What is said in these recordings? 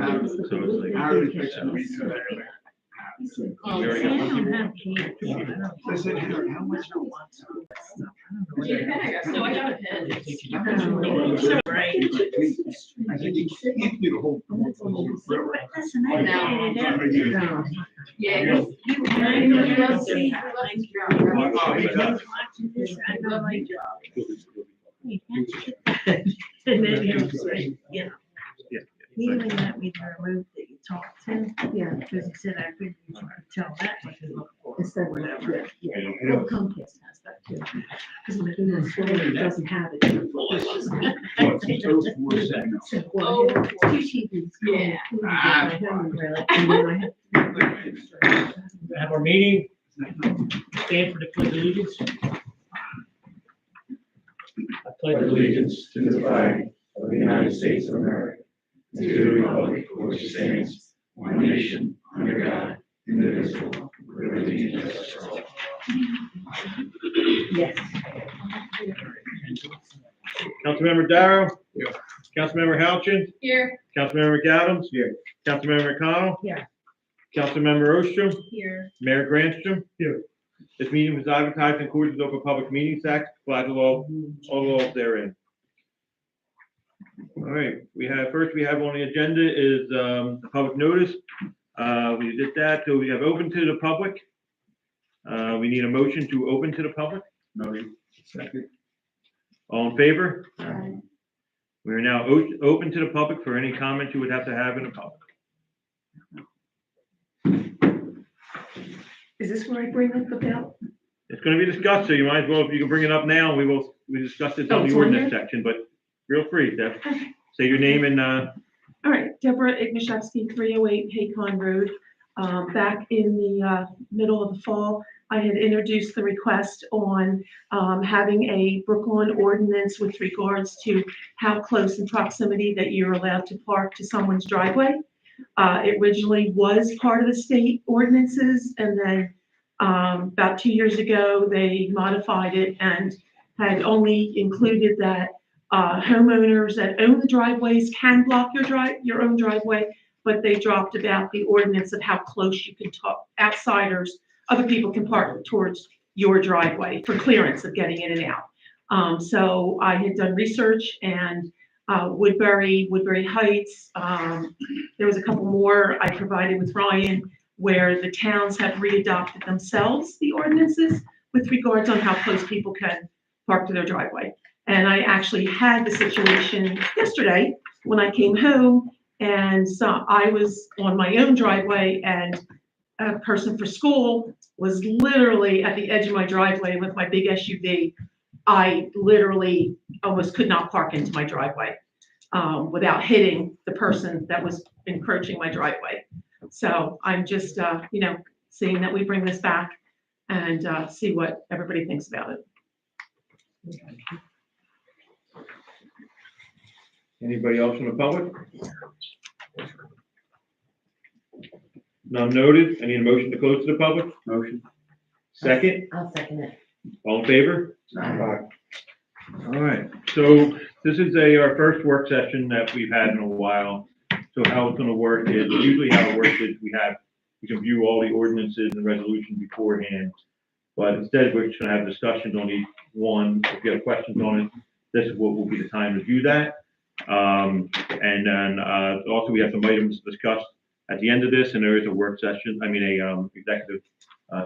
So it's like, I already fixed it. we already got one people. I said, Henry, how much do you want? So I got a pen. Right. I said, you can't do the whole. Yeah. He even let me remove that you talked to. Yeah. Because he said I couldn't tell that much. Instead of whatever. Yeah. Well, Comcast has that too. Because my phone doesn't have it. Oh, Two TVs. yeah. Have our meeting, stand for the pledge of allegiance. I pledge allegiance to the flag of the United States of America, and to the republic for which it stands, one nation, under God, indivisible, with liberty and justice for all. Yes. Councilmember Darrow? Yeah. Councilmember Houchin? Here. Councilmember McAdams? Here. Councilmember McConnell? Here. Councilmember Ostrom? Here. Mayor Granstrom? Here. This meeting was advertised in accordance with Open Public Meetings Act, applies to all laws therein. All right, we have on the agenda is the public notice. We did that, so we have open to the public. We need a motion to open to the public. Second. All in favor? We are now open to the public for any comments you would have to have in the public. Is this where I bring up the bill? It's going to be discussed, so you might as well, if you can bring it up now, we discussed it on the ordinance section, but feel free, Deb. Say your name and, All right, Deborah Ignashevsky, 308 Haycon Road. Back in the middle of the fall, I had introduced the request on having a Brooklawn ordinance with regards to how close in proximity that you're allowed to park to someone's driveway. It originally was part of the state ordinances, and then about 2 years ago, they modified it and had only included that homeowners that own the driveways can block your own driveway, but they dropped about the ordinance of how close you can talk, outsiders, other people can park towards your driveway for clearance of getting in and out. So I had done research, and Woodbury Heights, there was a couple more I provided with Ryan, where the towns have readopted themselves the ordinances with regards on how close people can park to their driveway. And I actually had the situation yesterday when I came home, and so I was on my own driveway, and a person for school was literally at the edge of my driveway with my big SUV. I literally almost could not park into my driveway without hitting the person that was encroaching my driveway. So I'm just, seeing that we bring this back and see what everybody thinks about it. anybody else from the public? None noted. I need a motion to close to the public. Motion. Second, I'll second it. all in favor? Aye. All right, so this is our first work session that we've had in a while. So how it's gonna work is, usually how it works is we can view all the ordinances and resolutions beforehand. But instead, we're just gonna have discussions on each one. If you have questions on it, this is what will be the time to do that. And then, also we have some items to discuss at the end of this, and there is a work session, executive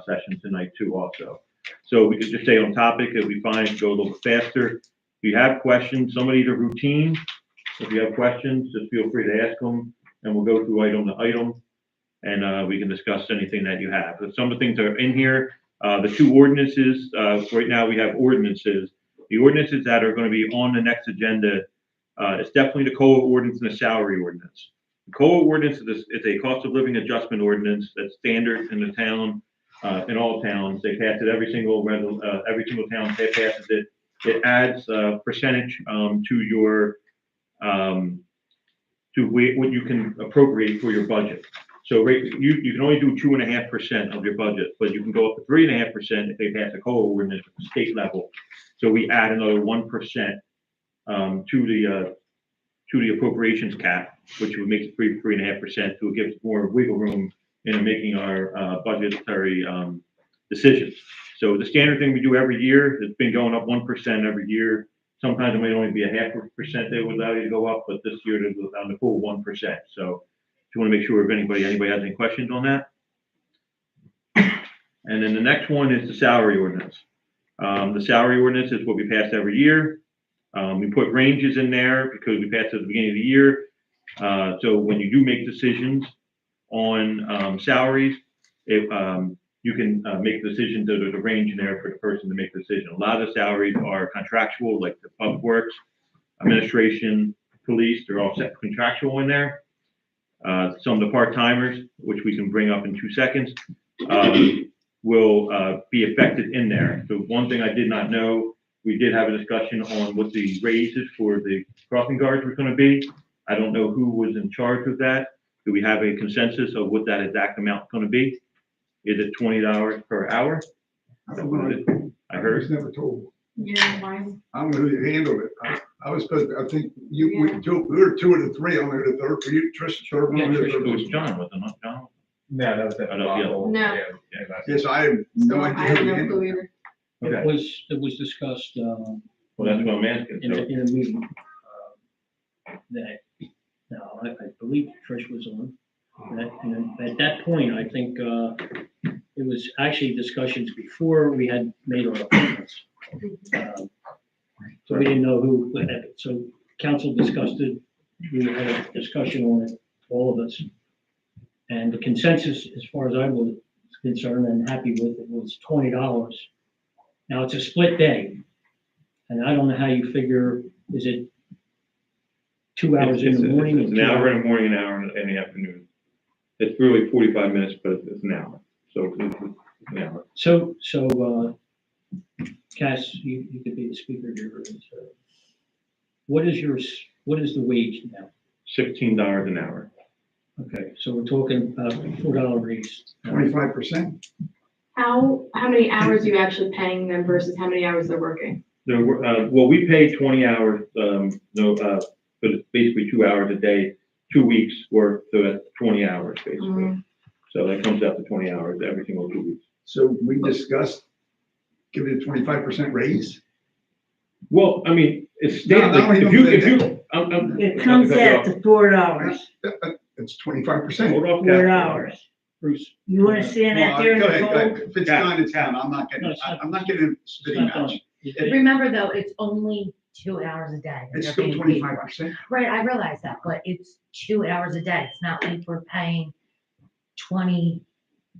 session tonight too also. So we could just stay on topic. If we find it go a little faster. If you have questions, some of these are routine. If you have questions, just feel free to ask them, and we'll go through item to item, and we can discuss anything that you have. But some of the things that are in here, the two ordinances, right now we have ordinances. The ordinances that are going to be on the next agenda, it's definitely the COLA ordinance and the salary ordinance. The COLA ordinance is a cost of living adjustment ordinance that's standard in the town, in all towns. They pass it every single town passes it. It adds a percentage to your what you can appropriate for your budget. So you can only do 2.5% of your budget, but you can go up to 3.5% if they pass a COLA ordinance at the state level. So we add another 1% to the appropriations cap which would make it 3.5%. So it gives more wiggle room in making our budgetary decisions. So the standard thing we do every year, it's been going up 1% every year. Sometimes it might only be a 0.5% they would allow you to go up, but this year it was on the full 1%. So if you want to make sure if anybody has any questions on that. And then the next one is the salary ordinance. The salary ordinance is what we pass every year. We put ranges in there because we passed it at the beginning of the year. So when you do make decisions on salaries, if you can make decisions, there's a range in there for the person to make the decision. A lot of the salaries are contractual, like the public works, administration, police, they're all set contractual in there. Some of the part-timers, which we can bring up in 2 seconds, will be affected in there. So one thing I did not know, we did have a discussion on what the raises for the crossing guards were going to be. I don't know who was in charge of that. Do we have a consensus of what that exact amount is going to be? Is it $20 per hour? I don't know. I I heard. was never told. Yeah, why? I don't know who handled it. I was supposed to, I think we were 2 of the 3 on there, the third for you, Trish, third Yeah, one. Tricia, it was John, was it not John? No, that was at I the don't bottom. No. Yeah, Yes, I have no I idea have who no handled clue it. either. Okay, It was discussed, well, that's what I'm asking. in So, a meeting, that, now, I believe Trish was on. And at that point, I think, it was actually discussions before we had made our appointments. So we didn't know who, so council discussed it, we had a discussion on it, all of us. And the consensus, as far as I was concerned and happy with it, was $20. Now, it's a split day. And I don't know how you figure, is it 2 hours in the morning? It's an hour in the morning, an hour in the afternoon. It's really 45 minutes, but it's an hour. So it's an hour. So, Cass, you could be the speaker here. What is the wage now? $16 an hour. Okay, so we're talking about $4 raise. 25%. How many hours are you actually paying them versus how many hours they're working? Well, we pay 20 hours, but it's basically 2 hours a day, 2 weeks worth, so that's 20 hours basically. Mhm. So that comes out to 20 hours every single 2 weeks. So we discussed giving a 25% raise. Well, I mean, it's No, stated, no, if you, It comes out to $4. It's 25%. Hold off, $4. Kathy. Bruce. You wanna stand out there in Go the ahead, go cold? ahead. If it's 9 to 10, I'm not getting, I'm not getting a It's spitting not done. match. Remember though, it's only 2 hours a day. that It's they're still being paid for. 25%. Right, I realize that, but it's 2 hours a day. It's not like we're paying $20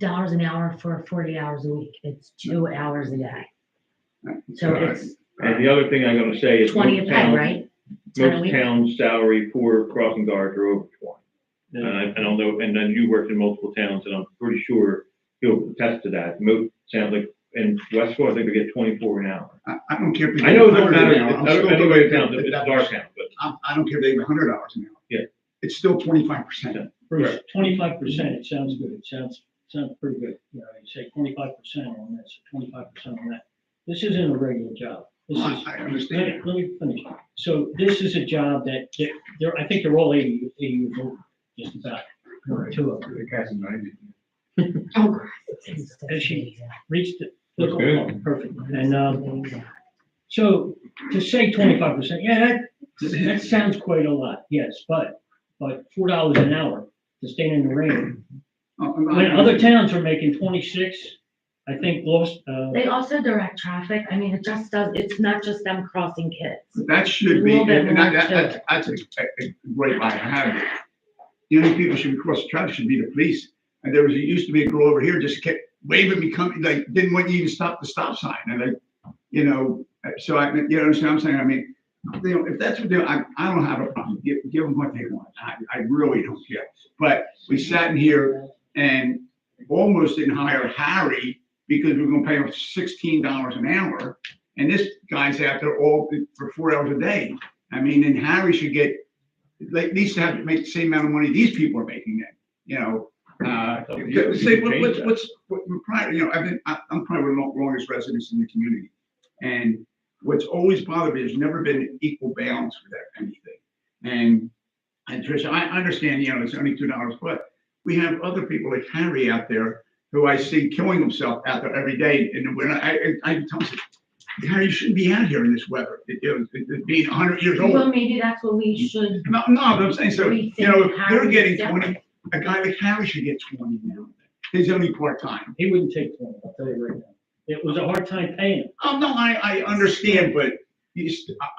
an hour for 40 hours a week. It's 2 hours a day. So it's And the other thing I'm gonna say is 20 a most pay, towns, right? 10 a most week? towns' salary for crossing guards are over 20. And I don't know, and then you worked in multiple towns, and I'm pretty sure he'll attest to that. Most sounds like in Westfield, I think they get 24 an hour. I don't care if they. I know it get don't 100 matter, an hour. I'm still anyway, gonna it sounds, get it's that our much. town, but I don't care if they get $100 an hour. Yeah. It's still 25%. Bruce, 25%, it sounds good. It sounds pretty good. You know, you say 25% on this, 25% on that. This isn't a regular job. This is, I understand. let me finish. So this is a job that I think they're all 80 years old, just about, one or two of them. Oh, God. And she reached it. Looks good. Perfect. And, so to say 25%, yeah, that sounds quite a lot, yes, but $4 an hour to stand in the rain. When other towns are making 26, I think They also direct traffic. I mean, it's not just them crossing kids. That should be, A little bit and more that's a great line to have. The only people who should be crossing traffic should be the police. And there used to be a girl over here just kept waving me, coming, like, didn't want you to even stop the stop sign. And like, you know, so you understand what I'm saying? I mean, you know, if that's what they, I don't have a problem. Give them what they want. I really don't care. But we sat in here and almost didn't hire Harry because we we're gonna pay him $16 an hour. And this guy's out there all for 4 hours a day. I mean, and Harry should get, like, at least have to make the same amount of money these people are making then, you know? Say, what's prior, you know, I'm probably one of the longest residents in the community. And what's always bothered me, there's never been an equal balance with anything. And And Tricia, I understand, it's only $2, but we have other people like Harry out there who I see killing himself out there every day. And when I tell him, Harry, you shouldn't be out here in this weather, being 100 years old. Well, maybe that's what we should, No, but I'm saying, so, We if they're think getting Harry's 20, a guy like Harry should get 20 now. He's only part-time. He wouldn't take 20, I'll tell you right now. It was a hard time paying him. Oh, no, I understand, but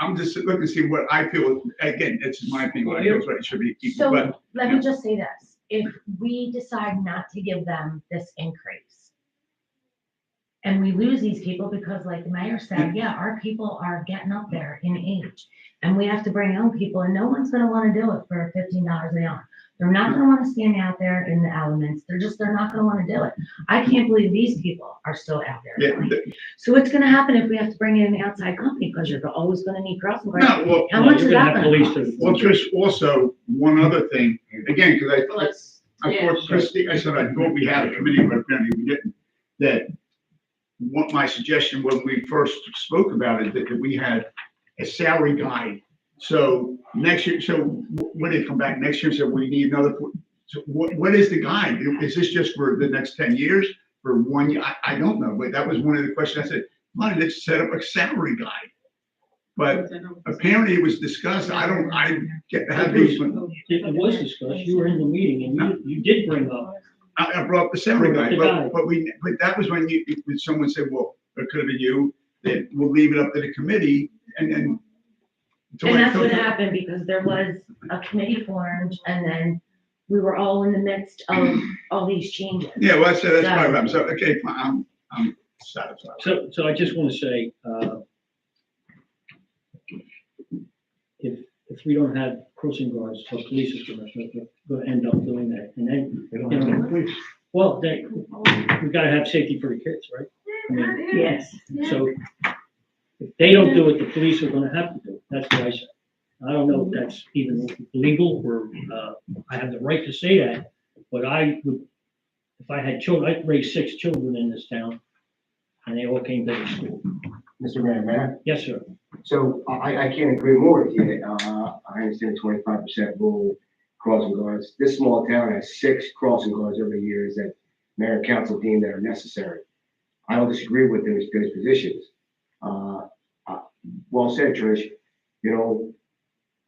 I'm just looking to see what I feel, again, it's my opinion, what I feel is what it should be equal, so but, let me just say this, if we decide not to give them this increase and we lose these people because like the mayor said, yeah, our people are getting up there in age and we have to bring young people and no one's gonna wanna do it for $15 an hour. They're not gonna wanna stand out there in the elements. They're not gonna wanna do it. I can't believe these people are still out there. yeah. So what's gonna happen if we have to bring in an outside company? Because you're always gonna need crossing guards. No, well, How much You're is gonna that have gonna police cost? to- well, Trish, also, one other thing, again, because Let's, I yeah. thought Christie, I said, I thought we had a committee, but apparently we didn't, that what my suggestion when we first spoke about it, that we had a salary guide. So next year, so when they come back next year, so we need another, so what is the guide? Is this just for the next 10 years, for 1 year? I don't know, but that was one of the questions I said, why let's set up a salary guide. But apparently it was discussed, I get to have these, It was discussed, you were in the meeting and you did bring up, I brought up the salary guide, The guide. but that was when when someone said, well, it could have been you, that we'll leave it up to the committee and then. And that's what happened because there was a committee formed and then we were all in the midst of all these changes. Yeah, well, that's probably what happened. So, okay, fine, I'm satisfied. so I just want to say, if we don't have crossing guards or police is gonna end up doing that. And then, They don't have any police. well, we gotta have safety for the kids, right? I mean, Yes. so if they don't do it, the police are gonna have to do it. That's what I said. I don't know if that's even legal or, I have the right to say that, but I would, if I had children, I'd raise 6 children in this town and they all came to the school. Mr. Mayor, may I? Yes, sir. So I can't agree more with you. I understand 25% rule crossing guards. This small town has 6 crossing guards over the years that mayor and council deemed that are necessary. I don't disagree with those positions. Well said, Trish.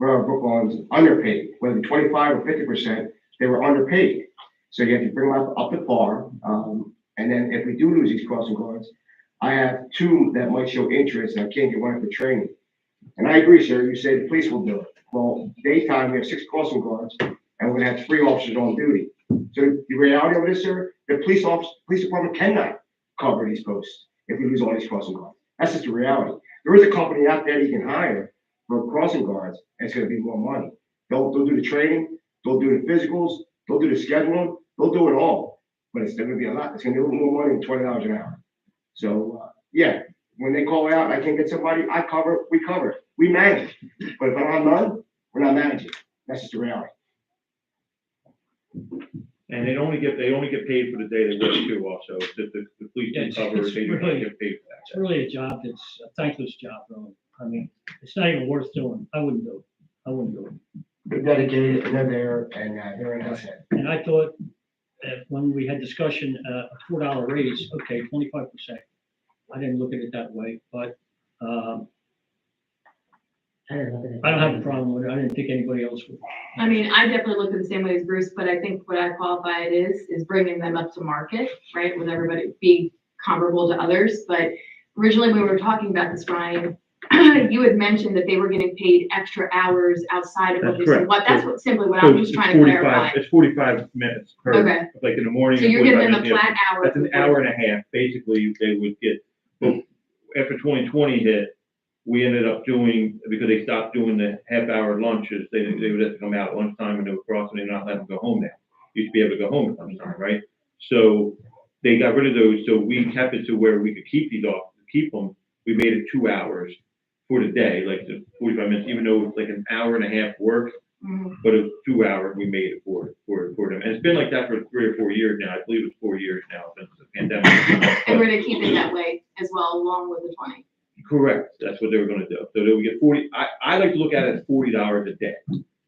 Brooklawn's underpaid, whether 25 or 50%, they were underpaid. So you have to bring them up to par. And then if we do lose these crossing guards, I have 2 that might show interest and I can't get one for training. And I agree, sir, you say the police will do it. Well, daytime, we have 6 crossing guards and we're gonna have 3 officers on duty. So the reality of this, sir, the police department cannot cover these posts if we lose all these crossing guards. That's just the reality. There is a company out there you can hire for crossing guards, and it's gonna be more money. They'll do the training, they'll do the physicals, they'll do the scheduling, they'll do it all. But it's still gonna be a lot. It's gonna be a little more money than $20 an hour. So, yeah, when they call out, I can't get somebody, we cover it. We manage. But if I don't have none, we're not managing. That's just the reality. And they only get paid for the day they work too also. If the police Yeah, do cover, it's they do not really- get paid for It's that. really a job that's a thankless job, really. I mean, it's not even worth doing. I wouldn't do it. They're dedicated and they're there and they're an asset. And I thought that when we had discussion, a $4 raise, okay, 25%. I didn't look at it that way, but, I don't have a problem with it. I didn't think anybody else would. I mean, I definitely look at it the same way as Bruce, but I think what I qualify it is bringing them up to market, right? With everybody being comparable to others. But originally, when we were talking about this, Ryan, you had mentioned that they were getting paid extra hours outside of what That's they said. correct. What, that's what simply what So I'm just trying to clarify. It's 45 minutes per, Okay. like in the morning. So you're 45 giving them a minutes, flat hour. That's an hour and a half, basically, they would get, but after 2020 hit, we ended up doing, because they stopped doing the half-hour lunches, they would have to come out at lunchtime and they were crossing, and not let them go home now. Used to be able to go home at lunchtime, right? So they got rid of those, so we kept it to where we could keep these off, keep them, we made it 2 hours for the day, like the 45 minutes, even though it's like an hour and a half work, Mhm. but it was 2 hours, we made it for them. And it's been like that for 3 or 4 years now. I believe it's 4 years now since the pandemic. And we're gonna keep it that way as well, along with the 20. Correct. That's what they were gonna do. So they would get 40, I like to look at it as $40 a day.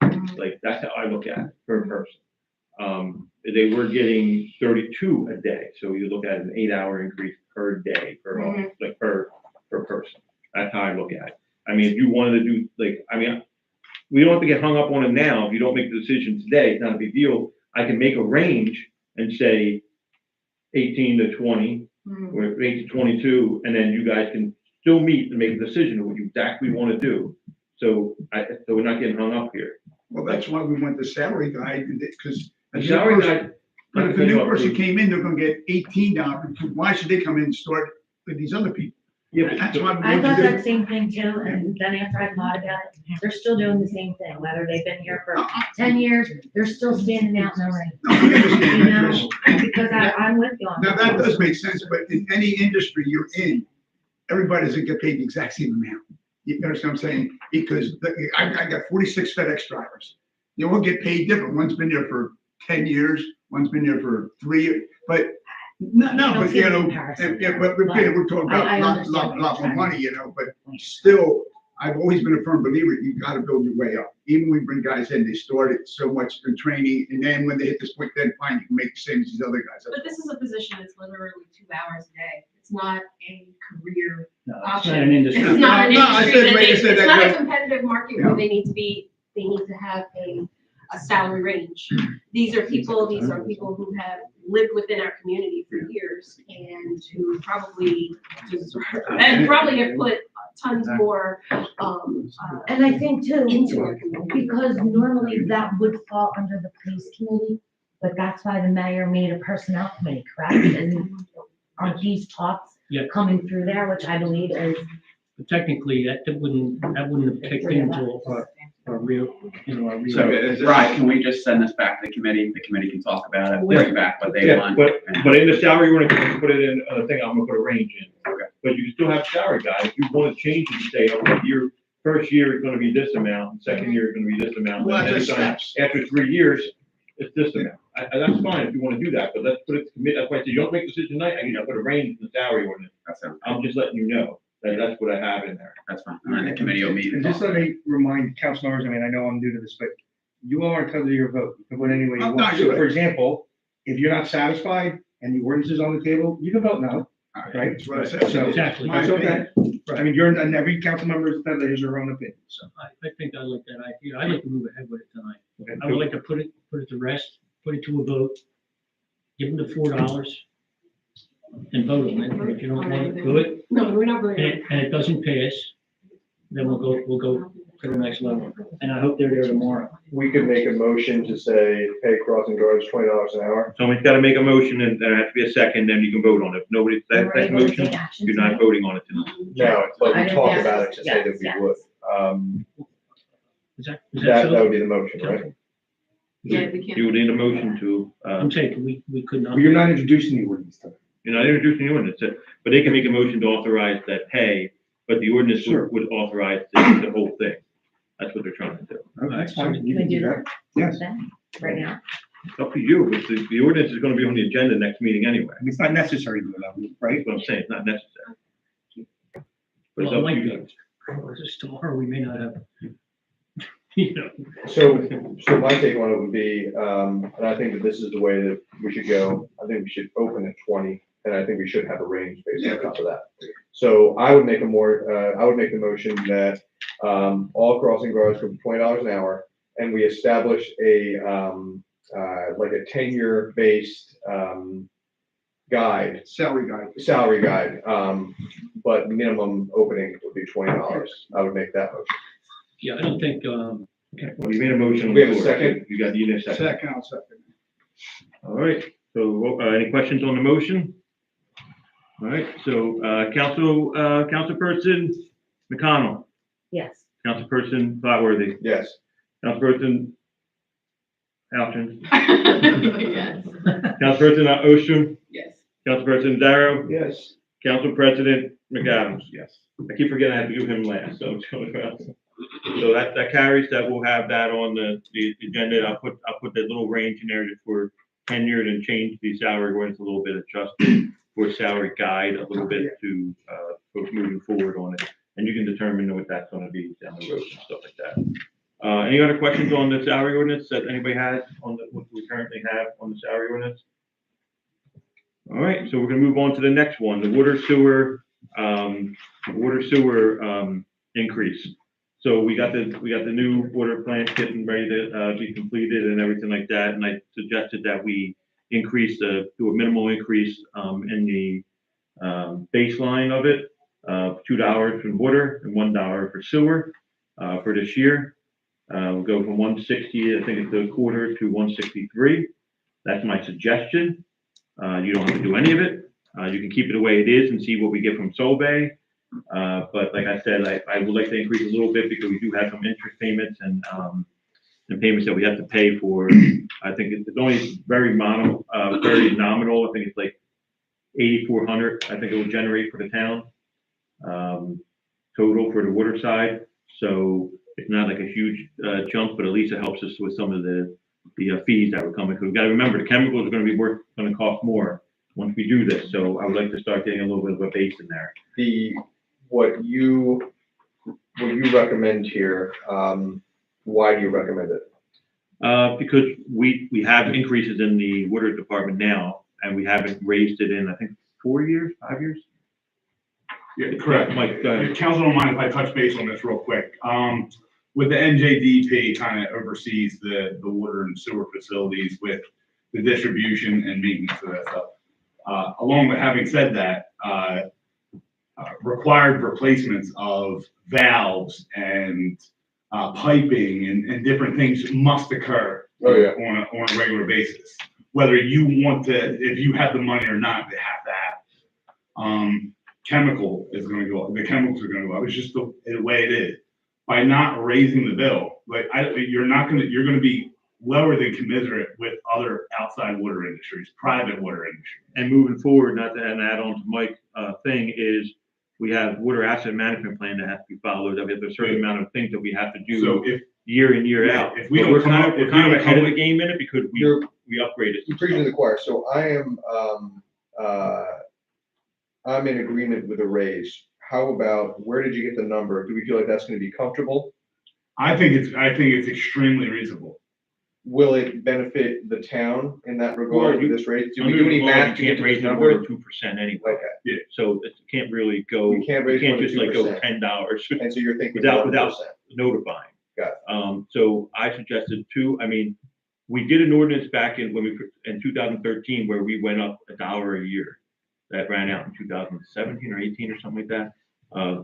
Like, that's how I look at it per person. They were getting 32 a day, so you look at an 8-hour increase per day, like per person. That's how I look at it. I mean, if you wanted to do, like, I mean, we don't have to get hung up on it now. If you don't make the decision today, it's not a big deal. I can make a range and say 18 to 20, or 8 to 22, and then you guys can still meet and make a decision of what you exactly want to do. So we're not getting hung up here. Well, that's why we went the salary guide, because. The salary guide. But if a new person came in, they're gonna get $18. Why should they come in and start with these other people? Yeah, but That's why we I went thought to that do. same thing too, and then after I thought about it, they're still doing the same thing, whether they've been here for 10 years, they're still standing out in the rain. No, I understand You that, know, Trish. because I'm with you on Now, that does make sense, but in any industry you're in, everybody doesn't get paid the exact same amount. You understand what I'm saying? Because I got 46 FedEx drivers. They all get paid different. One's been there for 10 years, one's been there for 3 years, but no, I don't but see you the know, comparison. yeah, but we're talking about I a lot understand more what you're money, you know, but still, I've always been a firm believer, you gotta build your way up. Even when we bring guys in, they start it so much in training, and then when they hit this point, then fine, you can make the same as these other guys. But this is a position that's literally 2 hours a day. It's not a career No, it's option. not an industry. It's not an No, I industry said- that like I they, said, it's that not a goes- competitive market Yeah. where they need to have a salary range. These are people who have lived within our community for years and who probably have put tons more, And I think too, into our community. because normally that would fall under the police committee, but that's why the mayor made a personnel committee, correct? And aren't these talks Yeah. coming through there, which I believe is, But technically, that wouldn't have kicked into our real, our real. So, Ryan, can we just send this back to the committee? The committee can talk about it, bring back what they Yeah, want. but in the salary, we're gonna put it in, thing, I'm gonna put a range in. Okay. But you can still have salary guys, if you wanna change it and say, okay, your first year is gonna be this amount, and second year is gonna be this amount. Well, and that's then steps. after 3 years, it's this amount. That's fine if you wanna do that, but let's put it, that's why I said, you don't make a decision tonight, I can put a range in the salary ordinance. That sounds, I'm just letting you know, that's what I have in there. that's fine. And the committee will meet. And just let me remind council members, I mean, I know I'm new to this, but you all are entitled to your vote. You can vote any way you Oh, no, want. you're So right. for example, if you're not satisfied and the ordinance is on the table, you can vote no. Right. That's what I said. So Exactly. My that's okay. opinion. I mean, and every council member is entitled to his or her own opinion, so. I think I like that idea. I'd like to move ahead with it tonight. Okay. I would like to put it to rest, put it to a vote, give them the $4 and vote on it. And if you don't want to do it, No, we're not and really. it doesn't pass, then we'll go to the next level. And I hope they're there tomorrow. We could make a motion to say, pay crossing guards $20 an hour. Somebody's gotta make a motion, and there has to be a second, then you can vote on it. If nobody, we that were able to motion, take action you're not tonight. voting on it tonight. No, but I we didn't talked ask. about it to say that Yes, we yes. would. Is that That so? would be the motion, right? Yeah, we can't. You would need a motion to, I'm saying, we could not. Well, you're not introducing the ordinance tonight. you're not introducing the ordinance, but they can make a motion to authorize that pay, but the ordinance Sure. would authorize the whole thing. That's what they're trying to do. Okay, that's fine. Can You we can do do that? that. Yes. Then, right now? It's up to you, but the ordinance is gonna be on the agenda next meeting anyway. I mean, it's not necessary to do that, right? That's what I'm saying, it's not necessary. But it's Well, up to like, you. just tomorrow, we may not have, you know. So my take on it would be, and I think that this is the way that we should go. I think we should open at 20, and I think we should have a range based on top of that. So I would make the motion that, all crossing guards go for $20 an hour, and we establish like a tenure-based, Salary guide. salary guide, but minimum opening would be $20. I would make that motion. Yeah, I don't think, Okay, well, you made a motion. on We the have a floor. second? You got, you need a second. Second, I'll second. All right, so, any questions on the motion? All right, so, Councilperson McConnell, Yes. Councilperson Flatworthy, Yes. Councilperson Alchin, Yes. Councilperson Ostrom, Yes. Councilperson Darrow, Yes. Council President McAdams. Yes. I keep forgetting I have to do him last, so it's going well. So that carries, that we'll have that on the agenda. I'll put the little range in there just for tenured and change the salary ordinance a little bit, adjusted for salary guide a little bit to, folks moving forward on it. And you can determine what that's gonna be down the road and stuff like that. Any other questions on the salary ordinance that anybody has on what we currently have on the salary ordinance? All right, so we're gonna move on to the next one, the water sewer increase. So we got the new water plant getting ready to be completed and everything like that, and I suggested that we do a minimal increase in the baseline of it, $2 for water and $1 for sewer for this year. We'll go from 160, I think it's a quarter, to 163. That's my suggestion. You don't have to do any of it. You can keep it the way it is and see what we get from Solvay. But like I said, I would like to increase a little bit because we do have some interest payments and payments that we have to pay for. I think it's only very nominal. I think it's like 8,400. I think it will generate for the town total for the water side. So it's not like a huge jump, but at least it helps us with some of the fees that were coming. Because we've got to remember the chemicals are going to cost more once we do this. So I would like to start getting a little bit of a base in there. What you recommend here, why do you recommend it? Because we have increases in the water department now, and we haven't raised it in, I think, 4 years, 5 years. Yeah, correct. Mike, go ahead. Council, don't mind if I touch base on this real quick. With the NJDP kind of oversees the water and sewer facilities with the distribution and maintenance of that stuff. Along with having said that, required replacements of valves and piping and different things must occur on a regular basis. Whether you want to, if you have the money or not, they have that. Chemical is going to go up. The chemicals are going to go up. It's just the way it is. By not raising the bill, you're going to be lower than commensurate with other outside water industries, private water industries. And moving forward, not to add on to Mike's thing, is we have water asset management plan that has to be followed. That we have a certain amount of things that we have to do year in, year out. If we don't come up, we're kind of ahead of the game in it because we upgraded. You're preaching to the choir. So I am, I'm in agreement with a raise. How about, where did you get the number? Do we feel like that's going to be comfortable? I think it's extremely reasonable. Will it benefit the town in that regard with this rate? Do we do any math to get to this number? number? 2% anyway. Okay. Yeah. So it can't really go. We can't raise more than just like go 2%. $10. And so you're thinking without 1%. notifying. Got it. So I suggested 2. I mean, we did an ordinance back in 2013 where we went up $1 a year. That ran out in 2017 or 18 or something like that.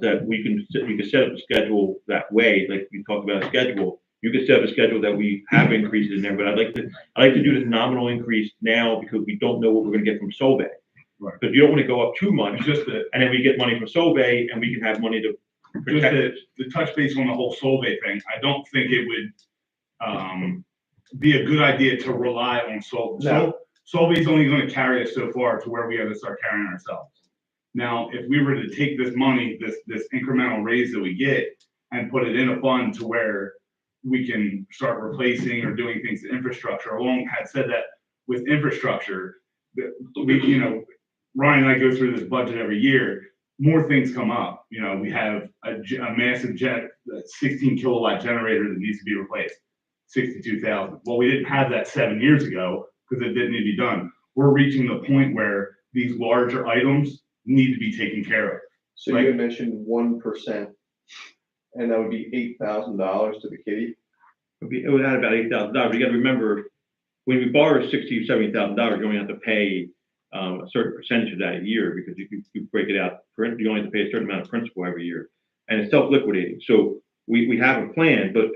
That you can set up a schedule that way, like we talked about a schedule. You can set up a schedule that we have increases in there, but I'd like to do this nominal increase now because we don't know what we're going to get from Solvay. Right. Because you don't want to go up too much, and then we get money from Solvay, and we can have money to protect it. To touch base on the whole Solvay thing, I don't think it would be a good idea to rely on Solvay. No. Solvay's only going to carry us so far to where we have to start carrying ourselves. Now, if we were to take this money, this incremental raise that we get, and put it in a fund to where we can start replacing or doing things to infrastructure. Along had said that with infrastructure, Ryan and I go through this budget every year. More things come up. We have a massive 16 kilowatt generator that needs to be replaced, 62,000. Well, we didn't have that 7 years ago because it didn't need to be done. We're reaching the point where these larger items need to be taken care of. So you had mentioned 1%, and that would be $8,000 to the kitty. It would add about $8,000. You got to remember, when we borrow $60,000 or $70,000, you only have to pay a certain percentage of that a year because you break it out. You only have to pay a certain amount of principal every year, and it's self-liquidating. So we have a plan, but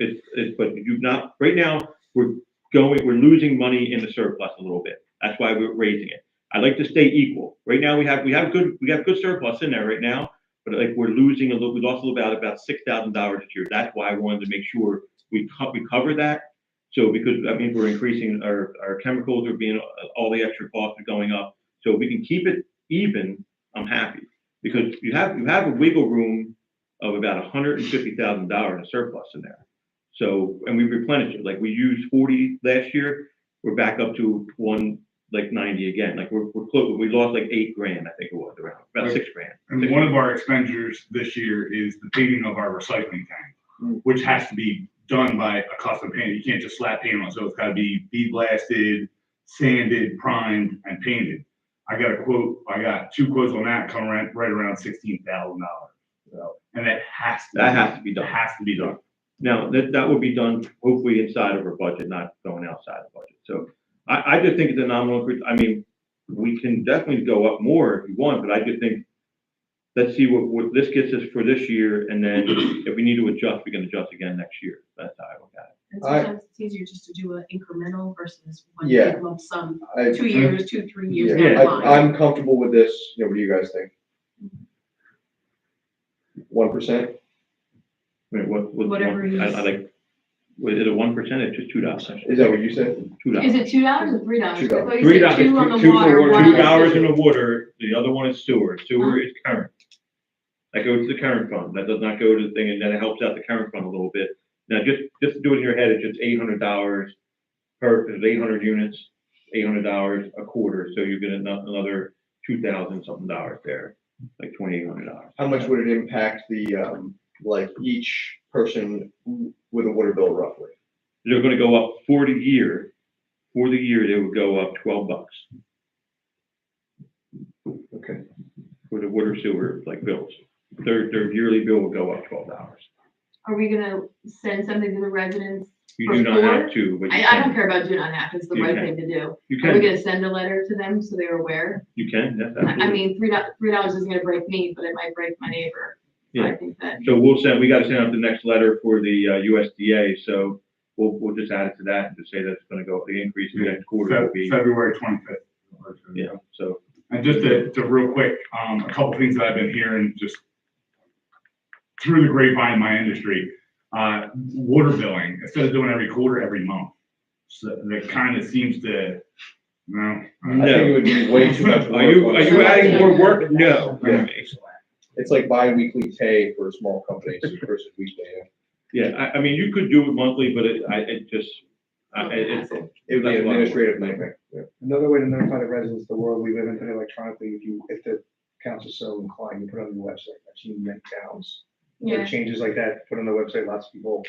but you do not. Right now, we're losing money in the surplus a little bit. That's why we're raising it. I'd like to stay equal. Right now, we have good surplus in there right now, but like we're losing a little. We lost about $6,000 this year. That's why I wanted to make sure we cover that. So because we're increasing our chemicals are being all the extra costs are going up. So if we can keep it even, I'm happy because you have a wiggle room of about $150,000 in surplus in there. So and we replenish it. Like we used 40 last year, we're back up to 90 again. Like we're close. We lost like $8,000, I think it was around about $6,000. And one of our expenditures this year is the painting of our recycling tank, which has to be done by a custom painter. You can't just slap paint on, so it's gotta be bead blasted, sanded, primed, and painted. I got 2 quotes on that coming right around $16,000. So, and that has to. That has to be done. Has to be done. Now, that would be done hopefully inside of our budget, not going outside the budget. So I just think it's a nominal increase. I mean, we can definitely go up more if you want, but I just think, let's see what this gets us for this year, and then if we need to adjust, we can adjust again next year. That's how I look at it. And sometimes it's easier just to do an incremental versus one Yeah. big lump sum, I- 2 years, 2, 3 years Yeah, down the line. I'm comfortable with this, what do you guys think? 1%? Wait, what? Whatever you- I like, was it a 1%? It's just $2. Is that what you said? $2. Is it $2 or $3? $2. I thought you said $3, two on the two for water, water, one on the $2 in sewer. the water, the other one is sewer. Sewer is current. That goes to the current fund. That does not go to the thing, and then it helps out the current fund a little bit. Now, just to do it in your head, it's just $800 there's 800 units, $800 a quarter, so you get another 2,000 something dollars there, like $2,800. How much would it impact the, like, each person with a water bill roughly? They're gonna go up for the year, they would go up $12 Okay. for the water sewer, like bills. Their yearly bill will go up $12. Are we gonna send something to the residents? You do not have to, but you I don't can. care about doing it on that, it's the You right can. thing to do. You Are we can, gonna send a letter to them so they're aware? you can, that's I absolutely. mean, $3 isn't gonna break me, but it might break my neighbor. So I Yeah. think that, So we gotta send out the next letter for the USDA, so we'll just add it to that and just say that it's gonna go, the increase in the next quarter will be, February 25th. yeah, so. And just to real quick, a couple things that I've been hearing just through the grapevine in my industry, water billing, instead of doing every quarter, every month. So that kind of seems to, I think it would be way too much work. Are you adding more work? No. Yeah. It's like bi-weekly pay for small companies versus weekly. Yeah, I mean, you could do it monthly, but it would be It would be an administrative nightmare. Yeah. Another way to notify the residents of the world we live in today electronically, if the council is so inclined, you put it on the website. I've seen many towns. There are yeah, changes like that, put on the website, lots of people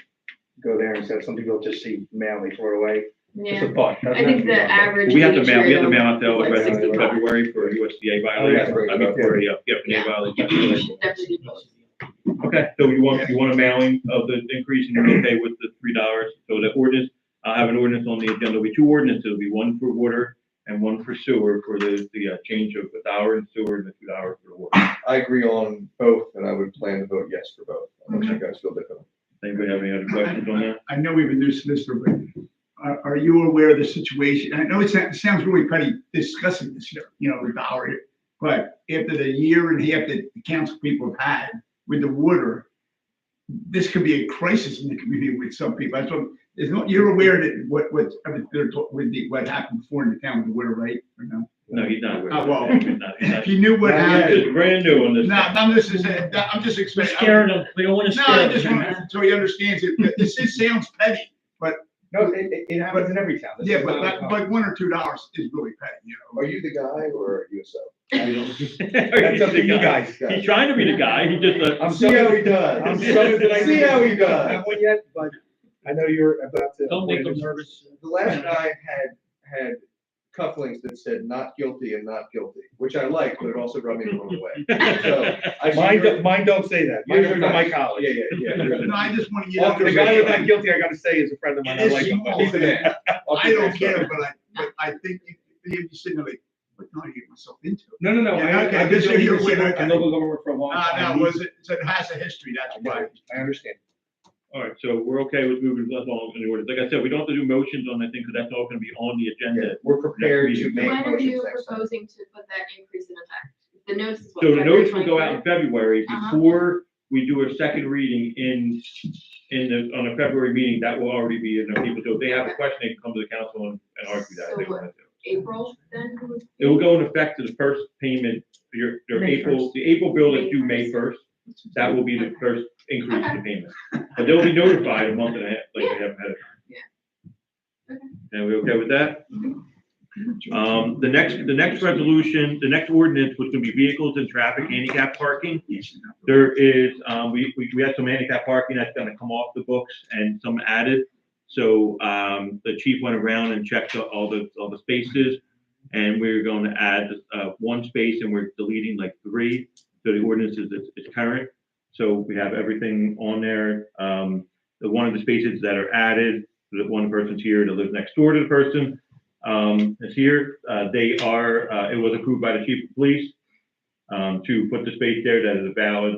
go there instead of some people just see mail, they throw it away. Just yeah. a thought. I think the average. We have to administrative mail out to all the is like residents in 65. February for a USDA yeah, violation, I mean, for a Yeah, FNA violation. we should definitely do both. Okay, so you want a mailing of the increase and you're okay with the $3? So the ordinance, I'll have an ordinance on the agenda. There'll be 2 ordinances. It'll be one for water and one for sewer for the change of $1 in sewer and the $2 for the water. I agree on both, and I would plan to vote yes for both, unless you guys feel different. Anybody have any other questions on that? I know we've been this, but are you aware of the situation? I know it sounds really petty discussing this here, with our, but after the year and a half that the council people have had with the water, this could be a crisis in the community with some people. That's what, you're aware that what happened before in the town with the water, right? Or no? No, he's not. Oh, well. He's not. If you knew what He's happened. just brand new on this. No, I'm just We're expecting. scaring them. We don't want to No, I scare just them. want, so he understands it. This sounds petty, No, it happens in every town. This yeah, is but not- $1 or $2 is really petty, Are you the guy or are you a sub? That's up to you guys. He's trying to be the guy. He just, I'm See how he I'm does. sorry that I See how he does. Not one yet, but I know you're about to. Don't make them nervous. The last guy had cufflinks that said not guilty and not guilty, which I like, but it also rubbed me the wrong way. So Mine don't say that. Mine are from my college. Yeah. No, I just want to get. Oh, the guy who's not guilty, I gotta say, is a friend of mine. I like him. He's the man. I don't care, but I think you'd be sitting there like, what can I get myself into? No. Yeah, okay, I've been just so doing you're this aware, in local government for a long time. No, it has a history, that's why. I understand. all right, so we're okay with moving along in the order. Like I said, we don't have to do motions on that thing, because that's all gonna be on the agenda. We're prepared to make When are motions you next time. proposing to put that increase in effect? The notice is what? So the February notice will go out in 23rd? February, Uh-huh. before we do a second reading on a February meeting, that will already be in the people. So if they have a question, they can come to the council and argue that if they So want to. April then? It will go in effect to the first payment for your May April, the April bill that's due May 1st. That will be the first increase in the payment. But they'll be notified a month and a half, like they have ahead of time. Yeah. Okay. And we okay with that? The next resolution, the next ordinance was gonna be vehicles and traffic handicap parking. There is, we had some handicap parking that's gonna come off the books and some added. So, the chief went around and checked all the spaces, and we're going to add, one space, and we're deleting like 3. So the ordinance is current. So we have everything on there. One of the spaces that are added, the one person's here that lives next door to the person, is here. They are, it was approved by the chief of police, to put the space there that is a valid,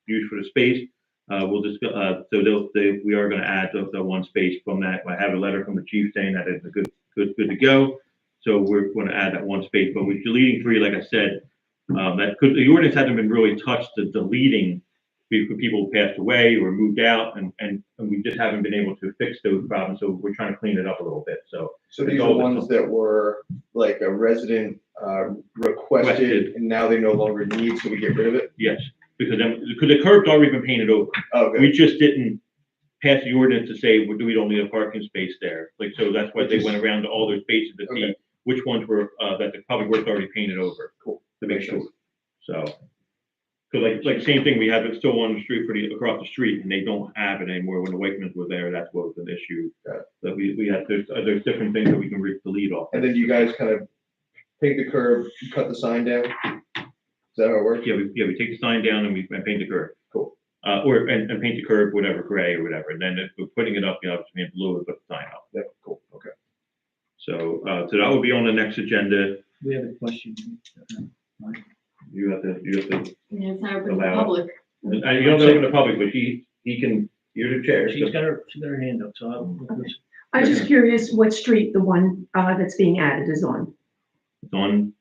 use for the space. We'll just, so we are gonna add the one space from that. I have a letter from the chief saying that it's good to go. So we're gonna add that one space, but we're deleting 3, like I said, that could, the ordinance hasn't been really touched to deleting for people who passed away or moved out, and we just haven't been able to fix those problems, so we're trying to clean it up a little bit, so. So these are ones that were like a resident requested, and now they no longer need, so we get rid of it? Yes, because the curb's already been painted over. Okay. We just didn't pass the ordinance to say, well, we don't need a parking space there. Like, so that's why they went around to all those spaces to see which ones were, that the public works already painted over. Cool. To make sure, so. Cause like same thing, we have it still on the street across the street, and they don't have it anymore. When the Wakemans were there, that's what was an issue. That we had, there's different things that we can delete off. And then you guys kind of paint the curb, cut the sign down? Is that how it works? Yeah, we take the sign down and we paint the curb. Cool. And paint the curb, whatever, gray or whatever, and then if we're putting it up, you know, just paint blue and put the sign up. Yeah, cool, okay. So that will be on the next agenda. We have a question. You have to, Yeah, it's not open to the Allow it. public. you don't open the public, but he can, you're the chair. She's got her hand up, so I'm just curious what street the one, that's being added is on. It's on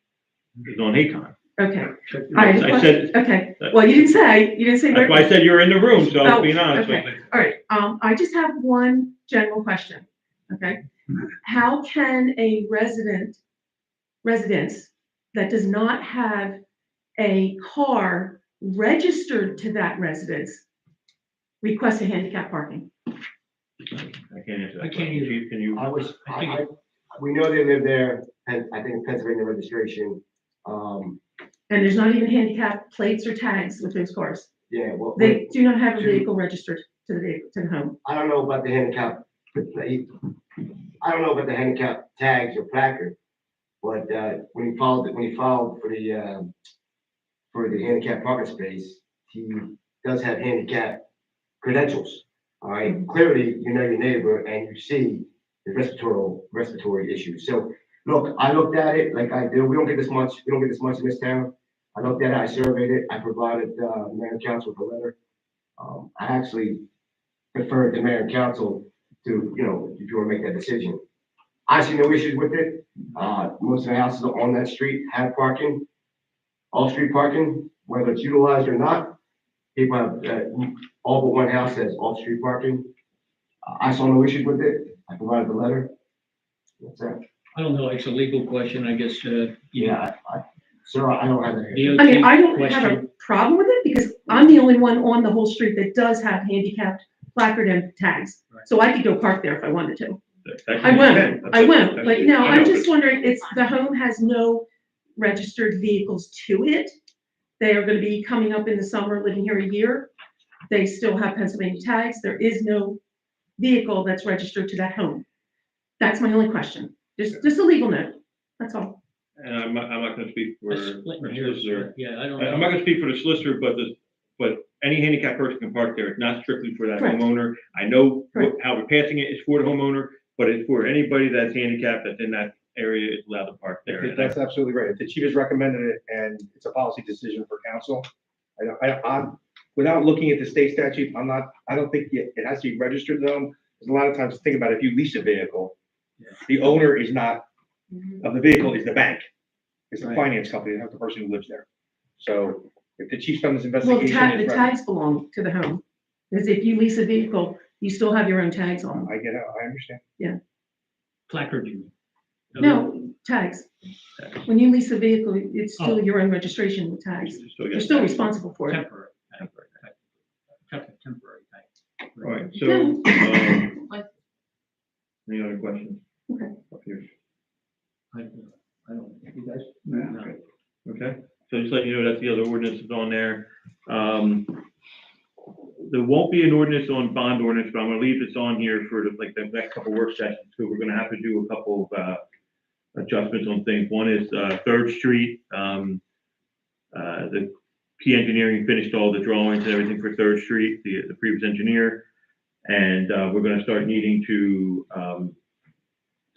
Haycon. Okay. I said, Okay, well, you didn't say that's where. why I said you're in the room, so I Oh, was being honest with okay. you. All right, I just have one general question, okay? How can a residence that does not have a car registered to that residence request a handicap parking? I can't answer that. I can't question. either. Chief, can you? We know they live there, and I think Pennsylvania registration, And there's not even handicap plates or tags with those cars. yeah, well. They do not have a vehicle registered to the home. I don't know about the handicap, I don't know about the handicap tags or placard, but, when he filed for the handicap parking space, he does have handicap credentials. All right, clearly, you know your neighbor and you see the respiratory issues. So, look, I looked at it like I do. We don't get this much in this town. I looked at it, I surveyed it, I provided, mayor and council with a letter. I actually preferred the mayor and council to, you know, if you want to make that decision. I see no issues with it. Most of the houses on that street have parking, off-street parking, whether it's utilized or not. People have, all but one house has off-street parking. I saw no issues with it. I provided the letter. That's it. I don't know, it's a legal question, I guess, Yeah, sir, I don't have that. I mean, I don't have a question. problem with it because I'm the only one on the whole street that does have handicapped placard and tags. Right. So I could go park there if I wanted to. That's- I won't, that's- I won't, but no, I know, I'm just wondering, the home has no registered vehicles to it. They are gonna be coming up in the summer, living here a year. They still have Pennsylvania tags. There is no vehicle that's registered to that home. That's my only question. Just a legal note, that's all. And I'm not gonna speak for That's splitting for hairs, solicitor. yeah, I don't I'm know. not gonna speak for the solicitor, but any handicapped person can park there. It's not strictly for that Correct. homeowner. I know Correct. how we're passing it is for the homeowner, but it's for anybody that's handicapped that's in that area is allowed to park there. And That's absolutely right. If the chief has recommended it and it's a policy decision for council, I'm, without looking at the state statute, I don't think it has to be registered though. Because a lot of times, think about it, if you lease a vehicle, the owner is not, of the vehicle is the bank. It's the Right. finance company, not the person who lives there. So if the chief's done this Well, investigation. the tags belong to the home. Because if you lease a vehicle, you still have your own tags on. I get it, I understand. Placard, you mean? No, tags. When you lease a vehicle, it's still your own registration with tags. You're still responsible for it. Temporary. Temporary. All right, so, any other questions? Okay. Up here. I don't, you guys? Yeah, okay. Okay, so just letting you know that's the other ordinances on there. There won't be an ordinance on bond ordinance, but I'm gonna leave this on here for the next couple work sessions, so we're gonna have to do a couple of, adjustments on things. One is, Third Street, the Key Engineering finished all the drawings and everything for Third Street, the previous engineer. And, we're gonna start needing to,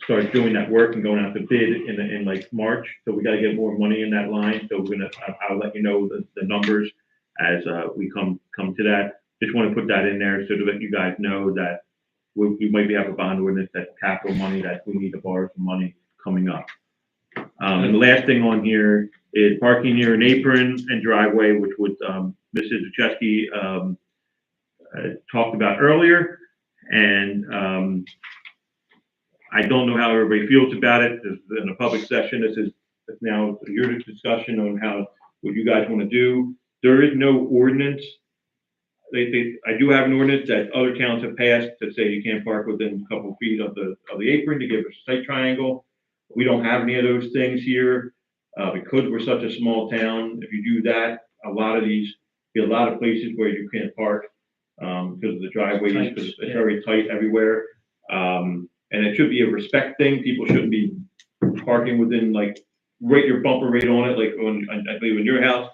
start doing that work and going out to bid in like March. So we gotta get more money in that line. So we're gonna, I'll let you know the numbers as, we come to that. Just wanna put that in there so to let you guys know that we might have a bond ordinance, that's capital money that we need to borrow some money coming up. And the last thing on here is parking near an apron and driveway, which was, Mrs. Zuchesky, talked about earlier. And, I don't know how everybody feels about it. This is in a public session. This is now your discussion on what you guys want to do. There is no ordinance. I do have an ordinance that other towns have passed that say you can't park within a couple of feet of the apron to give a sight triangle. We don't have any of those things here, because we're such a small town. If you do that, a lot of places where you can't park, because of the driveways, because it's very tight everywhere. And it should be a respect thing. People shouldn't be parking within rate your bumper rate on it, like I believe in your house.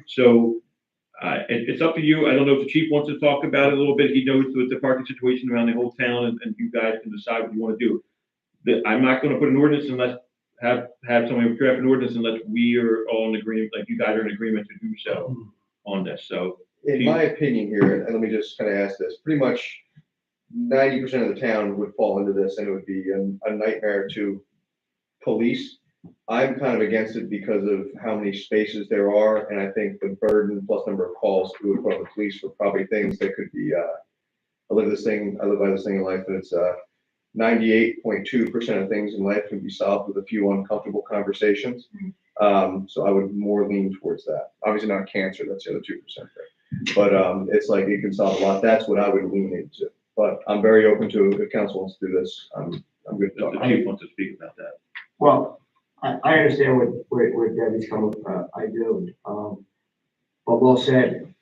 So it's up to you. I don't know if the chief wants to talk about it a little bit. He knows with the parking situation around the whole town, and you guys can decide what you want to do. I'm not going to put an ordinance unless have somebody draft an ordinance unless we are all in agreement, like you guys are in agreement to do so on this. So In my opinion here, and let me just kind of ask this, pretty much 90% of the town would fall into this, and it would be a nightmare to police. I'm kind of against it because of how many spaces there are, and I think the burden plus number of calls we would put on the police for probably things that could be, I live by this thing in life, and it's 98.2% of things in life can be solved with a few uncomfortable conversations. So I would more lean towards that. Obviously not cancer, that's the other 2% there. But it's like it can solve a lot. That's what I would lean into. But I'm very open to if council wants to do this. I'm good to talk. the chief wants to speak about that. Well, I understand where Debbie's coming from. I do. But well said.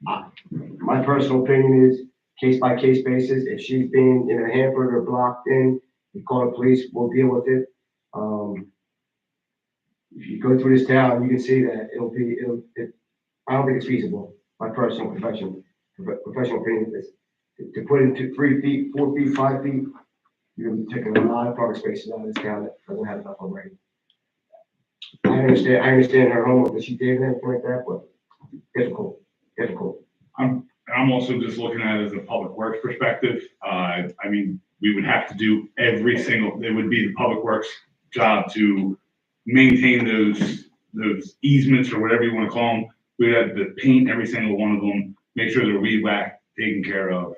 My personal opinion is case by case basis. If she's being hampered or blocked in, you call the police, we'll deal with it. If you go through this town, you can see that I don't think it's feasible. My personal professional opinion is to put into 3 feet, 4 feet, 5 feet. You're gonna be taking a lot of parking spaces out of this town that doesn't have enough already. I understand her homework that she did and everything like that, but difficult. I'm also just looking at it as a public works perspective. I mean, we would have to do it would be the public works job to maintain those easements or whatever you want to call them. We'd have to paint every single one of them, make sure they're weed whacked, taken care of.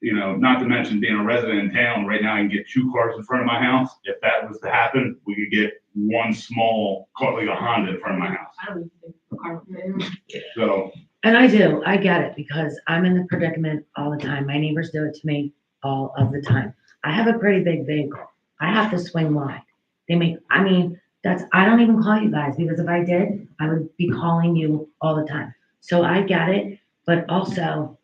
Not to mention being a resident in town, right now I can get 2 cars in front of my house. If that was to happen, we could get one small car, like a Honda in front of my house. I don't even think the car would fit. So, And I get it, because I'm in the predicament all the time. My neighbors do it to me all of the time. I have a pretty big vehicle. I have to swing wide. I don't even call you guys, because if I did, I would be calling you all the time. So I get it, but also,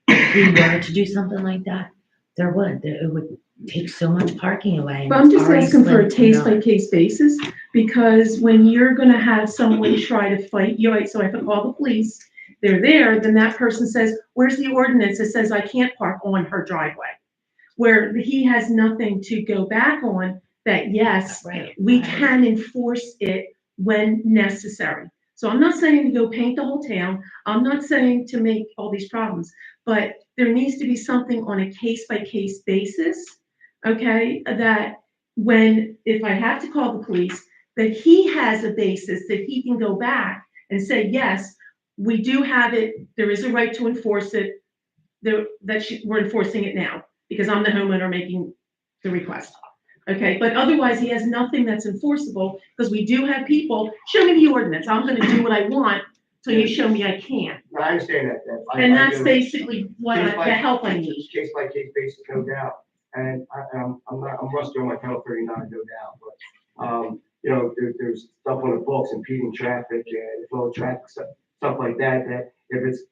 if we were to do something like that, it would take so much parking away. But I'm just Already asking for a split, case-by-case basis, because when you're gonna have someone try to fight you, right, so I have to call the police, they're there, then that person says, where's the ordinance that says I can't park on her driveway? Where he has nothing to go back on, that yes, Right. we can enforce it when necessary. So I'm not saying to go paint the whole town, I'm not saying to make all these problems, but there needs to be something on a case-by-case basis, okay? That if I have to call the police, that he has a basis that he can go back and say, yes, we do have it, there is a right to enforce it, we're enforcing it now, because I'm the homeowner making the request. Okay, but otherwise he has nothing that's enforceable, because we do have people, show me the ordinance, I'm gonna do what I want, till you show me I can't. No, I understand that. And that's basically the help I need. Case by case basis, no doubt. and I'm rusty on my Title 39, no doubt, but, you know, there's stuff on the books, impeding traffic and flow of traffic, stuff like that, that if it's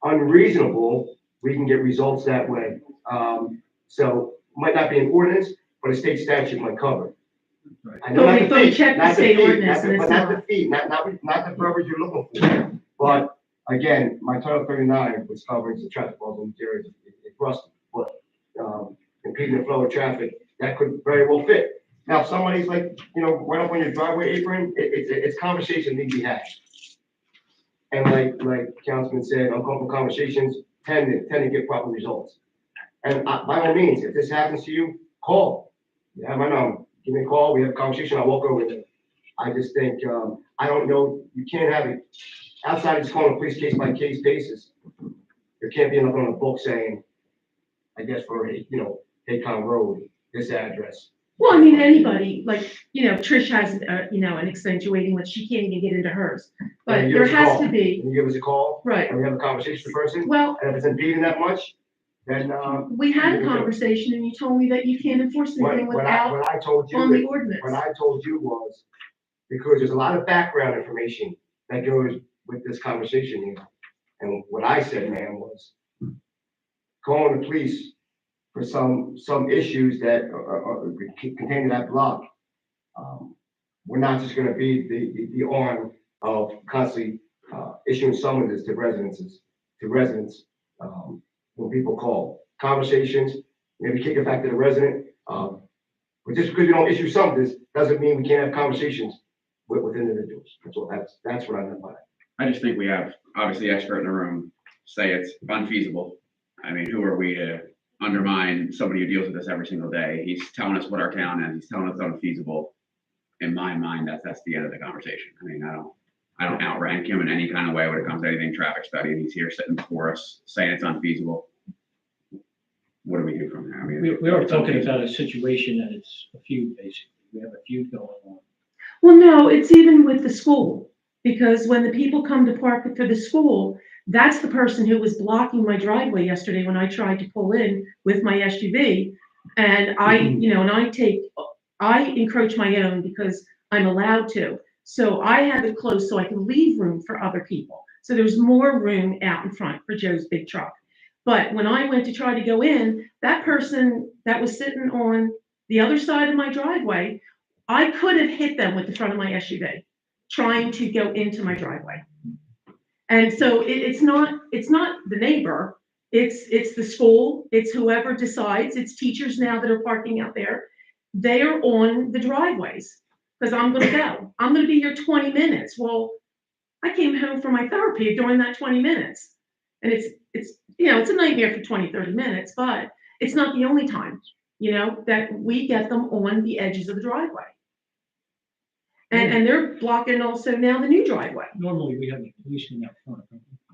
unreasonable, we can get results that way. So might not be an ordinance, but a state statute might cover it. I know not the But we fee, checked the not the state fee, ordinance and but it's not the not. fee, not the verbiage you're looking for. But again, my Title 39 was covering the traffic laws in the area, it's rusty, but, impeding the flow of traffic, that could very well fit. Now, if somebody's like, you know, right up on your driveway apron, it's conversation need to be had. And like Councilman said, uncomfortable conversations tend to get proper results. And by all means, if this happens to you, call. You have my number. Give me a call. We have a conversation. I'll walk over there. I just think, I don't know, you can't have it outside of just calling the police case by case basis. There can't be enough on the book saying, I guess for, you know, Haycon Road, this address. Well, I mean, anybody, like, you know, Trish has, you know, an accentuating, which she can't even get into hers. But And you there give us a has call. to be, And you give us a call. right. And we have a conversation with the person. Well, And if it's impeding that much, then, we had a conversation and you told me that you can't enforce anything what without I told you. on the ordinance. What I told you was, because there's a lot of background information that goes with this conversation here. And what I said, man, was calling the police for some issues that are contained in that block. We're not just gonna be the arm of constantly issuing summonses to residents when people call. Conversations, maybe kick it back to the resident. But just because you don't issue summonses doesn't mean we can't have conversations with individuals. That's what I meant by that. I just think we have, obviously, the expert in the room say it's unfeasible. I mean, who are we to undermine somebody who deals with this every single day? He's telling us what our town is. He's telling us it's unfeasible. In my mind, that's the end of the conversation. I mean, I don't outrank him in any kind of way when it comes to anything traffic study. And he's here sitting before us saying it's unfeasible. What do we do from there? I mean, We are talking about a situation that it's a feud, basically. We have a feud going on. Well, no, it's even with the school, because when the people come to park for the school, that's the person who was blocking my driveway yesterday when I tried to pull in with my SUV. And I, you know, and I encroach my own because I'm allowed to. So I have it closed so I can leave room for other people. So there's more room out in front for Joe's big truck. But when I went to try to go in, that person that was sitting on the other side of my driveway, I could have hit them with the front of my SUV trying to go into my driveway. And so it's not the neighbor, it's the school, it's whoever decides, it's teachers now that are parking out there. They are on the driveways because I'm going to go. I'm going to be here 20 minutes. Well, I came home from my therapy during that 20 minutes. And it's, you know, it's a nightmare for 20, 30 minutes, but it's not the only time, you know, that we get them on the edges of the driveway. And they're blocking also now the new driveway. Normally, we have a policeman out front. don't we?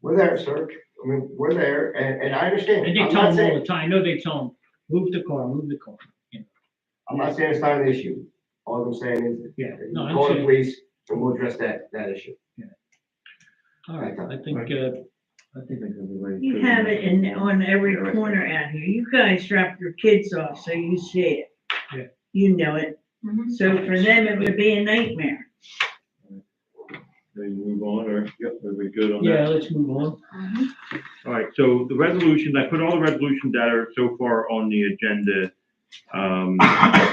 We're there, sir. I mean, we're there, and I understand. And they I'm tell not them all saying, the time. I know they tell them, move the car, you know. I'm not saying it's not an issue. All I'm saying is, Yeah, no, I call the understand. police and we'll address that issue. All right, I think You have it on every corner out here. You guys drop your kids off, so you see it. Yeah. You know it. So for them, it would be a nightmare. Ready to move on, or, yep, are we good on that? yeah, let's move on. All right, so the resolution, I put all the resolutions that are so far on the agenda.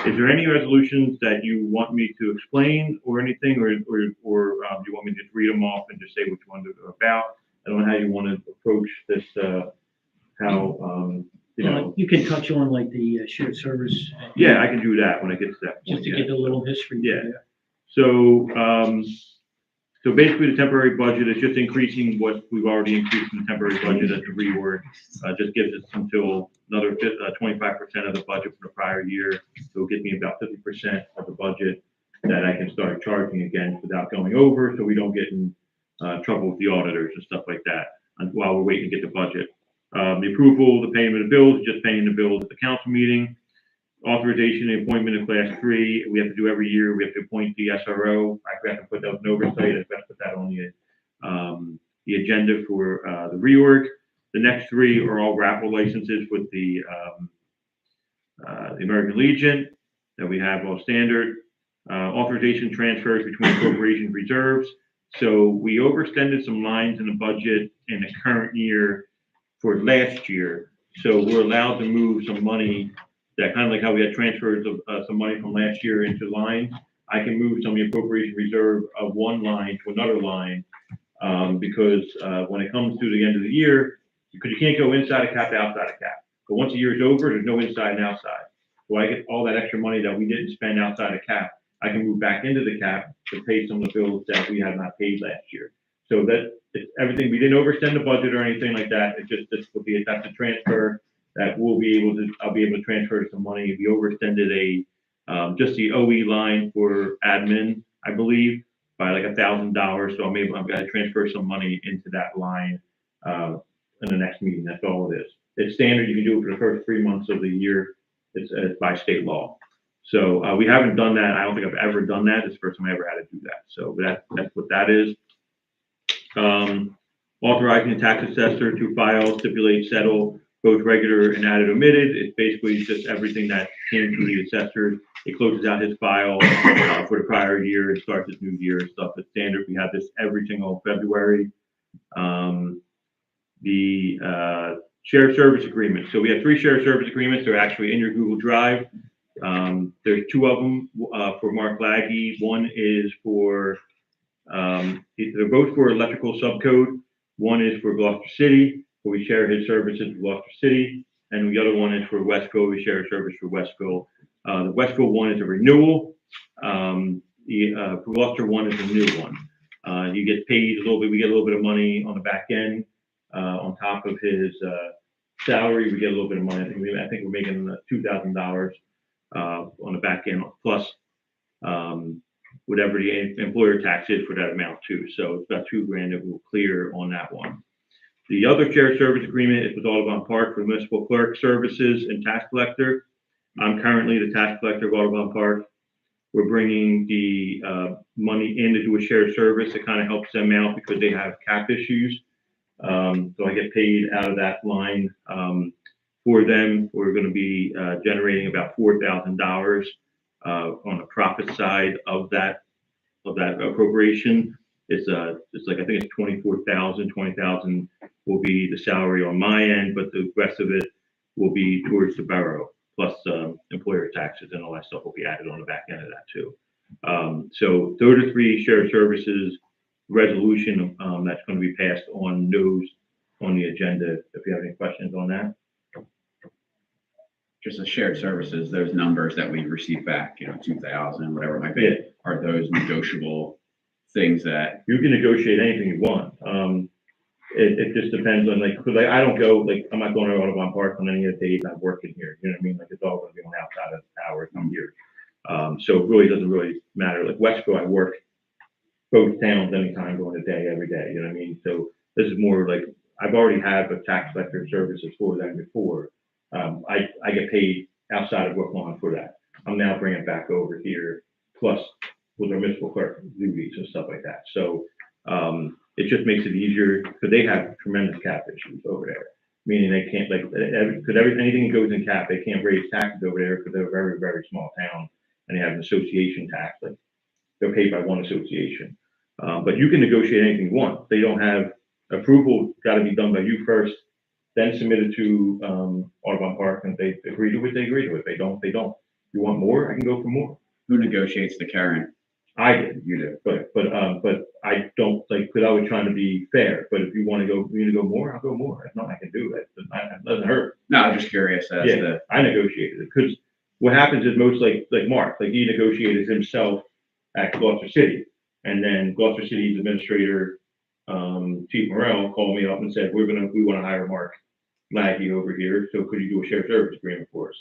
Is there any resolutions that you want me to explain or anything, or do you want me to just read them off and just say which one they're about? I don't know how you want to approach this, you know. You can touch on like the shared service. Yeah, I can do that when I get to that point. Just to yeah. get a little history. Yeah. So basically the temporary budget is just increasing what we've already increased in the temporary budget as a rework. Just gives us until another 25% of the budget for the prior year. So it gives me about 50% of the budget that I can start charging again without going over, so we don't get in trouble with the auditors and stuff like that while we're waiting to get the budget. The approval, the payment of bills, just paying the bills at the council meeting. Authorization and appointment of class 3, we have to do every year. We have to appoint the SRO. I forgot to put that in oversight. I forgot to put that on the agenda for the reorg. The next 3 are all raffle licenses with the the American Legion, that we have all standard, authorization transfers between appropriation reserves. So we overextended some lines in the budget in the current year for last year. So we're allowed to move some money, that kind of like how we had transfers of some money from last year into lines. I can move some of the appropriation reserve of one line to another line, because when it comes to the end of the year, because you can't go inside a cap, outside a cap. But once the year is over, there's no inside and outside. So I get all that extra money that we didn't spend outside a cap, I can move back into the cap to pay some of the bills that we had not paid last year. So that, it's everything, we didn't overextend the budget or anything like that. It's just, this will be, that's a transfer that we'll be able to, I'll be able to transfer some money. We overextended just the OE line for admin, I believe, by like $1,000. So I've got to transfer some money into that line in the next meeting. That's all it is. It's standard. You can do it for the first 3 months of the year. It's by state law. So we haven't done that. I don't think I've ever done that. It's the first time I ever had to do that. So that's what that is. Authorizing the tax assessor to file, stipulate, settle both regular and added omitted. It's basically just everything that came through the assessor. It closes out his file for the prior year and starts his new year and stuff. It's standard. We have this every single February. The shared service agreement. So we have 3 shared service agreements. They're actually in your Google Drive. There's 2 of them for Mark Laggy. One is for, they're both for electrical subcode. One is for Gloucester City, where we share his services with Gloucester City. And the other one is for Westville. We share a service for Westville. The Westville one is a renewal. The Gloucester one is a new one. You get paid a little bit. We get a little bit of money on the back end. On top of his salary, we get a little bit of money. I think we're making $2,000 on the back end, plus whatever the employer tax is for that amount too. So it's about $2,000 that we'll clear on that one. The other shared service agreement is with Audubon Park for municipal clerk services and tax collector. I'm currently the tax collector of Audubon Park. We're bringing the money in to do a shared service. It kind of helps them out because they have cap issues. So I get paid out of that line for them. We're going to be generating about $4,000 on the profit side of that appropriation. It's like, I think it's 24,000. 20,000 will be the salary on my end, but the rest of it will be towards the borough, plus employer taxes and all that stuff will be added on the back end of that too. So those are 3 shared services resolution that's going to be passed on those on the agenda. If you have any questions on that. Just the shared services, those numbers that we receive back, 2,000, whatever it might be, are those negotiable things that? You can negotiate anything you want. It just depends on because I don't go, I'm not going to Audubon Park on any of the days I'm working here. You know what I mean? It's all going to be on outside of hours. I'm here. So it really doesn't really matter. Like Westville, I work both towns anytime during the day, every day. You know what I mean? So this is more like I've already had a tax collector services for them before. I get paid outside of Brooklawn for that. I'm now bringing it back over here, plus with our municipal clerk duties and stuff like that. So it just makes it easier because they have tremendous cap issues over there. Meaning they can't anything that goes in cap, they can't raise taxes over there because they're a very, very small town and they have an association tax. They're paid by one association. But you can negotiate anything you want. They don't have approval, got to be done by you first, then submitted to Audubon Park, and if they agree to it, they agree to it. They don't, they don't. You want more, I can go for more. Who negotiates the current? I did. You do. But I don't because I was trying to be fair. But if you want to go more, I'll go more. If not, I can do it. It doesn't hurt. No, I'm just curious as to. I negotiated it because what happens is most like Mark, he negotiated himself at Gloucester City, and then Gloucester City's administrator, Chief Morrell, called me up and said, we want to hire Mark Laggy over here. So could you do a shared service agreement for us?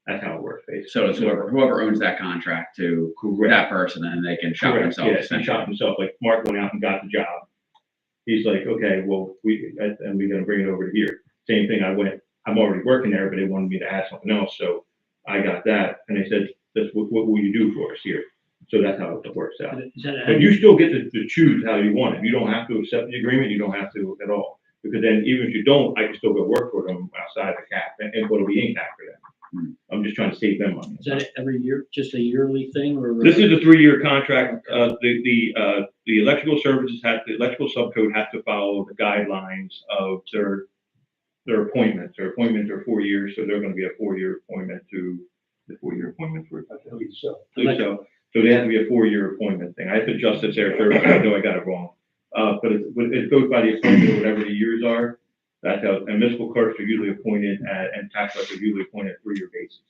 That's how it works, basically. So it's whoever owns that contract to that person, and they can shop themselves. Yes, he shot himself. Like Mark went out and got the job. He's like, okay, well, we're going to bring it over to here. Same thing. I'm already working there, but they wanted me to add something else. So I got that. And they said, what will you do for us here? So that's how it works out. But you still get to choose how you want it. You don't have to accept the agreement. You don't have to at all. Because then even if you don't, I can still go work for them outside the cap and what'll be in cap for them. I'm just trying to save them money. Is that every year, just a yearly thing or? This is a 3-year contract. The electrical services the electrical subcode has to follow the guidelines of their appointments. Their appointments are 4 years, so they're gonna be a 4-year appointment to the 4-year appointment for, I believe so. So they have to be a 4-year appointment thing. I have to adjust this air service. I know I got it wrong. But it goes by the appointment, whatever the years are. That's how, and municipal clerks are usually appointed and tax collectors are usually appointed at 3-year basis.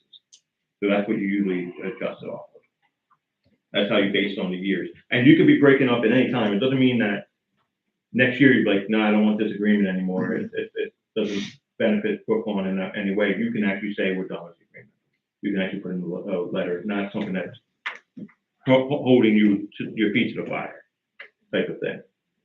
So that's what you usually adjust it off of. That's how you base it on the years. And you could be breaking up at any time. It doesn't mean that next year you'd be like, no, I don't want this agreement anymore. It doesn't benefit Brooklawn in any way. You can actually say we're done with the agreement. You can actually put in a letter, not something that's holding you to your feet to the fire type of thing.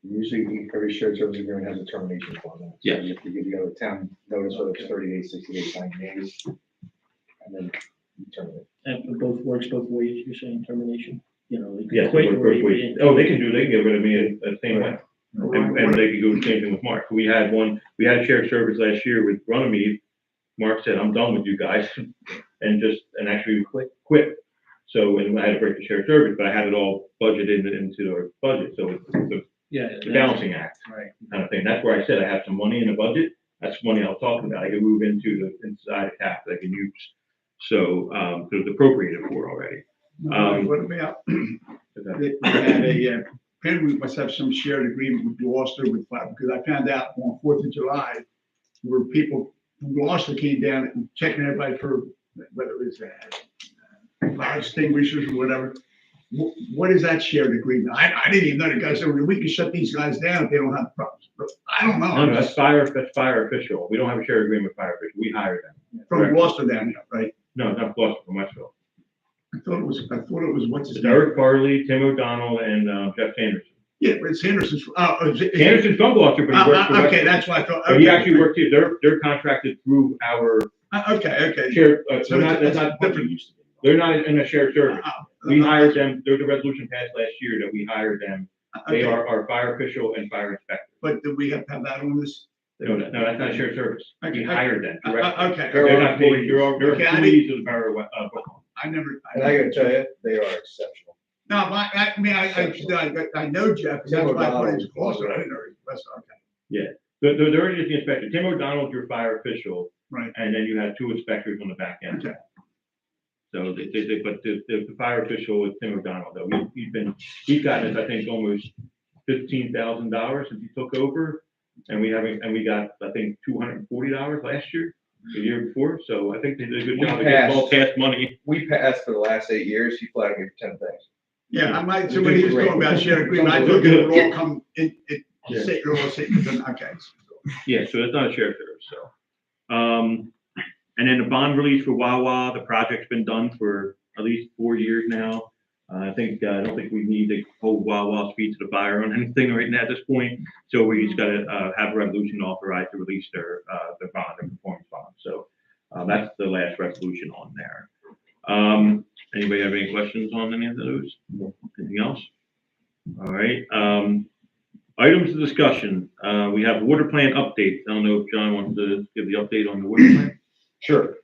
Usually, every shared service agreement has a termination clause in it. So Yeah. you have to give the other town notice, whether it's 30 days, 60 days, 90 days, and then you terminate. And for both works both ways, you're saying termination? You know, they Yes, can quit or you they can get rid of me the same way. And they can do the same thing with Mark. We had shared service last year with Runnymede. Mark said, I'm done with you guys, and actually quit. So, and I had to break the shared service, but I had it all budgeted into our budget, so it's a balancing act. Right. Kind of thing. That's where I said I have some money in the budget. That's money I was talking about. I can move into the inside the cap that I can use. So, so it's appropriated for already. What about, they had apparently we must have some shared agreement with Gloucester with fire, because I found out on 4th of July, where people from Gloucester came down and checking everybody for whether it was fire extinguishers or whatever. What is that shared agreement? I didn't even know the guy said, well, we can shut these guys down if they don't have problems. But I don't know. No, that's fire official. We don't have a shared agreement with fire official. We hire them. From Gloucester down here, right? No, not Gloucester, from Westville. I thought it was what's his It's name? Eric Farley, Tim O'Donnell, and Jeff Sanderson. Yeah, but it's Henderson's. Sanderson's from Gloucester, but he works for Okay, Westville. that's why I thought. But he actually works here. They're contracted through our Okay. shared, So that's not different. They're not in a shared service. We hired them. There's a resolution passed last year that we hired them. They are our fire official and fire inspector. But do we have to have that on this? No, that's not a shared service. We Okay. hired them directly. Okay. They're not paid, they're Okay, employees of the Borough of Brooklyn. I never. And I gotta tell you, they are exceptional. No, but I know Jeff, that's Tim why I thought he was O'Donnell. closer. I didn't know he was West, okay. They're already the inspector. Tim O'Donnell's your fire official. Right. And then you have 2 inspectors on the back end. Okay. So but the fire official is Tim O'Donnell though. He's gotten us, I think, almost $15,000 since he took over. And we got, I think, $240 last year, the year before. So I think they did a good We job of getting all passed. cash money. We passed for the last 8 years, he flagged me for 10 things. Yeah, I might, so when he was talking about shared agreement, I thought it would all come in, okay. Yeah, so it's not a shared service, so. And then the bond release for Wawa, the project's been done for at least 4 years now. I don't think we need to hold Wawa's feet to the fire on anything right now at this point. So we just gotta, have a resolution authorized to release their bond, their performance bond. So, that's the last resolution on there. Anybody have any questions on any of those? Anything else? All right, items of discussion. We have water plant updates. I don't know if John wants to give the update on the water plant. Sure.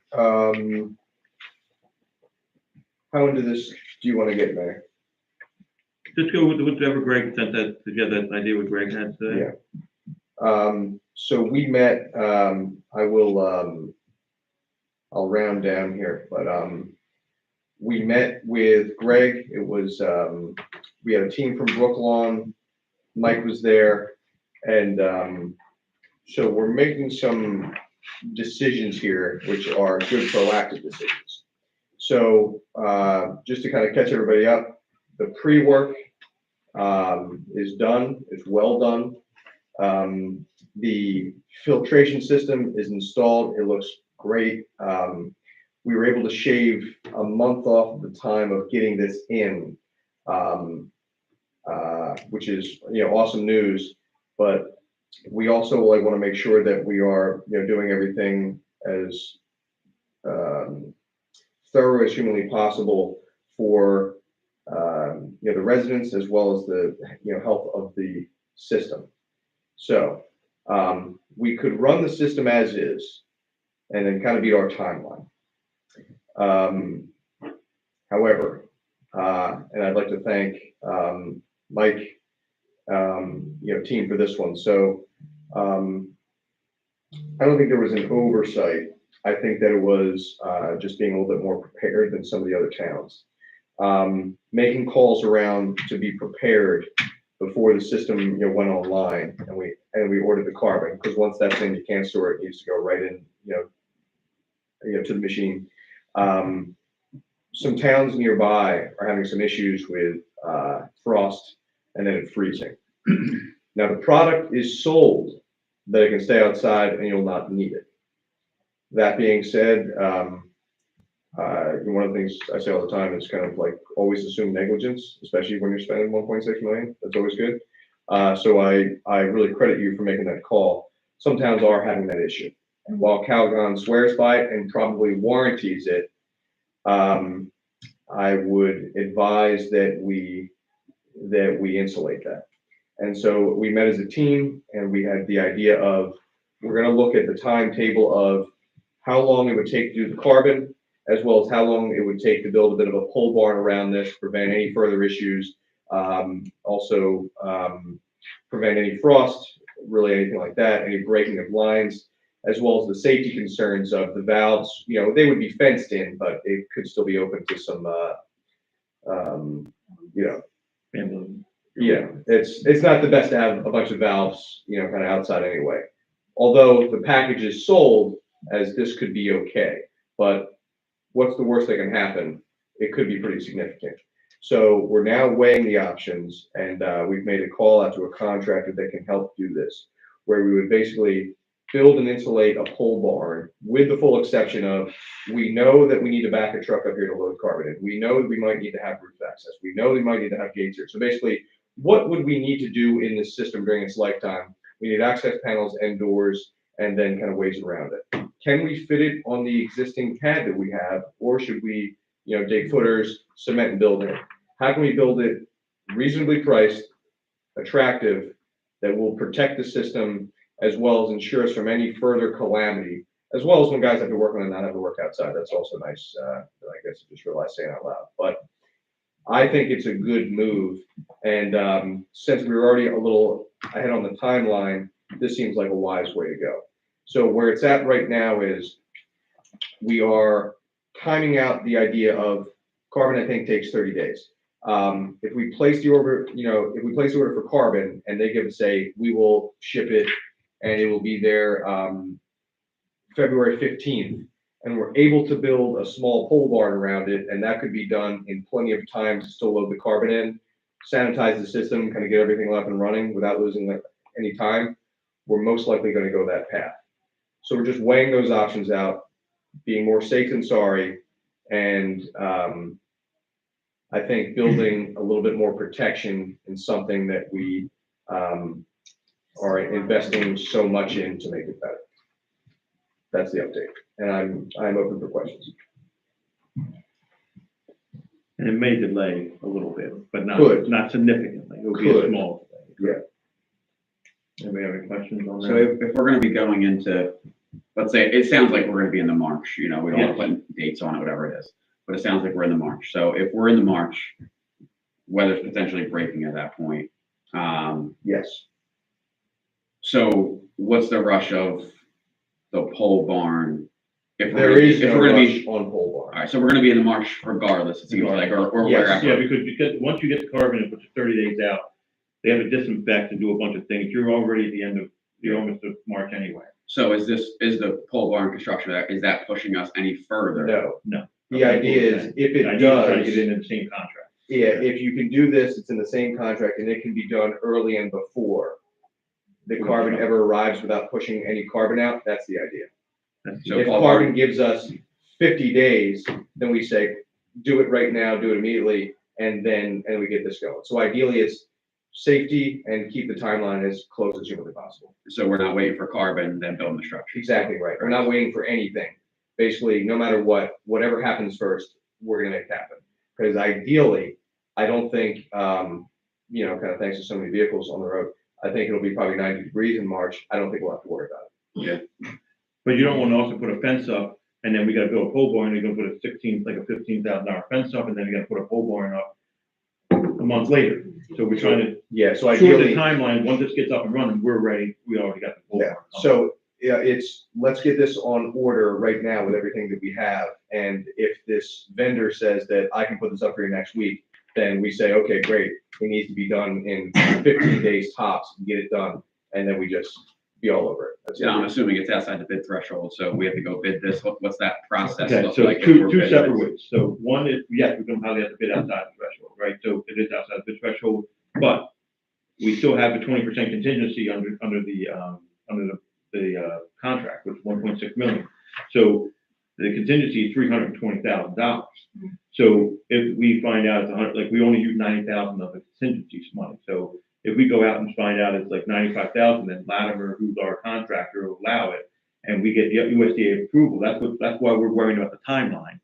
How into this do you want to get, Mayor? Just go with whatever Greg sent that together, that idea what Greg had today. Yeah. So we met, I'll round down here, but, we met with Greg. It was, we had a team from Brooklawn. Mike was there. And, so we're making some decisions here, which are good proactive decisions. So, just to kind of catch everybody up, the pre-work, is done, it's well done. The filtration system is installed, it looks great. We were able to shave a month off the time of getting this in, which is, awesome news. But we also want to make sure that we are, doing everything as thorough as humanly possible for the residents as well as the health of the system. So we could run the system as is and then kind of beat our timeline. However, and I'd like to thank, Mike, team for this one. So, I don't think there was an oversight. I think that it was, just being a little bit more prepared than some of the other towns. Making calls around to be prepared before the system, went online and we ordered the carbon, because once that's in, you can't store it. It needs to go right in, to the machine. Some towns nearby are having some issues with frost and then it freezing. Now the product is sold that it can stay outside and you'll not need it. That being said, one of the things I say all the time is kind of like always assume negligence, especially when you're spending 1.6 million. That's always good. So I really credit you for making that call. Some towns are having that issue. And while Calgon swears by it and probably warranties it, I would advise that we insulate that. And so we met as a team and we had the idea of, we're going to look at the timetable of how long it would take to do the carbon, as well as how long it would take to build a bit of a pole barn around this, prevent any further issues. Also, prevent any frost, really anything like that, any breaking of lines, as well as the safety concerns of the valves. They would be fenced in, but it could still be open to some, yeah, it's not the best to have a bunch of valves, kind of outside anyway. Although the package is sold as this could be okay, but what's the worst that can happen? It could be pretty significant. So we're now weighing the options, and we've made a call out to a contractor that can help do this, where we would basically build and insulate a pole barn with the full exception of, we know that we need to back a truck up here to load carbon in. We know that we might need to have roof access. We know we might need to have gates here. So basically, what would we need to do in this system during its lifetime? We need access panels and doors, and then kind of ways around it. Can we fit it on the existing pad that we have, or should we, dig footers, cement and build it? How can we build it reasonably priced, attractive, that will protect the system, as well as ensure us from any further calamity, as well as when guys have to work on it and not have to work outside? That's also nice. I guess I just realized saying out loud, but I think it's a good move. And since we were already a little ahead on the timeline, this seems like a wise way to go. So where it's at right now is we are timing out the idea of carbon. I think takes 30 days. If we place the order, if we place the order for carbon and they give us we will ship it and it will be there February 15th, and we're able to build a small pole barn around it, and that could be done in plenty of time to still load the carbon in, sanitize the system, kind of get everything up and running without losing any time, we're most likely going to go that path. So we're just weighing those options out, being more safe than sorry, and I think building a little bit more protection in something that we are investing so much in to make it better. That's the update, and I'm open for questions. And it may delay a little bit, but not significantly. It will be a small delay. Yeah. Anybody have any questions on that? So if we're gonna be going into, let's say, it sounds like we're gonna be in the March, we don't want to put dates on it, whatever it is, but it sounds like we're in the March. So if we're in the March, weather's potentially breaking at that point. Yes. So what's the rush of the pole barn? If There is no rush on pole barn. All right, so we're gonna be in the March regardless, it seems like, or wherever. Yeah, because once you get the carbon and put your 30 days out, they have to disinfect and do a bunch of things. You're already at the end of, you're almost of March anyway. So is the pole barn construction, is that pushing us any further? No. The idea is if it does, try to get in the same contract. Yeah, if you can do this, it's in the same contract and it can be done early and before the carbon ever arrives without pushing any carbon out. That's the idea. So if carbon gives us 50 days, then we say, do it right now, do it immediately, and we get this going. So ideally it's safety and keep the timeline as close as humanly possible. So we're not waiting for carbon, then building the structure. Exactly right. We're not waiting for anything. Basically, no matter what, whatever happens first, we're gonna make it happen. Because ideally, I don't think, kind of thanks to so many vehicles on the road, I think it'll be probably 90 degrees in March. I don't think we'll have to worry about it. Yeah. But you don't want to also put a fence up and then we gotta build a pole barn, they're gonna put a $15,000 fence up, and then you gotta put a pole barn up a month later. So we're trying to Yeah, so shorten the ideally, timeline, once this gets up and running, we're ready, we already got the pole yeah, barn. so, yeah, let's get this on order right now with everything that we have. And if this vendor says that I can put this up for you next week, then we say, okay, great, it needs to be done in 15 days tops, get it done, and then we just be all over it. That's it. Yeah, I'm assuming it's outside the bid threshold, so we have to go bid this. What's that process Okay, look so like? if two we're two bidding separate it? ways. So one is, yes, we're gonna probably have to bid outside the threshold, right? So it is outside the threshold, but we still have the 20% contingency under the contract, which is 1.6 million. So the contingency is $320,000. So if we find out it's 100, like we only use 90,000 of the contingency money. So if we go out and find out it's like 95,000, then Latimer, who's our contractor, will allow it, and we get the USDA approval. That's why we're worrying about the timeline.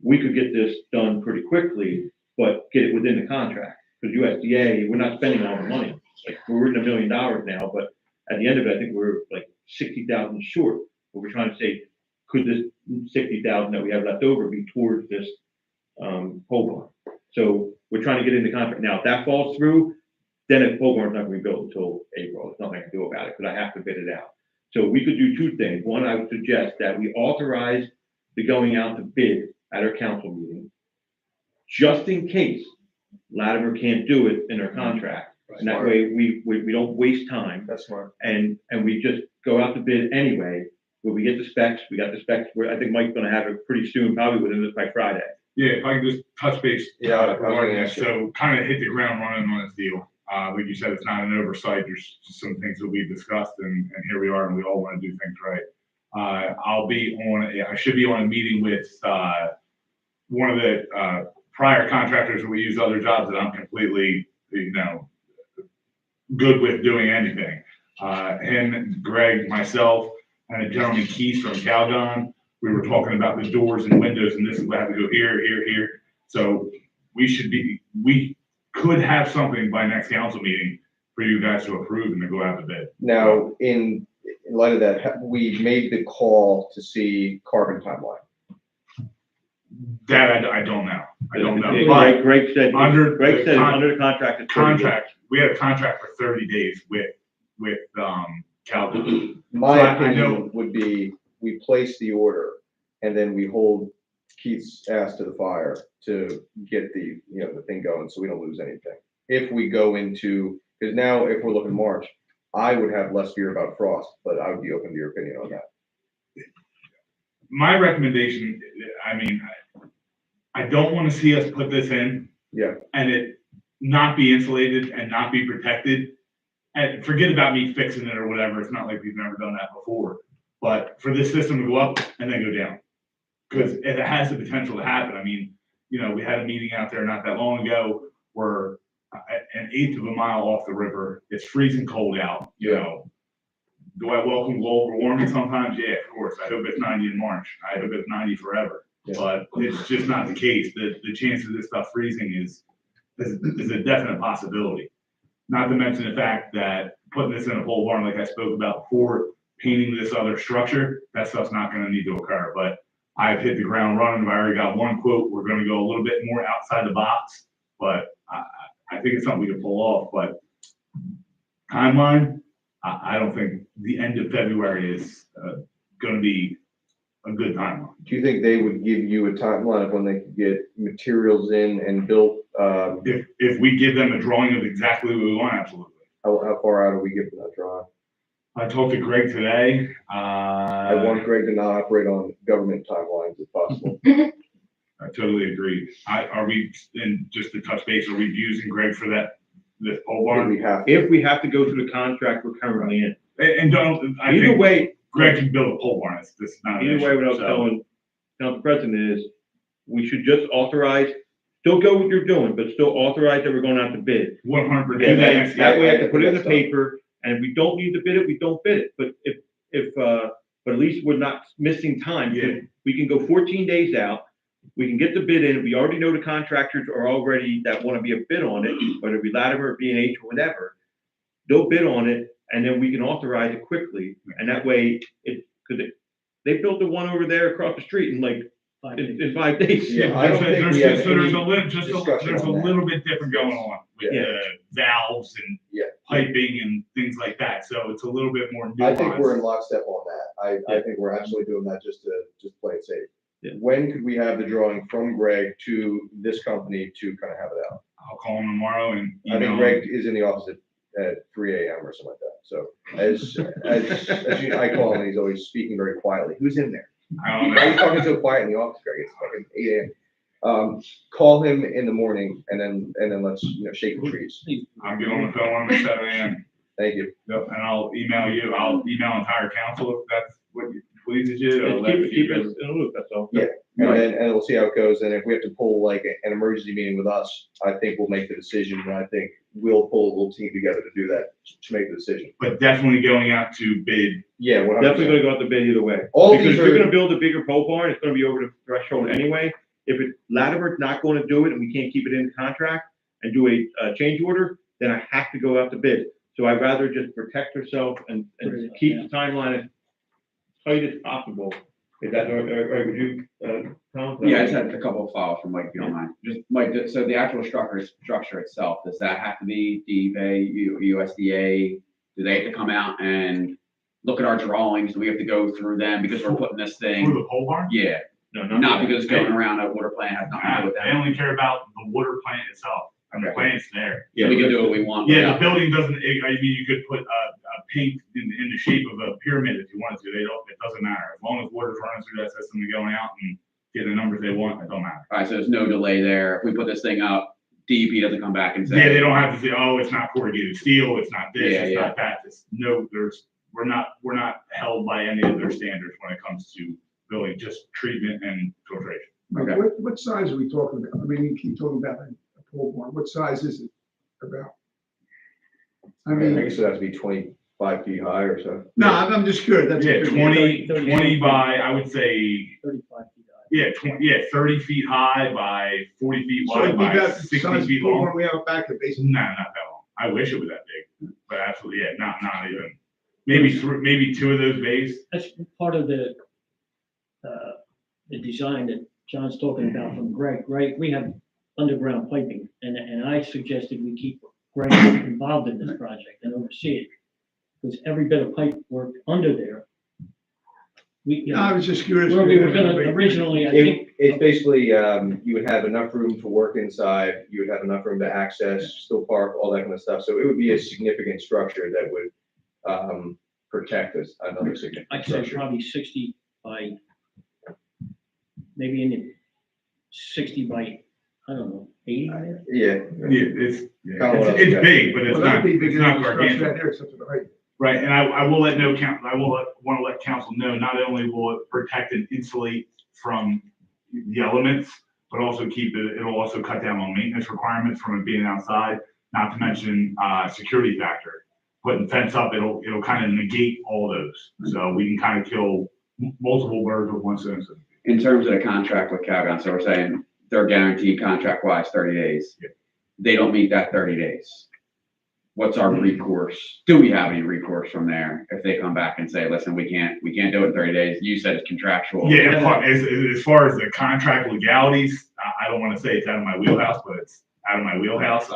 We could get this done pretty quickly, but get it within the contract, because USDA, we're not spending all the money. Like, we're in $1 million now, but at the end of it, I think we're like 60,000 short. But we're trying to say, could this 60,000 that we have left over be towards this pole barn? So we're trying to get in the contract. Now, if that falls through, then the pole barn's not gonna be built until April. There's nothing I can do about it, because I have to bid it out. So we could do two things. One, I would suggest that we authorize the going out to bid at our council meeting, just in case Latimer can't do it in our contract. And that way, we don't waste time, That's smart. and we just go out to bid anyway. When we get the specs, we got the specs, I think Mike's gonna have it pretty soon, probably within this by Friday. Yeah, if I can just touch base. Yeah, I was gonna regarding ask this. you. So kind of hit the ground running on this deal. Like you said, it's not an oversight. There's just some things that we've discussed, and here we are, and we all want to do things right. I should be on a meeting with, one of the, prior contractors that we use other jobs that I'm completely, good with doing anything. Him, Greg, myself, and a gentleman, Keith from we were talking about the doors and windows, and this is what have to go here, here, here. So we could have something by next council meeting for you guys to approve and to go out to bid. Now, in light of that, we made the call to see carbon timeline. That I don't know. I don't know. Greg But Greg said, under Greg the said under the contract. it's 30 days. we had a contract for 30 days with Calvin. My So I opinion would be, we place the order and then we hold Keith's ass to the fire to get the thing going, so we don't lose anything. If we go into, because now if we're looking March, I would have less fear about frost, but I would be open to your opinion on that. My recommendation, I don't want to see us put this in. Yeah. And it not be insulated and not be protected. And forget about me fixing it or whatever. It's not like we've never done that before. But for this system to go up and then go down, because it has the potential to happen. We had a meeting out there not that long ago where an eighth of a mile off the river, it's freezing cold out, Do I welcome global warming sometimes? Yeah, of course. I hope it's 90 in March. I hope it's 90 forever. Yeah. But it's just not the case. The chance of this stuff freezing is a definite possibility. Not to mention the fact that putting this in a pole barn, like I spoke about before, painting this other structure, that stuff's not gonna need to occur. But I've hit the ground running. I already got one quote. We're gonna go a little bit more outside the box, but I think it's something we can pull off. But timeline, I don't think the end of February is gonna be a good timeline. Do you think they would give you a timeline of when they could get materials in and built? If we give them a drawing of exactly what we want, absolutely. How far out do we give them that drawing? I talked to Greg today. I want Greg to not operate on government timelines if possible. I totally agree. And just to touch base, are we using Greg for this pole barn? If we have to go through the contract we're currently in. And don't, I Either think way, Greg can build a pole barn. This is not an either issue. way, what I was So, telling Council President is, we should just authorize, still go what you're doing, but still authorize that we're going out to bid. 100%. And Yeah, that way I can put it in the that's done. paper, and if we don't need to bid it, we don't bid it. But but at least we're not missing time. Yeah. We can go 14 days out, we can get the bid in, we already know the contractors are already, that want to be a bid on it, whether it be Latimer or B&H or whatever. They'll bid on it, and then we can authorize it quickly, and that way, because They built the one over there across the street in like, 5 in days. 5 days. Yeah, I don't think we have So there's a any little, discussion there's a on that. little bit different going on with Yeah. the valves and Yeah. piping and things like that, so it's a little bit more nuanced. I think we're in lockstep on that. I think we're absolutely doing that just to play it safe. Yeah. When could we have the drawing from Greg to this company to kind of have it out? I'll call him tomorrow and I think email him. Greg is in the office at 3 AM or something like that. So as you, I call him, he's always speaking very quietly. Who's in there? I don't Why are you know. talking so quiet in the office, Greg? It's fucking 8 AM. Call him in the morning and then let's, shake the trees. I'll get on the phone at 7 AM. Thank you. Yep, and I'll email you, I'll email entire council if that's what pleases you. or Just let keep you us guys- in the loop, that's all. Yeah. And we'll see how it goes. And if we have to pull like an emergency meeting with us, I think we'll make the decision. And I think we'll pull a little team together to do that, to make the decision. But definitely going out to bid. Yeah, 100%. Definitely gonna go out the bid either way. All Because these if you're are, gonna build a bigger pole barn, it's gonna be over the threshold anyway. If Latimer's not gonna do it and we can't keep it in the contract and do a change order, then I have to go out to bid. So I'd rather just protect ourselves and keep the timeline as tight as possible. Is that, or would you, Tom? Yeah, I just had a couple of files from Mike, if you don't mind. Just Mike, so the actual structure itself, does that have to be DEPA, USDA? Do they have to come out and look at our drawings? Do we have to go through them because we're putting this Through thing? the pole barn? Yeah, No, not because it's going around a water plant, has nothing to do with They that. only care about the water plant itself, and the Okay. plant's there. So we can do what we want. Yeah, the without- building doesn't, I mean, you could put a paint in the shape of a pyramid if you wanted to, it doesn't matter. As long as water's running through that system and going out and getting the numbers they want, it don't matter. All right, so there's no delay there. If we put this thing up, DEP doesn't come back and say. Yeah, they don't have to say, oh, it's not corrugated steel, it's not this, Yeah, it's yeah. not that, we're not held by any of their standards when it comes to building, just treatment and filtration. Like, Okay. what size are we talking about? I mean, you keep talking about a pole barn. What size is it about? I I mean, guess it has to be 25 feet high or so. no, I'm just curious. That's Yeah, 20 30 by, I would say, 35 feet high. yeah, 30 feet high by 40 feet So it'd wide be by about the 60 size feet pole long. barn we have it back at basically. No, not that long. I wish it was that big, but absolutely, yeah, not even. Maybe two of those bays. That's part of the design that John's talking about from Greg, right? We have underground piping, and I suggested we keep Greg involved in this project and oversee it. Because every bit of pipe work under there, No, I was just curious. where we were gonna originally, I think, It's basically, you would have enough room to work inside, you would have enough room to access, still park, all that kind of stuff. So it would be a significant structure that would, protect us, another significant I'd say structure. probably 60 by, maybe in the 60 by, I don't know, 80 there? Yeah. It's Kinda what I was it's getting. big, but it's Well, that'd not, be big it's not enough structure gargantuan. out there, except for the height. Right, and I will let want to let council know, not only will it protect and insulate from the elements, but also it'll also cut down on maintenance requirements from it being outside, not to mention, security factor. Putting fence up, it'll kind of negate all those, so we can kind of kill multiple birds with one stone. In terms of the contract with Calgon, so we're saying they're guaranteed contract wise 30 days. Yeah. They don't meet that 30 days. What's our recourse? Do we have any recourse from there if they come back and say, listen, we can't do it in 30 days? You said it's contractual. Yeah, as far as the contract legalities, I don't want to say it's out of my wheelhouse, but it's out of my wheelhouse.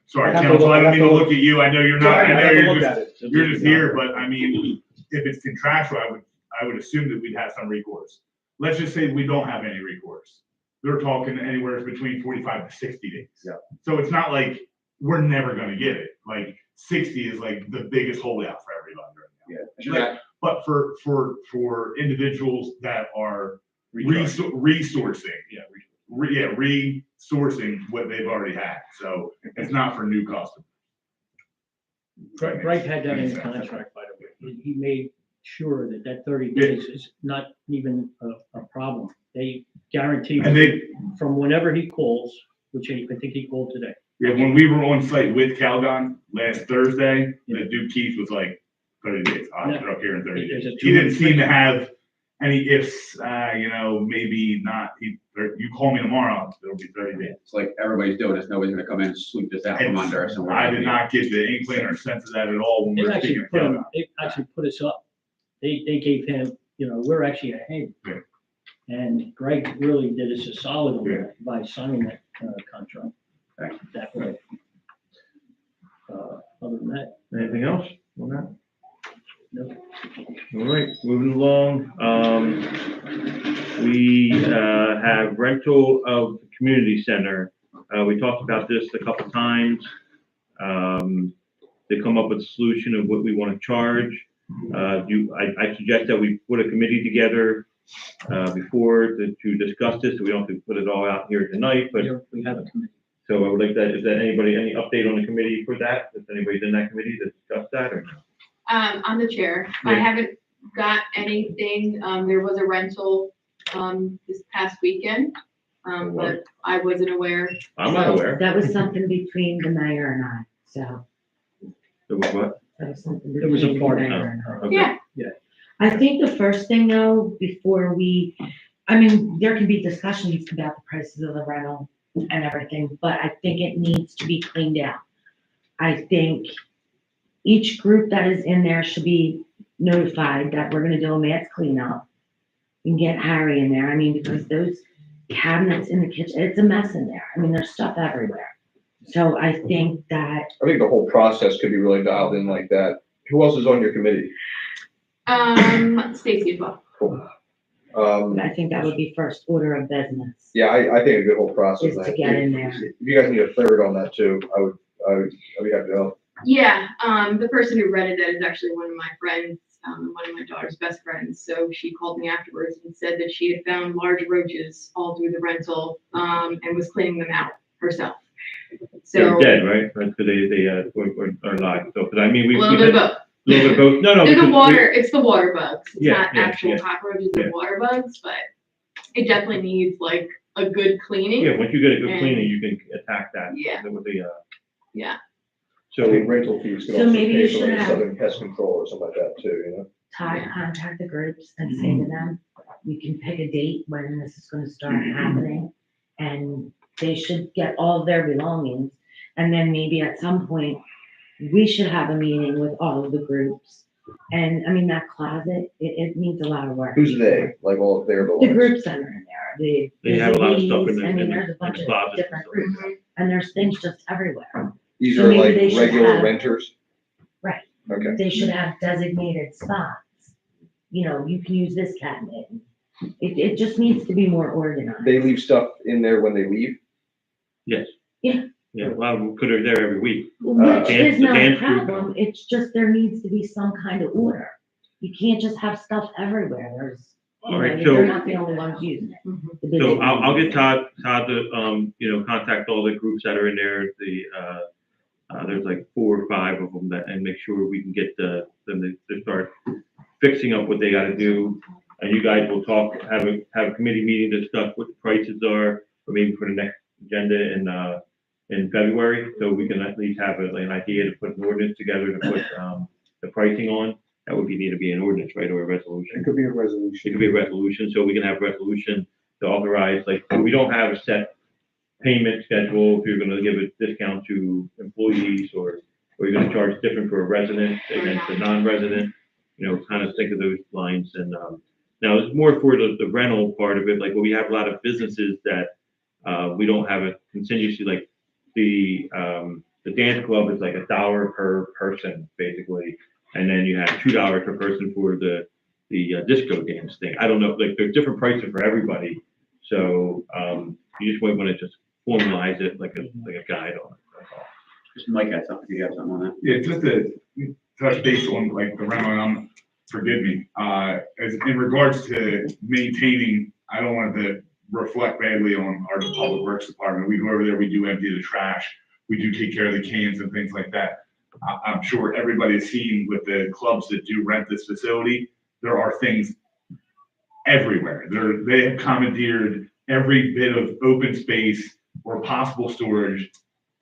Sorry, I'd have to council, look- I don't I'd mean have to to look at you. I know you're not, Sorry, I I'd know have to you're look just, at it. you're just here, but I mean, if it's contractual, I would assume that we'd have some recourse. Let's just say we don't have any recourse. They're talking anywhere between 45 to 60 days. Yeah. So it's not like we're never gonna get it. Like 60 is like the biggest holdout for everybody right now. Yeah. But for individuals that are resourcing, resourcing what they've already had. So it's not for new customers. Greg had that in the contract, by the way. He made sure that 30 days is not even a problem. They guarantee And they, from whenever he calls, which I think he called today. yeah, when we were on site with Calgon last Thursday, the Duke Keith was like 30 days. I'll put it up here in 30 days. There's a He didn't 2 or seem 3 to have any ifs, maybe not. You call me tomorrow, it'll be 30 days. It's like everybody's doing this. Nobody's gonna come in and sweep this out from under us. And we're I gonna did be- not get the inkling or sense of that at all when we They were actually speaking to Calgon. put us up. They gave him you know, we're actually ahead. Yeah. And Greg really did us a solid on that by signing that, contract. Definitely. Other than that, Anything else on that? no. All right, moving along. We have rental of the community center. We talked about this a couple times. They come up with a solution of what we want to charge. I suggest that we put a committee together before to discuss this, so we don't have to put it all out here tonight, but We have a committee. so I would like that, is that anybody, any update on the committee for that? Is anybody's in that committee to discuss that or no? I'm the chair. I Yeah. haven't got anything. There was a rental, this past weekend. But I wasn't aware. I'm not aware. That was something between the mayor and I, so It was what? that was something There was a between the party. mayor and I. Okay. Yeah, I think the first thing though, before we, I mean, there can be discussions about the prices of the rental and everything, but I think it needs to be cleaned out. I think each group that is in there should be notified that we're gonna do a mass cleanup and get Harry in there. I mean, because those cabinets in the kitchen, it's a mess in there. I mean, there's stuff everywhere. So I think that, I think the whole process could be really dialed in like that. Who else is on your committee? Stacy as well. Cool. I think that would be first order of business, Yeah, I think a good whole process. is to get in there. If you guys need a third on that too, I'd be happy to help. Yeah, the person who rented that is actually one of my friends, one of my daughter's best friends. So she called me afterwards and said that she had found large roaches all through the rental, and was cleaning them out herself. They're So, dead, right? Right, so they are live. So, but I mean, a little bit of both. A little bit of both. No. They're the because water, it's the water bugs. It's Yeah, not yeah, actual yeah. cockroaches, Yeah. they're water bugs, but it definitely needs like a good cleaning. Yeah, once you get a good And- cleaning, you can attack that. Yeah. With the, Yeah. So I think rental fees could So also maybe pay you for should like have- Southern Pest Control or something like that too, you know? Contact the groups and say to them, we can pick a date when this is gonna start happening. And they should get all of their belongings. And then maybe at some point, we should have a meeting with all of the groups. And I mean, that closet, it needs a lot of work. Who's they? Like all, they're the The ones? groups that are in there, the. They have a lot of stuff in the the- I mean, in the- there's a in bunch the of closets. different groups, and there's things just everywhere. These So are maybe like they should regular have- renters? Right. Okay. They should have designated spots. You know, you can use this cabinet. It just needs to be more organized. They leave stuff in there when they leave? yes. Yeah. Yeah, a lot of them put her there every week. Which dance- is the not a dance group. problem, it's just there needs to be some kind of order. You can't just have stuff everywhere, there's, you All right, know, so- they're not the only ones using it. The busy So I'll get people. Todd to, contact all the groups that are in there, there's like 4 or 5 of them and make sure we can get them to start fixing up what they gotta do. And you guys will have a committee meeting, discuss what the prices are, or maybe for the next agenda in February, so we can at least have an idea to put an ordinance together to put, the pricing on. That would need to be an ordinance, right, or a resolution? It could be a It resolution. could be a resolution, so we can have a resolution to authorize, like, we don't have a set payment schedule, if you're gonna give a discount to employees, or you're gonna charge different for a resident against a non-resident, kind of think of those lines, and, now, it's more for the rental part of it, like, we have a lot of businesses that, we don't have a contingency, like, the dance club is like $1 per person, basically, and then you have $2 per person for the disco dance thing. I don't know, like, there's different prices for everybody, so, you just might wanna just formalize it like a guide on it, that's all. Just Mike had something, you got something on that? Yeah, just to touch base on like the rental, and forgive me, as in regards to maintaining, I don't want to reflect badly on our public works department. We go over there, we do empty the trash, we do take care of the cans and things like that. I'm sure everybody's seen with the clubs that do rent this facility, there are things everywhere. They have commandeered every bit of open space or possible storage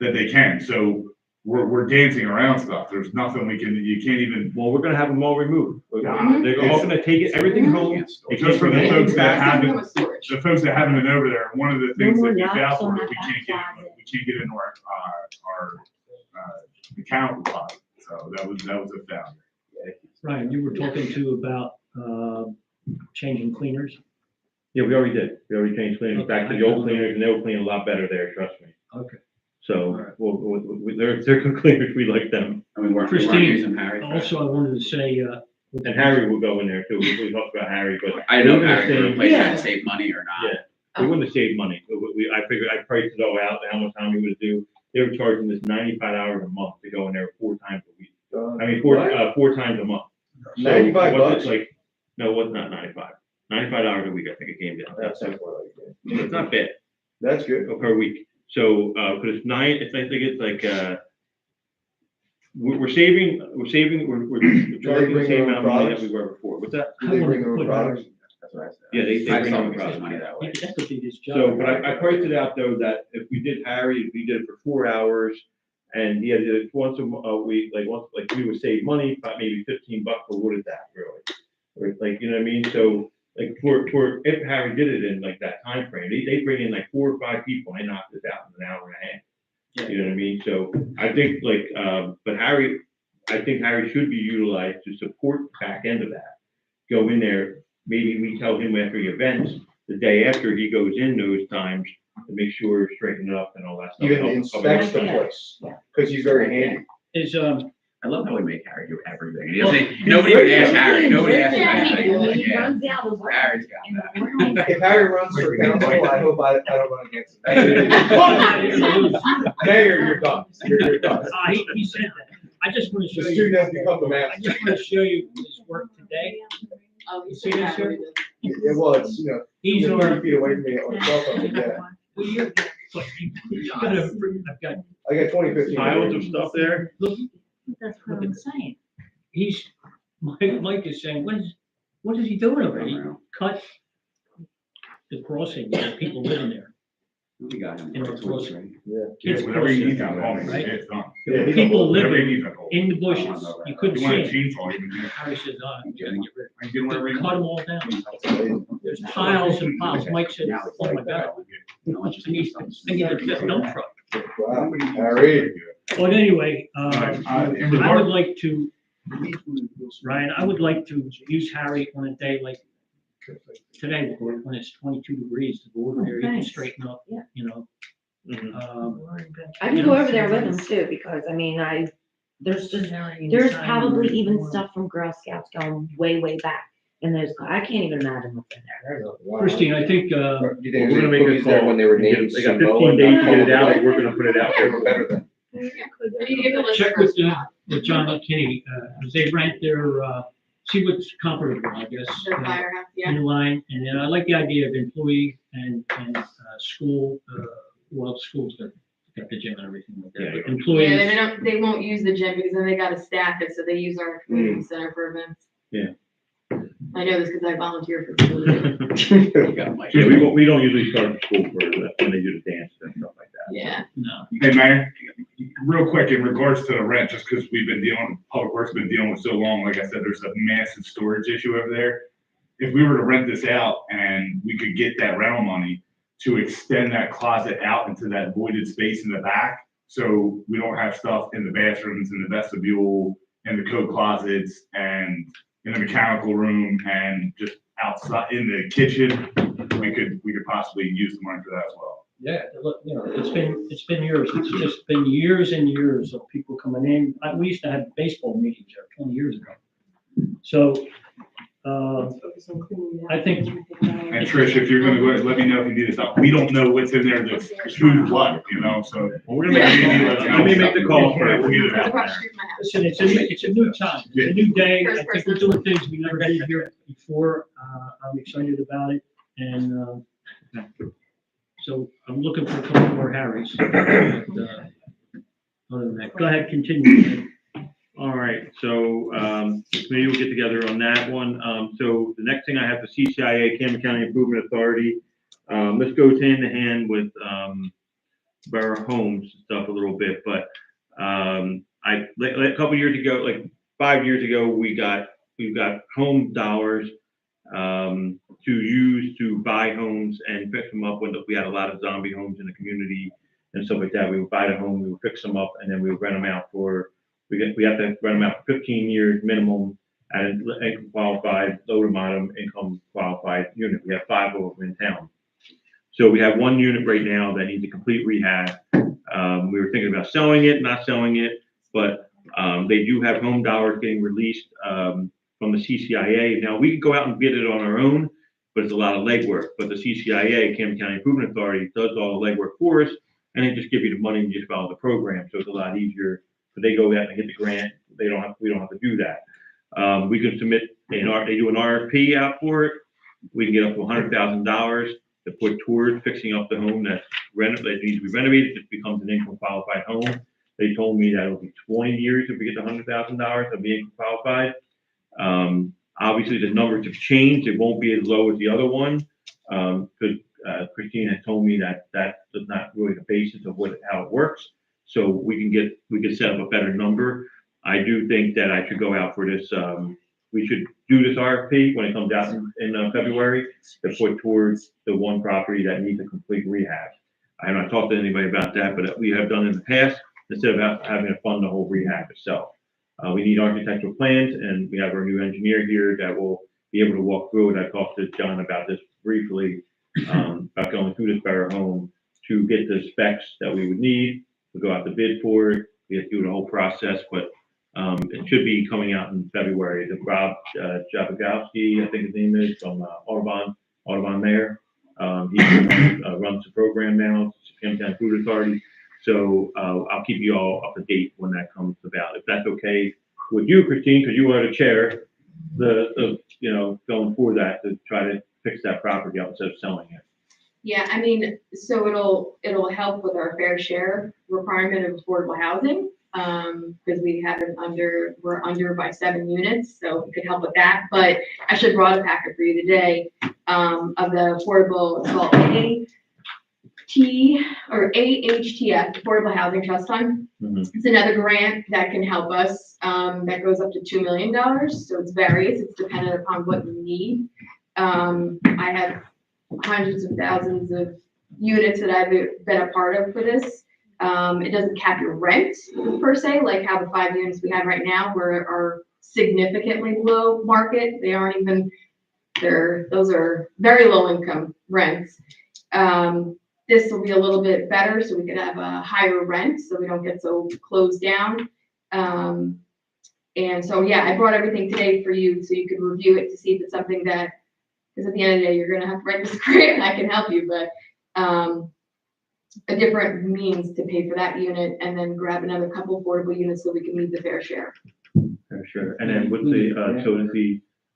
that they can. So we're dancing around stuff. There's nothing you can't even. Well, we're gonna have them all removed. Mhm. They're all gonna take everything home. They Just for can't the bring folks that anything back. haven't, With storage. the folks that haven't been over there, one of the things more that we locks found on was that we can't closet. get into our account closet. So that was a failure. Ryan, you were talking too about, changing cleaners? Yeah, we already did. We already changed cleaners back to the old cleaners, and they'll clean a lot better there, trust me. Okay. So, they're good cleaners, we like them. And we weren't Christine, using Harry. Also, I wanted to say, And Harry will go in there too. We talked about Harry, but. I know we're gonna Harry stay- would replace Yeah. that and save money or not. Yeah, we wouldn't have saved money. I figured, I priced it all out, how much time we would do. They were charging us 95 hours a month to go in there 4 times a week. I mean, four times a month. So 95 what's it bucks? like, no, it was not 95. $95 a week, I think it came down. That sounds more like it. It's not bad. That's good. Per week. So, cause it's I think it's like, we're saving, we're charging the bring same their own amount of money that products? we were before. What's that? Do they bring their own products? That's what I said. Yeah, they I bring just their don't own think products. save money that way. that could be his job. So, but I priced it out though, that if we did Harry, if we did it for 4 hours, and he had to do it once a week, we would save money, about maybe $15, but what is that really? Or, like, you know what I mean? So, like, if Harry did it in like that time frame, they bring in like 4 or 5 people, and they knock this out in an hour and a half. You know what I mean? So I think but I think Harry should be utilized to support the back end of that. Go in there, maybe we tell him after the events, the day after he goes in those times, to make sure it's straightened up and all that stuff. Even inspects the place, because he's very handy. Is, I love how we make Harry do everything. And he'll say, nobody would ask Harry, nobody asked Harry. Like, He yeah, runs out of work. Harry's got that. If Harry runs for council, I hope I don't run against him. Mayor, you're done. You're done. he said that. I just want to The show you, student has become the I master. just want to show you his work today. Oh, You see this here? Yeah, well, it's, He's 30 feet away from me on the cell phone, but yeah. Well, you gotta, I've got, I got 2015. Piles of stuff there. look, That's what I'm saying. Mike is saying, what is he doing over there? He cut the crossing, people living there. We got him. In the crossing. Yeah. Kids Whatever you need, crossing, I'll call me. right? It's done. Yeah, he's People Whatever you living need, I'll call. in the bushes, you couldn't You want a see it. chainsaw, you can get it. Harry says, I'm gonna get rid I can get whatever you of it. Cut want. them all down. There's piles and piles. Mike said, oh my God, I need a dump truck. Wow, Harry. But anyway, In I regard- would like to, Ryan, I would like to use Harry on a day like today, when it's 22 degrees, to go over there, he can Thanks. straighten up, Yeah. you know. Mhm. I can go over there with them too, because I mean, there's probably even stuff from Girl Scouts going way, way back. And I can't even imagine what's in there. Christine, I think, You We're think gonna there's make a cookies there call. when they were named They got Samoa 15 and days to not get it out, Columbus? and we're gonna put it out They there. were better than. You give a list check first. with John McKinney, because they rent their, see what's comparable, I guess. The firehouse, yeah. In line, and then I like the idea of employee and school, well, schools got the gym and everything like that, but Yeah, employees. they won't use the gym because then they gotta staff it, so they use our community center for events. Yeah. I know this because I volunteer for school. You got him, Mike. Yeah, we don't usually start school for when they do the dance and stuff like that. Yeah. No, Hey, Mayor, real quick, in regards to the rent, just because we've been Public Works been dealing with so long, like I said, there's a massive storage issue over there. If we were to rent this out and we could get that rental money to extend that closet out into that voided space in the back, so we don't have stuff in the bathrooms, in the vestibule, in the coat closets, and in the mechanical room, and just outside in the kitchen, we could possibly use the money for that as well. yeah, look, you know, it's been years, it's just been years and years of people coming in. We used to have baseball meetings there 20 years ago. So, I think, And Trish, if you're gonna go ahead, let me know if you need stuff. We don't know what's in there that's who's what, so. We're gonna let me make the call first. We'll get it out Across there. the street from my house. listen, it's a new time, it's a new day. I think we're doing things we never did here before. I'm excited about it, and, so I'm looking for a couple more Harrys. But, other than that, go ahead, continue. All right, so, maybe we'll get together on that one. So the next thing I have, the CCIA, Camden County Improvement Authority. This goes hand in hand with, Borough Homes and stuff a little bit, but, a couple years ago, like 5 years ago, we've got home dollars, to use to buy homes and fix them up when we had a lot of zombie homes in the community and stuff like that. We would buy the home, we would fix them up, and then we would rent them out we have to rent them out for 15 years minimum and income qualified, low to moderate income qualified unit. We have 5 of them in town. So we have 1 unit right now that needs a complete rehab. We were thinking about selling it, not selling it, but they do have home dollars getting released from the CCIA. Now, we could go out and get it on our own, but it's a lot of legwork. But the CCIA, Camden County Improvement Authority, does all the legwork for us, and they just give you the money and you just follow the program. So it's a lot easier. But they go out and get the grant. We don't have to do that. We can submit they do an RFP out for it. We can get up to $100,000 to put towards fixing up the home that needs to be renovated. It becomes an income qualified home. They told me that it'll be 20 years if we get the $100,000 to be income qualified. Obviously, the numbers have changed. It won't be as low as the other one. Because Christine had told me that that's not really the basis of how it works. So we can set up a better number. I do think that I should go out for this. We should do this RFP when it comes out in February to put towards the one property that needs a complete rehab. I have not talked to anybody about that, but we have done in the past instead of having to fund the whole rehab itself. We need architectural plans, and we have our new engineer here that will be able to walk through it. I talked to John about this briefly, about going through this Borough home to get the specs that we would need. We'll go out to bid for it. We have to do the whole process, but it should be coming out in February. The Rob Jabagowski, I think his name is, from Audubon Mayor. He runs the program now, Camden County Food Authority. So I'll keep you all up to date when that comes about. If that's okay with you, Christine, because you are the chair, going for that to try to fix that property up instead of selling it. Yeah, I mean, so it'll help with our fair share requirement of affordable housing. Because we're under by 7 units, so it could help with that. But I should brought a packet for you today of the affordable, it's called AHTF, Affordable Housing Trust Fund. Mm-hmm. It's another grant that can help us, that goes up to $2 million. So it's various, it's dependent upon what you need. I have hundreds of thousands of units that I've been a part of for this. It doesn't cap your rent per se, like how the 5 units we have right now are significantly below market. They aren't even, those are very low income rents. This will be a little bit better, so we could have a higher rent, so we don't get so closed down. And so, yeah, I brought everything today for you, so you could review it to see if it's something that, because at the end of the day, you're gonna have to write this grant, and I can help you, but, a different means to pay for that unit, and then grab another couple affordable units so we can meet the fair share. Fair share. And then what's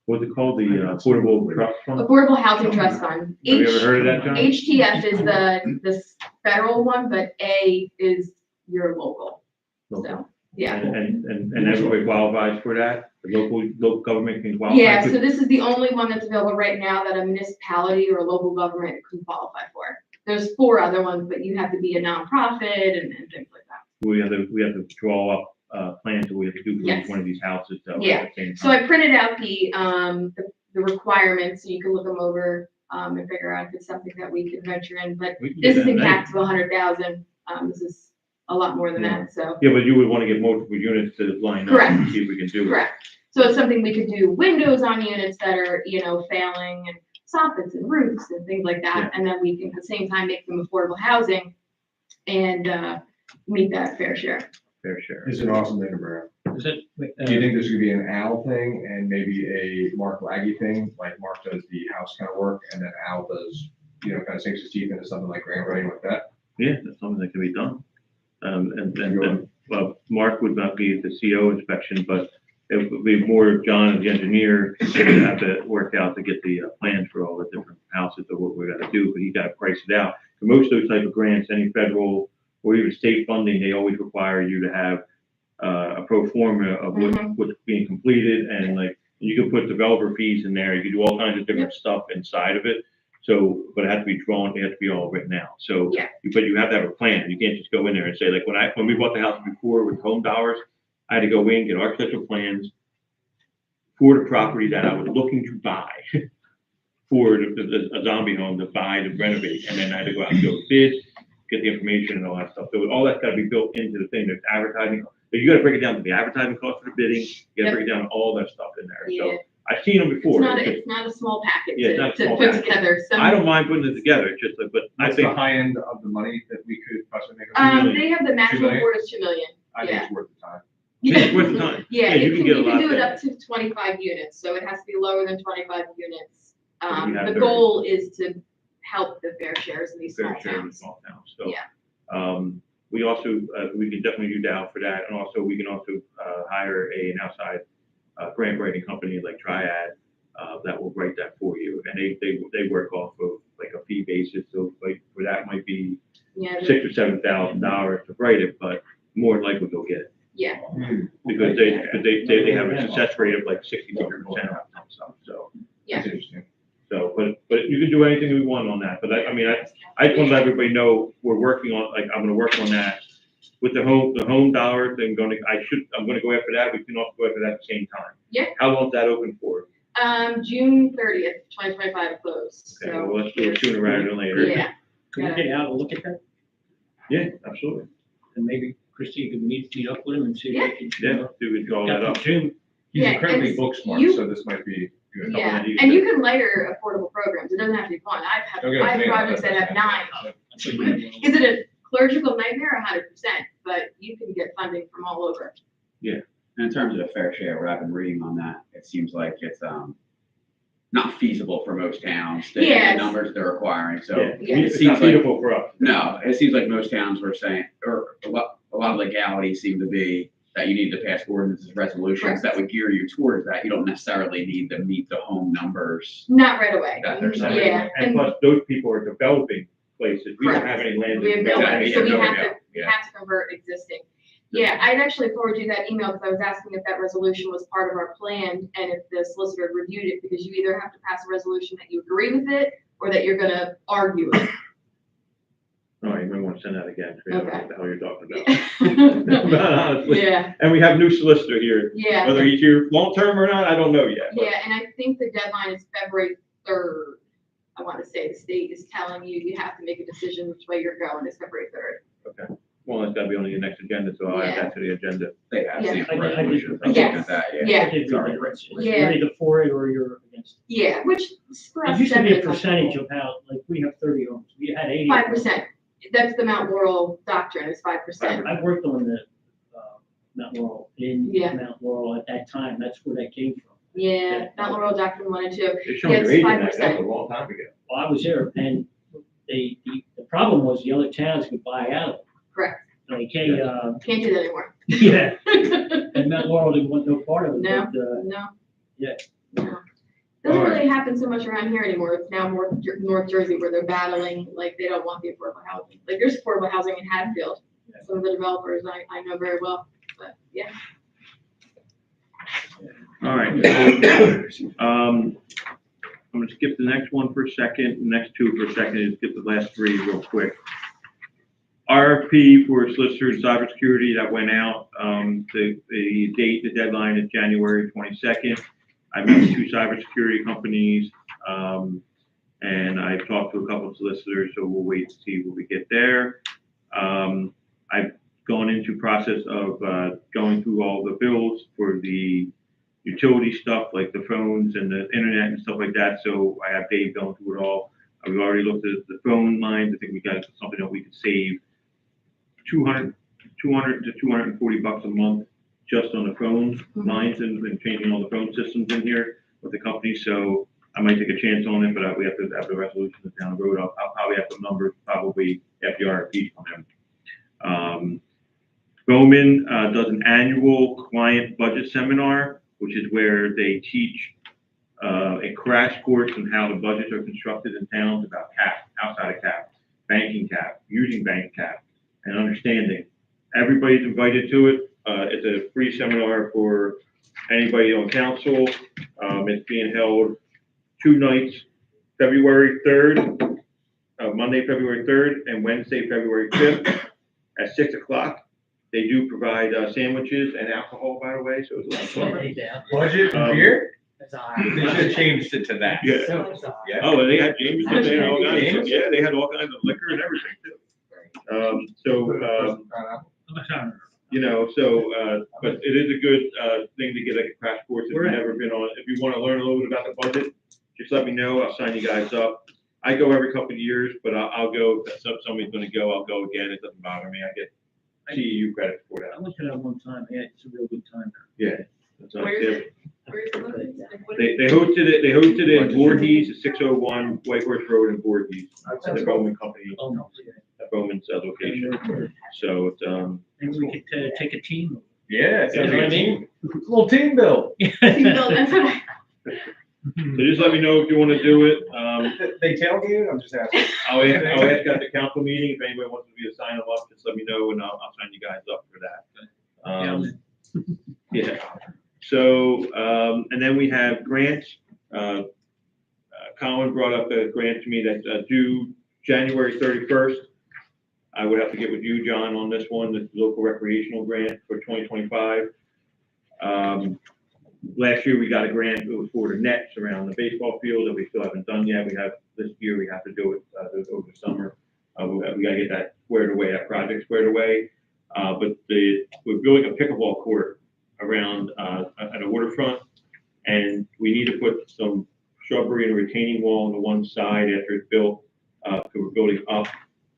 what's it called? The Affordable Trust Fund? Affordable Housing Trust Fund. Have you ever heard of that, John? HTF is the federal one, but A is your local. So, yeah. And everybody qualifies for that? The local government can qualify? Yeah, so this is the only one that's available right now that a municipality or a local government can qualify for. There's 4 other ones, but you have to be a nonprofit and things like that. We have to draw up plans that we have to do for Yes. each one of these houses. Yeah. So I printed out the requirements, so you can look them over, and figure out if it's something that we can venture in, but this isn't capped to 100,000. This is a lot more than that, so. Yeah, but you would want to get multiple units to line up Correct. and see if we can do it. Correct. So it's something we could do windows on units that are, failing, and soffits and roofs and things like that. Yeah. And then we can at the same time make them affordable housing and meet that fair share. Fair share. It's an awesome thing, Borough. Is it, Do you think this could be an Al thing and maybe a Mark Laggy thing? Like Mark does the house kind of work and then Al does, kind of sinks his teeth into something like grant writing like that? Yeah, that's something that can be done. Well, Mark would not be the CO inspection, but it would be more of John as the engineer that would have to work out to get the plans for all the different houses of what we got to do, but he got to price it out. For most of those type of grants, any federal or even state funding, they always require you to have a pro forma of what's being completed, and you can put developer fees in there. You can do all kinds of different stuff inside of it. So, but it has to be drawn. It has to be all written out. So, but you have to have a plan. You can't just go in there and say, like when we bought the house before with home dollars, I had to go in, get architectural plans for the property that I was looking to buy for a zombie home to buy to renovate, and then I had to go out and go bid, get the information and all that stuff. So all that's got to be built into the thing. There's advertising. But you gotta break it down to the advertising cost for the bidding, you gotta break it down to all that stuff in there, so. Yeah. I've seen them It's before. not, It's just- it's not a small package Yeah, it's not a to small put package. together. I don't mind putting it together, it's just like, but I What's the think, high end of the money that we could possibly make? They have the maximum million? award is 2 million. I think Yeah. it's worth the time. it's worth the time. Yeah, you can get a you can lot do it done. up to 25 units, so it has to be lower than 25 units. you have The 30. goal is to help the fair shares in these small Fair share in towns. small towns, so. Yeah. We also, we can definitely do down for that, and also, we can also, hire an outside, grant writing company like Triad, that will write that for you, and they work off of like a fee basis, so like, for that might be Yeah, $6,000 or $7,000 to write it, but more than likely they'll get it. yeah, Because they have a success rate of like 60% on stuff, so. yeah. That's interesting. So, but you can do anything we want on that, but I mean, I just want to let everybody know, we're working on, like, I'm gonna work on that. With the home dollar thing, I'm gonna go after that, we can also go after that at the same time. Yeah. How long's that open for? June 30th, 2025 closed, Okay, so. well, let's do it sooner rather than later. Yeah, Could we get out and look at that? Yeah, absolutely. And maybe Christie could meet up with him and see if they can. Yeah, do we draw that Got up? the June. He's Yeah, incredibly and book smart, you- so this might be good. yeah, ideas. and you can layer affordable programs, it doesn't have to be one, Don't get I have me projects that have 9. Is it a clerical nightmare? 100%, but you can get funding from all over. And in terms of the fair share, what I've been reading on that, it seems like it's, not feasible for most towns, the Yes. numbers they're requiring, so. Yeah, It it's seems not like, feasible for us. no, it seems like most towns were saying, or a lot of legalities seem to be that you need to pass ordinances, resolutions that would gear you towards that. You don't necessarily need to meet the home numbers. Not right away. That they're saying. Yeah, And plus, those people are developing places, we don't have any land. We to have no develop. way, so we Yeah, have to, we yeah. have to convert existing. Yeah, I'd actually forwarded you that email because I was asking if that resolution was part of our plan and if the solicitor reviewed it, because you either have to pass a resolution that you agree with it or that you're gonna argue it. No, you might want to send that again, so you know Okay. what the hell you're talking about. Honestly. Yeah, And we have a new solicitor here, yeah, whether he's here long-term or not, I don't know yet. but- yeah, and I think the deadline is February 3rd. I want to say the state is telling you have to make a decision which way you're going is February 3rd. Okay, well, it's gotta be on the next agenda, so I'll add that to the agenda. They have Yeah. sample I did- resolutions. I'm Yes. looking at that, Yeah. I did It's already read written. that. Yeah. You're either for it or you're against it. Yeah, which for us. It used to be a definitely percentage of how, like, we have 30 homes, we had 80. 5%. That's the Mount Laurel doctrine, is 5%. I worked on the, Mount Laurel, in Yeah. Mount Laurel at that time, that's where that came from. Yeah, Mount Laurel doctrine 1 and 2. It's showing Yes, your age in that, 5%. that's a long time ago. Well, I was there, and the problem was the other towns could buy out. Correct. Like, hey, Can't do that anymore. yeah, and Mount Laurel didn't want no part of it. No, but, no. yeah. No. Doesn't really happen so much around here anymore. It's now more North Jersey where they're battling, like, they don't want the affordable housing. Like, there's affordable housing in Hatfield. Some of the developers I know very well, but yeah. All right, so, I'm gonna skip the next one for a second, the next two for a second, and skip the last three real quick. RFP for solicitor and cybersecurity that went out, the date, the deadline is January 22nd. I met with 2 cybersecurity companies, and I talked to a couple of solicitors, so we'll wait to see what we get there. I've gone into process of, going through all the bills for the utility stuff, like the phones and the internet and stuff like that, so I have Dave going through it all. We've already looked at the phone lines, I think we got something that we could save 200 to 240 bucks a month just on the phone lines and changing all the phone systems in here with the company, so I might take a chance on it, but we have to have the resolution down the road. I'll probably have some numbers probably after the RFPs come in. Bowman does an annual client budget seminar, which is where they teach a crash course on how the budgets are constructed in towns about cap, outside of cap, banking cap, using bank cap, and understanding. Everybody's invited to it. It's a free seminar for anybody on council. It's being held 2 nights, February 3rd, Monday, February 3rd, and Wednesday, February 5th at 6 o'clock. They do provide sandwiches and alcohol, by the way, so it's a lot of fun. Budget Um, beer? That's all They should have changed it to that. Yeah. Yeah. Oh, and they had James, they had all kinds of, James? yeah, they had all kinds of liquor and everything too. you know, so, but it is a good, thing to get like a crash course if you've never been on. If you want to learn a little bit about the budget, just let me know. I'll sign you guys up. I go every couple of years, but I'll go, if somebody's gonna go, I'll go again. It doesn't bother me. I get CEU credit for I that. went to that one time, yeah, it's a real good time. Yeah. That's what I Where is said. it? Where is it located? Like, what They is hosted it in Voorhees, 601 White Horse Road in Voorhees. That's the Bowman company, Oh, no, yeah. that Bowman's location. So it's, Maybe we could take a team. Yeah, You know what I mean? Little team build. Team building. so just let me know if you want to do it. They tailgate, I'm just asking. I'll ask at the council meeting, if anybody wants to sign them up, just let me know and I'll sign you guys up for that. Yeah. So, and then we have grants. Colin brought up a grant to me that's due January 31st. I would have to get with you, John, on this one, the local recreational grant for 2025. Last year, we got a grant, it was for the nets around the baseball field that we still haven't done yet. This year, we have to do it over the summer. We gotta get that squared away, that project squared away. But we're building a pickleball court around, at a waterfront, and we need to put some shrubbery and a retaining wall on the one side after it's built, so we're building up,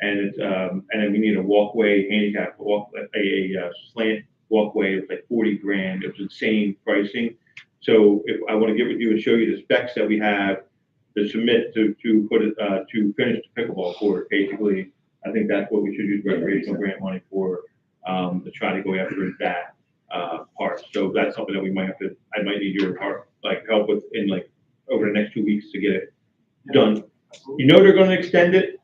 and then we need a walkway, handicap walk, a slant walkway, it's like 40 grand, it's insane pricing. So if I want to get with you and show you the specs that we have to submit to put it, to finish the pickleball court, basically, I think that's what we should use recreational grant money for, to try to go after that, part. So that's something that I might need your part, like help with in like over the next 2 weeks to get it done. You know they're gonna extend it.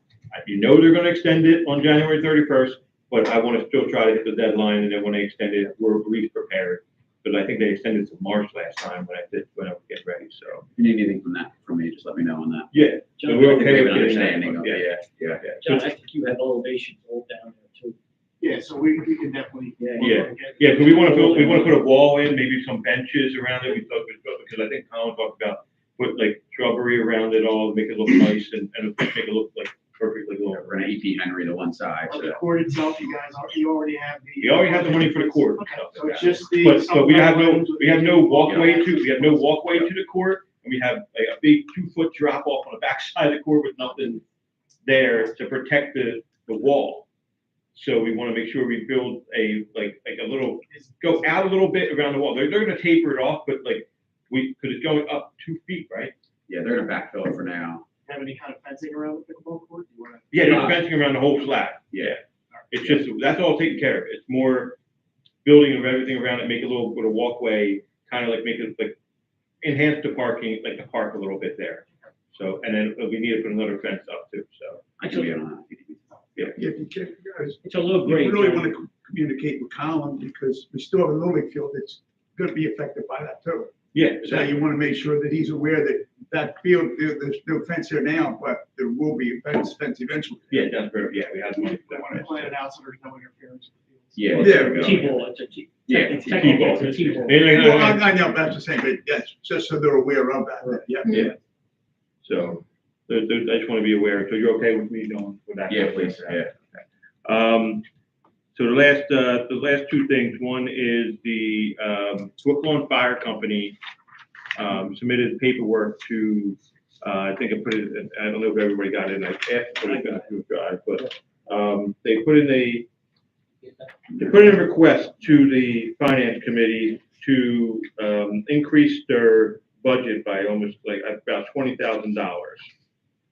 On January 31st, but I want to still try to hit the deadline, and then when they extend it, we're at least prepared. Because I think they extended to March last time when I was getting ready, so. If you need anything from me, just let me know on that. Yeah, so we're okay with getting that. Understanding of it. Yeah. John, I think you have elevations all down there too. Yeah, so we can definitely. Yeah, so we want to put a wall in, maybe some benches around it, because I think Colin talked about put like shrubbery around it all, make it look nice and make it look like perfectly We're little. gonna EP Henry to one side. On the court itself, you already have the. We already have the money for the court. Okay, so it's just the. But we have no walkway to the court, and we have a big 2-foot drop off on the backside of the court with nothing there to protect the wall. So we want to make sure we build a little, go out a little bit around the wall. They're gonna taper it off, but because it's going up 2 feet, right? Yeah, they're gonna backfill it for now. Have any kind of fencing around the pickleball court? You wanna- Yeah, there's fencing around the whole flat. Yeah. It's just, that's all taken care of. It's more building of everything around it, make a little bit of walkway, kind of like make it like enhance the parking, like the park a little bit there. So, and then we need to put another fence up too, so. I can be on that. Yeah, if you check, you guys, It's a little you great. really want to communicate with Colin because we still have a Little League field that's going to be affected by that too. Yeah. So you want to make sure that he's aware that that field, there's no fence there now, but there will be a fence eventually. Yeah, that's fair. Yeah, we have the money for I want to that. plan it out so there's no interference with the fields. Yeah. Yeah. there we go. T-ball, it's a T. Yeah, it's T-ball. technically it's a T-ball. Well, I know, that's the same, but yes, just so they're aware of that, yeah. Yeah. So, I just want to be aware. So you're okay with me going with that? Yeah, please, yeah. So the last two things, one is the Brooklawn Fire Company submitted paperwork to, I think I put it, I don't know if everybody got it, I asked to put it back to drive, but they put in a request to the Finance Committee to increase their budget by almost like about $20,000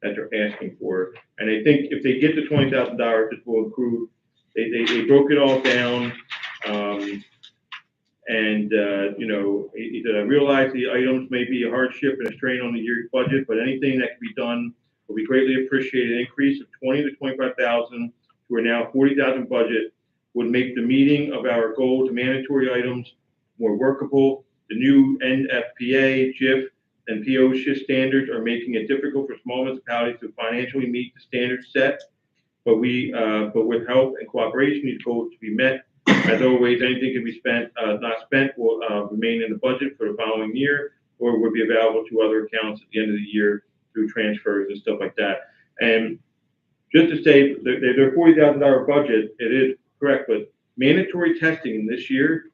that they're asking for. And I think if they get the $20,000, it will improve. They broke it all down. He said, I realize the items may be a hardship and a strain on the year's budget, but anything that can be done will be greatly appreciated. An increase of 20 to 25,000 to a now 40,000 budget would make the meeting of our goal to mandatory items more workable. The new NFPA, GIF, and POSHA standards are making it difficult for small municipalities to financially meet the standards set. But with help and cooperation, these goals to be met. As always, anything can be spent, not spent will remain in the budget for the following year, or would be available to other accounts at the end of the year through transfers and stuff like that. And just to say, their $40,000 budget, it is correct, but mandatory testing this year,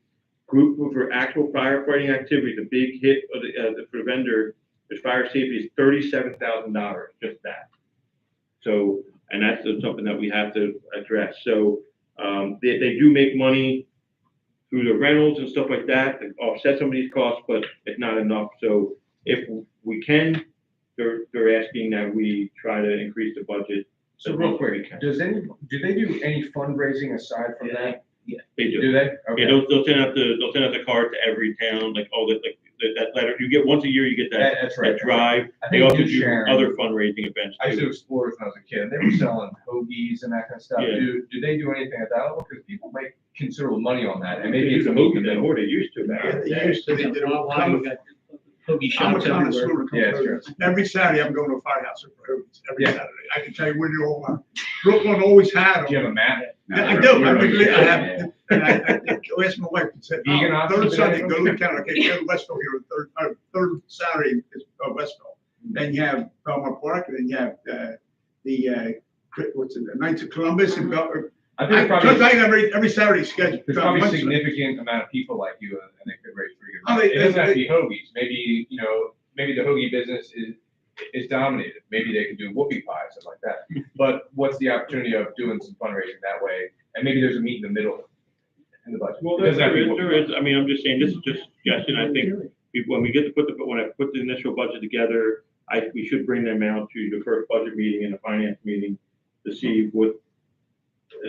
group for actual firefighting activity, the big hit of for the vendor, the fire safety is $37,000, just that. So, and that's something that we have to address. So, they do make money through the rentals and stuff like that, to offset some of these costs, but it's not enough. So if we can, they're asking that we try to increase the budget. So real quick, do they do any fundraising aside from that? Yeah, they do. Do they? Yeah, Okay. they'll send out the card to every town, like all that letter. You get once a year, you get That's right. that drive. I They think also you do share- other fundraising events I used to too. explore when I was a kid, and they were selling hoagies and that kind of stuff. Yeah. Do they do anything at that level? Because people make considerable money on that, and They maybe do it's the a movie hoagie, that or they used to back Yeah, in the they day. used to, they did it all. Online, we got hoagie I'm a shops everywhere. connoisseur of Yeah, it's true. hoagies. Every Saturday, I'm going to a firehouse for hoagies, every Yeah. Saturday. I can tell you where they all are. Brooklyn always had Do you them. have a map? Yeah, I do, I really, I have, and I asked my wife, and said, Vegan oh, options third and Sunday, everything? go to town, okay, go to Westville here, third Saturday is Westville. Then you have Belmont Park, and then you have, what's it, the Knights of Columbus and I think probably, I have every Saturday scheduled. there's probably a Wednesday. significant amount of people like you, and they could raise pretty good Oh, money. they- It doesn't have to they- be hoagies. Maybe, maybe the hoagie business is dominated. Maybe they could do whoopie pies, something like that. But what's the opportunity of doing some fundraising that way? And maybe there's a meet in the middle in the budget. Well, It doesn't have to be there whoopie is, I mean, I'm just saying, this is just suggestion. I think when we get to when I put the initial budget together, we should bring them out to the first budget meeting and the finance meeting to see what,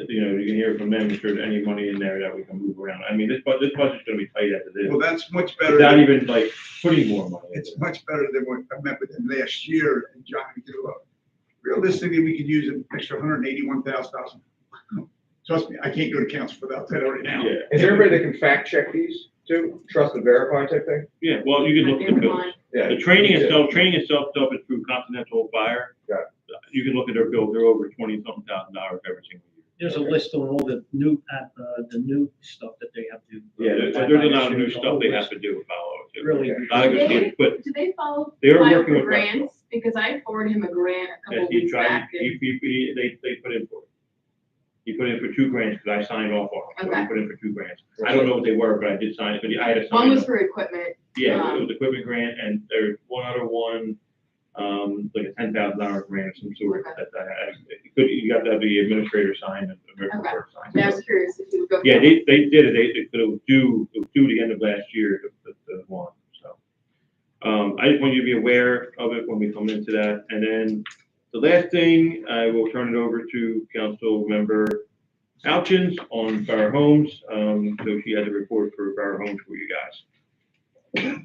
you can hear from them if there's any money in there that we can move around. I mean, this budget's gonna be tight as it is, Well, that's much better. without even like putting more money. into It's it. much better than what I met with them last year, and John, realistically, we could use an extra $181,000. Trust me, I can't go to council without that right now. Yeah, Is there anybody that can fact check these too? Trust and verify type thing? yeah, well, you can look at the bills. Yeah. The training me too. itself is through Continental Fire. Got it. You can look at their bills, they're over $20-something thousand every single year. There's a list of all the new stuff that they have to. Yeah, there's a lot of new stuff they have to do, follow. too. Really. A lot of Do good they, stuff, but do they follow, They're file working for with grants? Because I forwarded him a grant a couple yes, he weeks tried, back. and- they put in for it. He put in for 2 grants, because I signed off on it, so he Okay. put in for 2 grants. I don't know what they were, but I did sign it, but I had to sign. One was it. for equipment. Yeah, it was equipment grant, and there's one other one, like a $10,000 grant of some sort. Okay. That you got to have the administrator sign and the regular Okay. clerk sign. Yeah, I was curious if you would go. Yeah, they did it, but it was due the end of last year, the one, so. I just want you to be aware of it when we come into that, and then the last thing, I will turn it over to Council Member Alchins on Borough Homes, so she has a report for Borough Homes for you guys.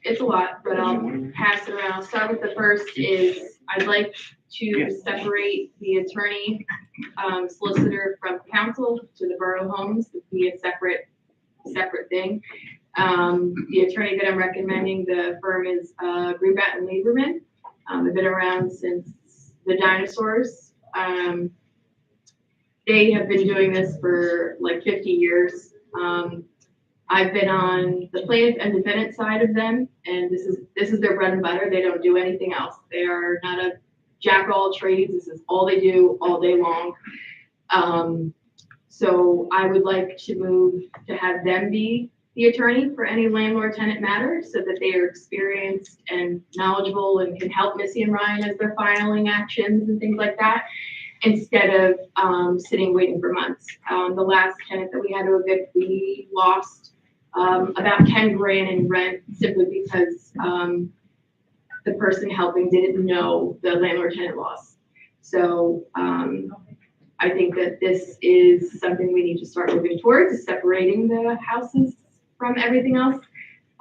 It's a lot, but I'll pass it around. I'll start with the first is, I'd like to separate the attorney, solicitor from council to the Borough Homes, to be a separate thing. The attorney that I'm recommending, the firm is, Greenbat and Lieberman. They've been around since the dinosaurs. They have been doing this for like 50 years. I've been on the plaintiff and defendant side of them, and this is their bread and butter. They don't do anything else. They are not a jack of all trades. This is all they do all day long. So I would like to move to have them be the attorney for any landlord-tenant matter, so that they are experienced and knowledgeable and can help Missy and Ryan as they're filing actions and things like that, instead of sitting waiting for months. The last tenant that we had to evict, we lost about 10 grand in rent simply because the person helping didn't know the landlord-tenant laws. So I think that this is something we need to start moving towards, is separating the houses from everything else.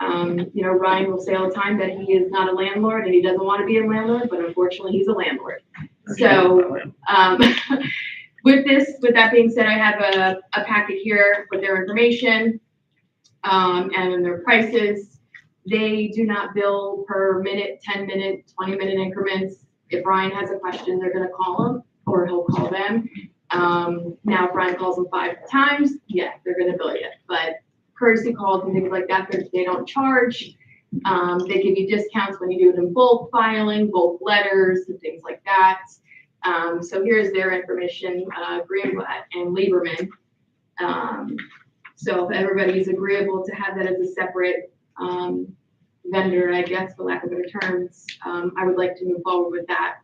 Ryan will say all the time that he is not a landlord and he doesn't want to be a landlord, but unfortunately he's a landlord. So with that being said, I have a packet here with their information and their prices. They do not bill per minute, 10-minute, 20-minute increments. If Ryan has a question, they're gonna call him or he'll call them. Now if Ryan calls them 5 times, yeah, they're gonna bill you. But courtesy calls and things like that, they don't charge. They give you discounts when you do it in bulk filing, bulk letters and things like that. So here's their information, Greenblatt and Lieberman. So if everybody's agreeable to have that as a separate, vendor, I guess, for lack of better terms, I would like to move forward with that.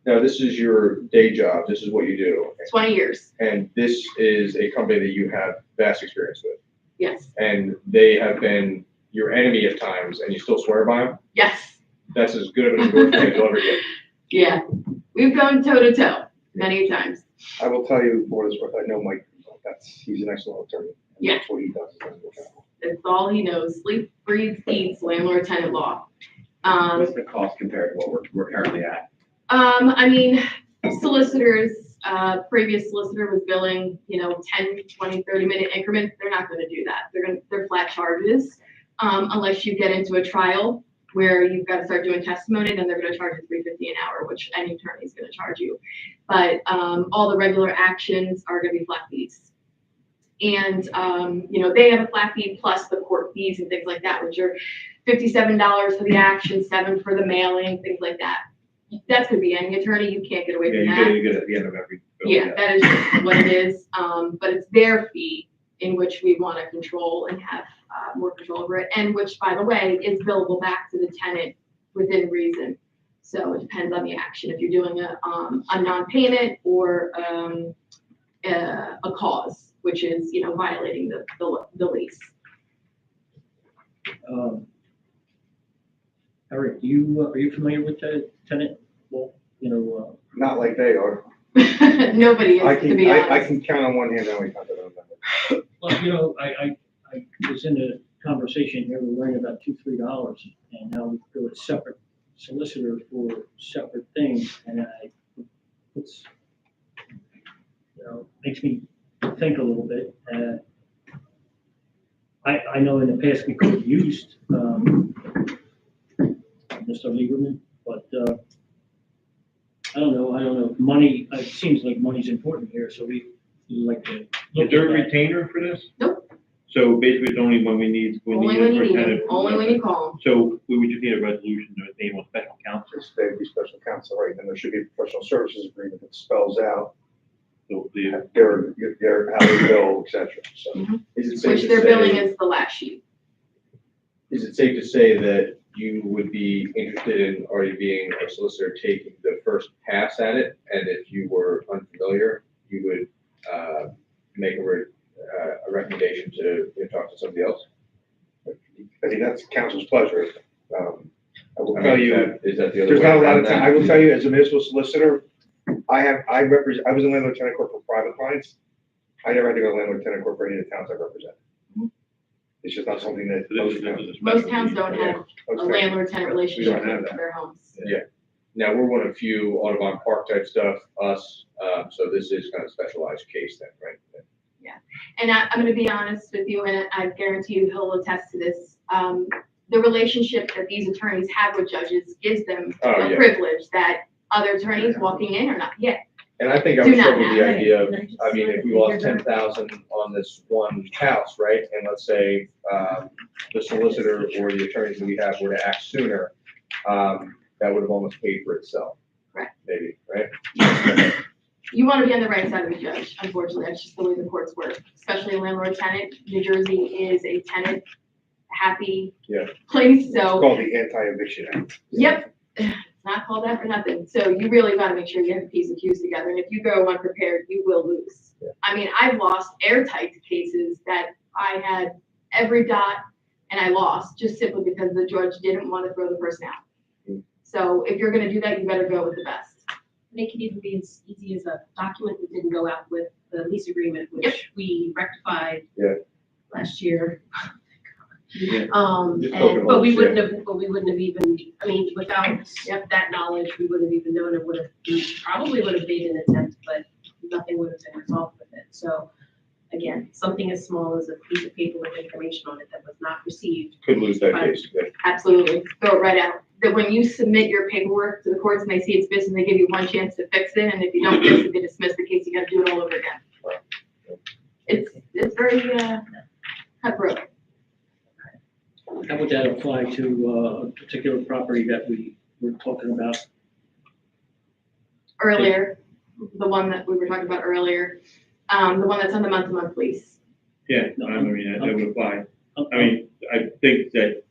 Now, this is your day job, this is what you do. 20 years, And this is a company that you have vast experience with. yes, And they have been your enemy at times, and you still swear by them? yes, That's as good of an endorsement as you'll ever get. yeah. We've gone toe to toe many times. I will tell you, for what it's worth, I know Mike, he's an excellent attorney. And Yeah. That's what he does. He does a good job. That's all he knows, sleep, breathes, eats, landlord-tenant law. What's the cost compared to what we're currently at? I mean, solicitors, previous solicitor was billing, 10, 20, 30-minute increments. They're not gonna do that. They're flat charges. Unless you get into a trial where you've got to start doing testimony, then they're gonna charge you $3.50 an hour, which any attorney is gonna charge you. But, all the regular actions are gonna be flat fees. And, they have a flat fee plus the court fees and things like that, which are $57 for the action, $7 for the mailing, things like that. That's gonna be any attorney, you can't get away from that. You get it at the end of every. bill, Yeah, that is just what it is, but it's their fee in which we wanna control and have, more control over it, and which, by the way, is billable back to the tenant within reason. So it depends on the action, if you're doing a non-payment or, a cause, which is, violating the lease. Eric, are you familiar with the tenant law? Not like they are. Nobody I is, to can, be I honest. can count on one hand how many times I don't remember. Well, I was in a conversation here, we're worrying about $2-3, and now we go with separate solicitor for separate things, and it's, makes me think a little bit. I know in the past we could have used, Mr. Lieberman, but, I don't know, money, it seems like money's important here, so we like to Is look there a at that. retainer for this? Nope. So basically, it's only when we need. Only when you need it, only when you call them. So we would just need a resolution to enable special counsel. They would be special counsel, right, and there should be a professional services agreement that spells out So the, their, how they bill, et cetera, so. Mhm. Is it safe Which to their billing say, is the last sheet. is it safe to say that you would be interested in already being a solicitor taking the first pass at it? And if you were unfamiliar, you would, make a recommendation to talk to somebody else? I mean, that's council's pleasure. I will tell you, Is that the other way? there's not a lot around of time, that? I will tell you, as a municipal solicitor, I was in landlord tenant court for private clients. I never had to go to landlord tenant court for any of the towns I represent. It's just not something that most towns. Most towns don't have a Most towns- landlord-tenant relationship have with that. their homes. Yeah. Now, we're one of few Audubon Park type stuff, us, so this is kind of specialized case then, right? And I'm gonna be honest with you, and I guarantee you he'll attest to this. The relationship that these attorneys have with judges gives them Oh, a yeah. privilege that other attorneys walking in are not yet. And I think I Do would not start with the have. idea of, I mean, if we lost 10,000 on this one house, right? And let's say, the solicitor or the attorneys that we have were to act sooner, that would have almost paid for itself. Correct. Maybe, right? You wanna be on the right side of the judge, unfortunately, that's just the way the courts work, especially landlord-tenant. New Jersey is a tenant-happy Yeah. place, It's so. called the Anti-Eviction Act. Yep, it's not called that for nothing. So you really gotta make sure you have a piece of cues together, and if you go unprepared, you will lose. Yeah. I mean, I've lost airtight cases that I had every dot and I lost, just simply because the judge didn't want to throw the person out. Mm. So if you're gonna do that, you better go with the best. And it could even be as easy as a document that didn't go out with the lease agreement, Yep. which we rectified Yeah. last year. Yeah. Just But we holes, wouldn't have even, I mean, without Yep. that knowledge, we wouldn't have even known it we probably would have made an attempt, but nothing would have been resolved with it. So again, something as small as a piece of paper with information on it that was not received. Could lose that Right. case. Yeah. Absolutely, throw it right out. That when you submit your paperwork to the courts and they see it's missing, they give you one chance to fix it, and if you don't fix it, they dismiss the case, you gotta do it all over again. It's very, cutthroat. How would that apply to a particular property that we were talking about? earlier, the one that we were talking about earlier, the one that's on the month-to-month lease. Yeah, I mean, that would apply. I mean, I think that,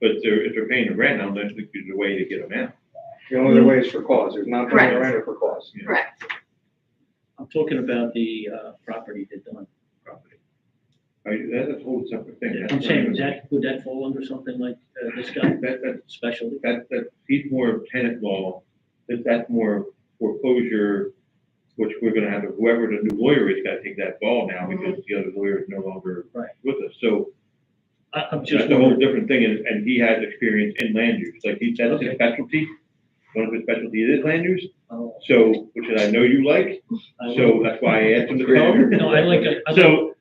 but if they're paying the rent, I don't think there's a way to get them out. The only other way is for cause, there's not paying Correct. the rent or for cause. Correct. I'm talking about the, property that's done. Property. That's a whole separate thing. I'm saying, would that fall under something like, this guy, That, specialty? he's more tenant law, that's more foreclosure, which we're gonna have, whoever the new lawyer is, gotta take that ball now, because the other lawyer is no longer Right. with us, so. I'm just That's a whole wondering, different thing, and he has experience in land use, like that's his specialty. One of his specialties is land use, oh, so, which I know you like, so that's why I asked him to come. No, I like the so-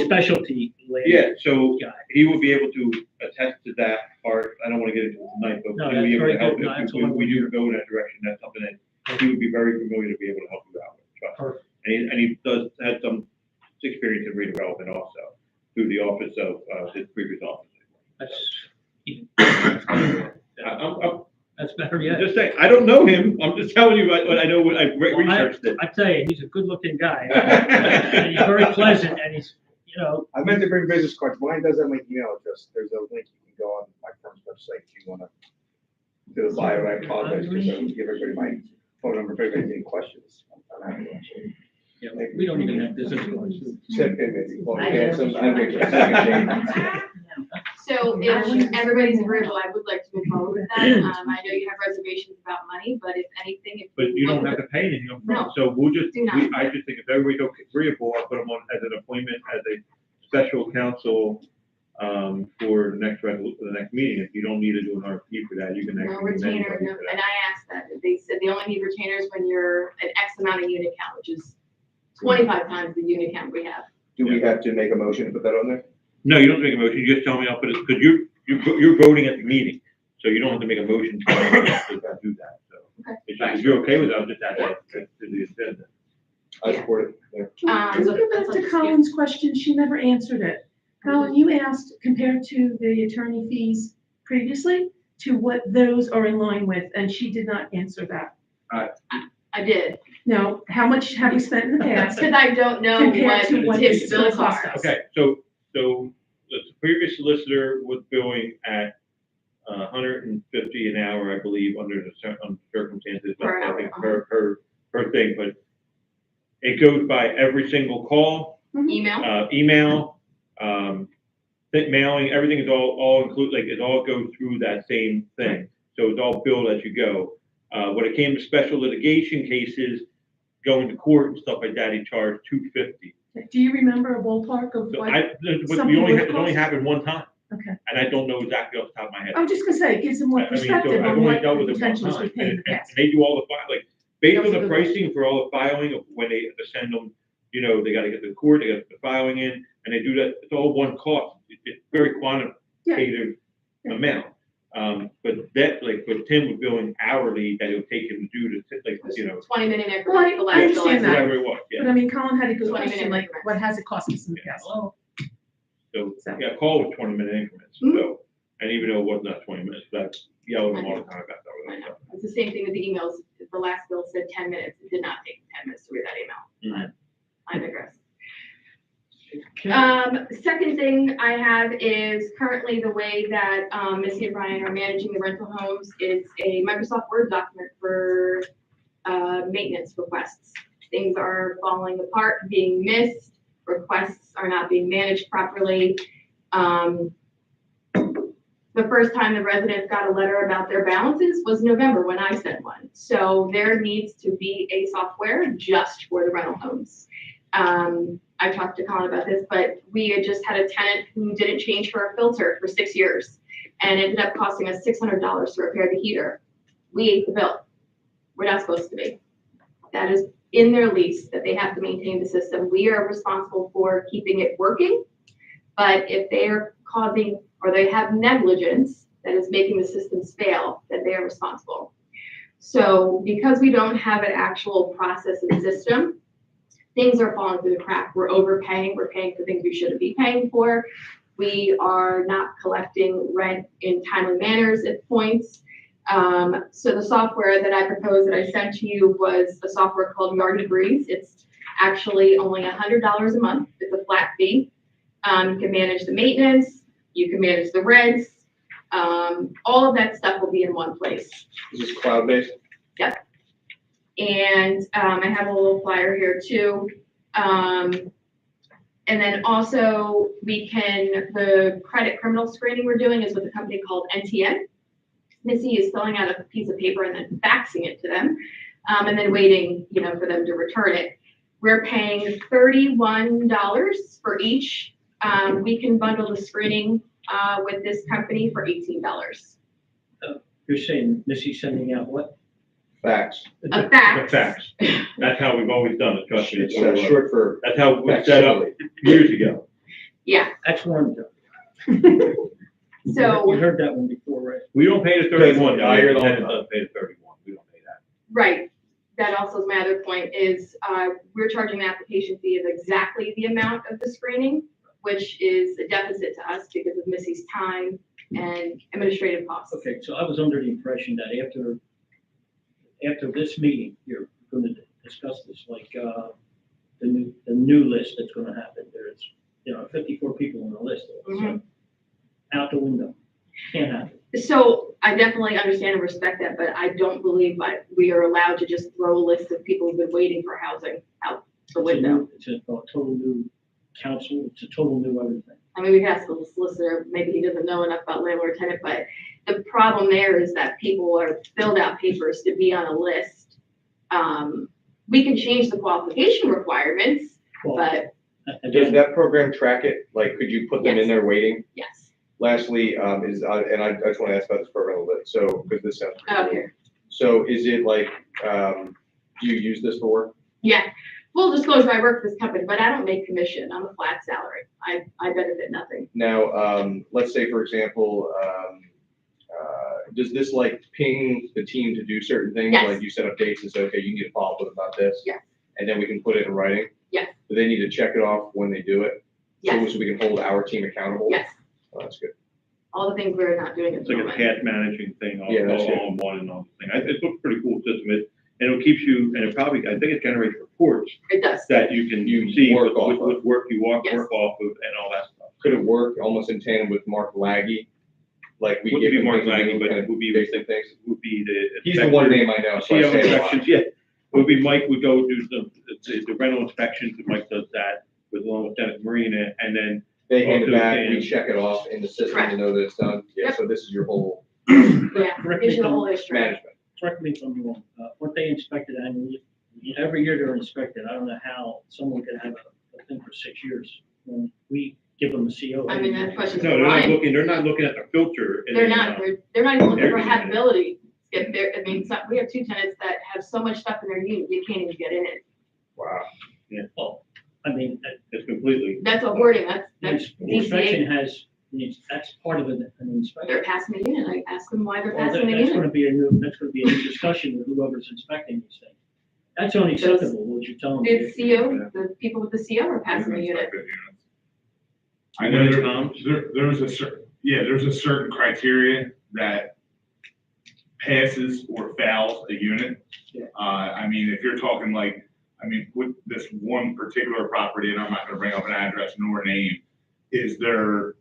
specialty land. Yeah, so guy. he will be able to attest to that part, I don't wanna get into it tonight, but No, he'll be that's able very to help good. No, that's if all I we do go in that direction, that's something that he would be very familiar to be able to help you out with, trust me. Perfect. And he does, has some experience in redevelopment also, through the office of, his previous office. I'm That's better yet. just saying, I don't know him, I'm just telling you what I know, what I Well, researched it. I tell you, he's a good-looking guy. And he's very pleasant, and he's, you know, I meant to bring business cards, mine doesn't have my email address, there's a link, you can go on my firm's website if you wanna do the bio, I apologize, because I would give everybody my phone number, if anybody has any questions. I'm happy to answer. yeah, we don't even have business cards. Except in maybe, well, I yeah, know. some, I think it's second So if everybody's agreeable, I would like to move forward with that. I know you have reservations about money, but if anything, if. But you don't have to pay anything up front. No, So we'll just, do not. I just think if everybody's agreeable, I'll put them on as an appointment, as a special counsel, for the next for the next meeting. If you don't need to do an RFP for that, you can No actually. amend retainer, it no, for and that. I asked that, they said they only need retainers when you're an X amount of unit count, which is 25 times the unit count we have. Do we have to make a motion to put that on there? No, you don't have to make a motion, you just tell me I'll put it, because you're voting at the meeting, so you don't have to make a motion to do that, so. Okay. If you're okay with it, I'll just add that to the agenda. I support it, yeah. Can we go back to Colin's question? She never answered it. Colin, you asked compared to the attorney fees previously to what those are in line with, and she did not answer that. I did, No, how much have we spent in the past? because I don't know Compared to what what Tim's this is gonna bills cost are. us. Okay, so the previous solicitor was billing at 150 an hour, I believe, under the circumstances. Per I hour, think per thing, but it goes by every single call, Email, email, mailing, everything is all included, like, it all goes through that same thing. So it's all billed as you go. When it came to special litigation cases, going to court and stuff like that, he charged $250. Do you remember a ballpark of So what? it's something would only cost? happened one time, Okay. and I don't know exactly off the top of my head. I was just gonna say, it gives them more I mean, so perspective I've on only what dealt the with it one potentials time, we paid in the and past. they do all the like, based on Those are the the- pricing for all the filing of when they send them, you know, they gotta get to the court, they gotta put the filing in, and they do that, it's all one cost. It's very quantitative amount. But that, like, what Tim was billing hourly, that it would take him to do to, like, you know, 20-minute Well, I increments. the last bill understand that. whatever it was, But yeah. I mean, Colin had a good 20-minute question, like, increments. what has it cost us in the past? So, yeah, call with 20-minute increments, so, and even though it was not 20 minutes, that yelled them all the time about I that. know. It's the same thing with the emails. The last bill said 10 minutes. It did not take 10 minutes to read that email. Mhm. I digress. Second thing I have is currently the way that Missy and Brian are managing the rental homes is a Microsoft Word document for maintenance requests. Things are falling apart, being missed, requests are not being managed properly. The first time the residents got a letter about their balances was November when I sent one. So there needs to be a software just for the rental homes. I talked to Colin about this, but we had just had a tenant who didn't change her filter for 6 years and ended up costing us $600 to repair the heater. We ate the bill. We're not supposed to be. That is in their lease that they have to maintain the system. We are responsible for keeping it working. But if they are causing or they have negligence that is making the systems fail, then they are responsible. So because we don't have an actual process and system, things are falling through the crack. We're overpaying. We're paying for things we shouldn't be paying for. We are not collecting rent in timely manners at points. So the software that I proposed that I sent to you was a software called Yardy Breeze. It's actually only $100 a month. It's a flat fee. You can manage the maintenance, you can manage the rents, all of that stuff will be in one place. Is this cloud-based? Yep. And I have a little flyer here too. And then also the credit criminal screening we're doing is with a company called NTN. Missy is filling out a piece of paper and then faxing it to them, and then waiting, for them to return it. We're paying $31 for each. We can bundle the screening with this company for $18. You're saying Missy's sending out what? Fax. A fax. The fax. That's how we've always done it, trust me. It's short for. That's how we set up years ago. Yeah. That's one. So. You heard that one before, right? We don't pay the 31. I hear the whole Lieutenant time. doesn't pay the 31. We don't pay that. Right. That also is my other point is we're charging an application fee of exactly the amount of the screening, which is a deficit to us because of Missy's time and administrative costs. Okay, so I was under the impression that after this meeting, you're going to discuss this, like, the new list that's going to happen. There's, 54 people on the list. So out the window. Can't happen. So I definitely understand and respect that, but I don't believe we are allowed to just throw a list of people who've been waiting for housing out the window. It's a total new council. It's a total new everything. I mean, we can ask the solicitor, maybe he doesn't know enough about landlord tenant, but the problem there is that people are filled out papers to be on a list. We can change the qualification requirements, but Does that program track it? Like, could you put them in Yes. there waiting? yes. Lastly, and I just want to ask about this program a little bit, so, because this sounds. pretty Okay. cool. So is it like, do you use this for work? Yeah, full disclosure, I work for this company, but I don't make commission. I'm a flat salary. I benefit nothing. Now, let's say, for example, does this like ping the team to do certain things? Yes. Like you set up dates and say, okay, you need to follow up about this? Yes. And then we can put it in writing? Yes. Do they need to check it off when they do it? Yes. So we can hold our team accountable? Yes, Oh, that's good. all the things we're not doing at It's the like a moment. task managing thing, all Yeah, that's good. all in one and all the thing. It's a pretty cool system. And it keeps you, and I think it generates reports It does. that you can You see work what off of. work you Yes. work off of and all that stuff. Could it work almost in tandem with Mark Laggy? Like we Wouldn't give be him Mark things to do, Laggy, but kind it of would be basic things? Would be the. He's the one name I know, so I CO say it a lot. inspections, yeah. It would be Mike would go do the rental inspections, and Mike does that with along with Lieutenant Marina, and then They hand it Also, back, Dan. we check it off in the system Correct. to know that it's done. Yeah, Yep. so this is your whole Yeah, Correct me gives you the if I'm- whole history. management. Correct me if I'm wrong. Weren't they inspected annually? Every year they're inspected. I don't know how someone could have a thing for 6 years when we give them a CO. I mean, that question's no, they're not fine. they're not looking at the filter. and They're then, not, they're not even looking for everything. habitability. We have 2 tenants that have so much stuff in their unit, you can't even get in it. Wow. Well, I mean, It's completely. That's a wording, that's the inspection DCA. has, that's part of an inspection. They're passing the unit. I asked them why they're Well, passing the that's unit. gonna be that's gonna be a new discussion with whoever's inspecting these things. That's only acceptable, what you're telling me. The CO, the people with the CO are passing the unit. I know Tom? there's a certain criteria that passes or fails a unit. Yeah. I mean, if you're talking like, with this one particular property, and I'm not gonna bring up an address nor name, is there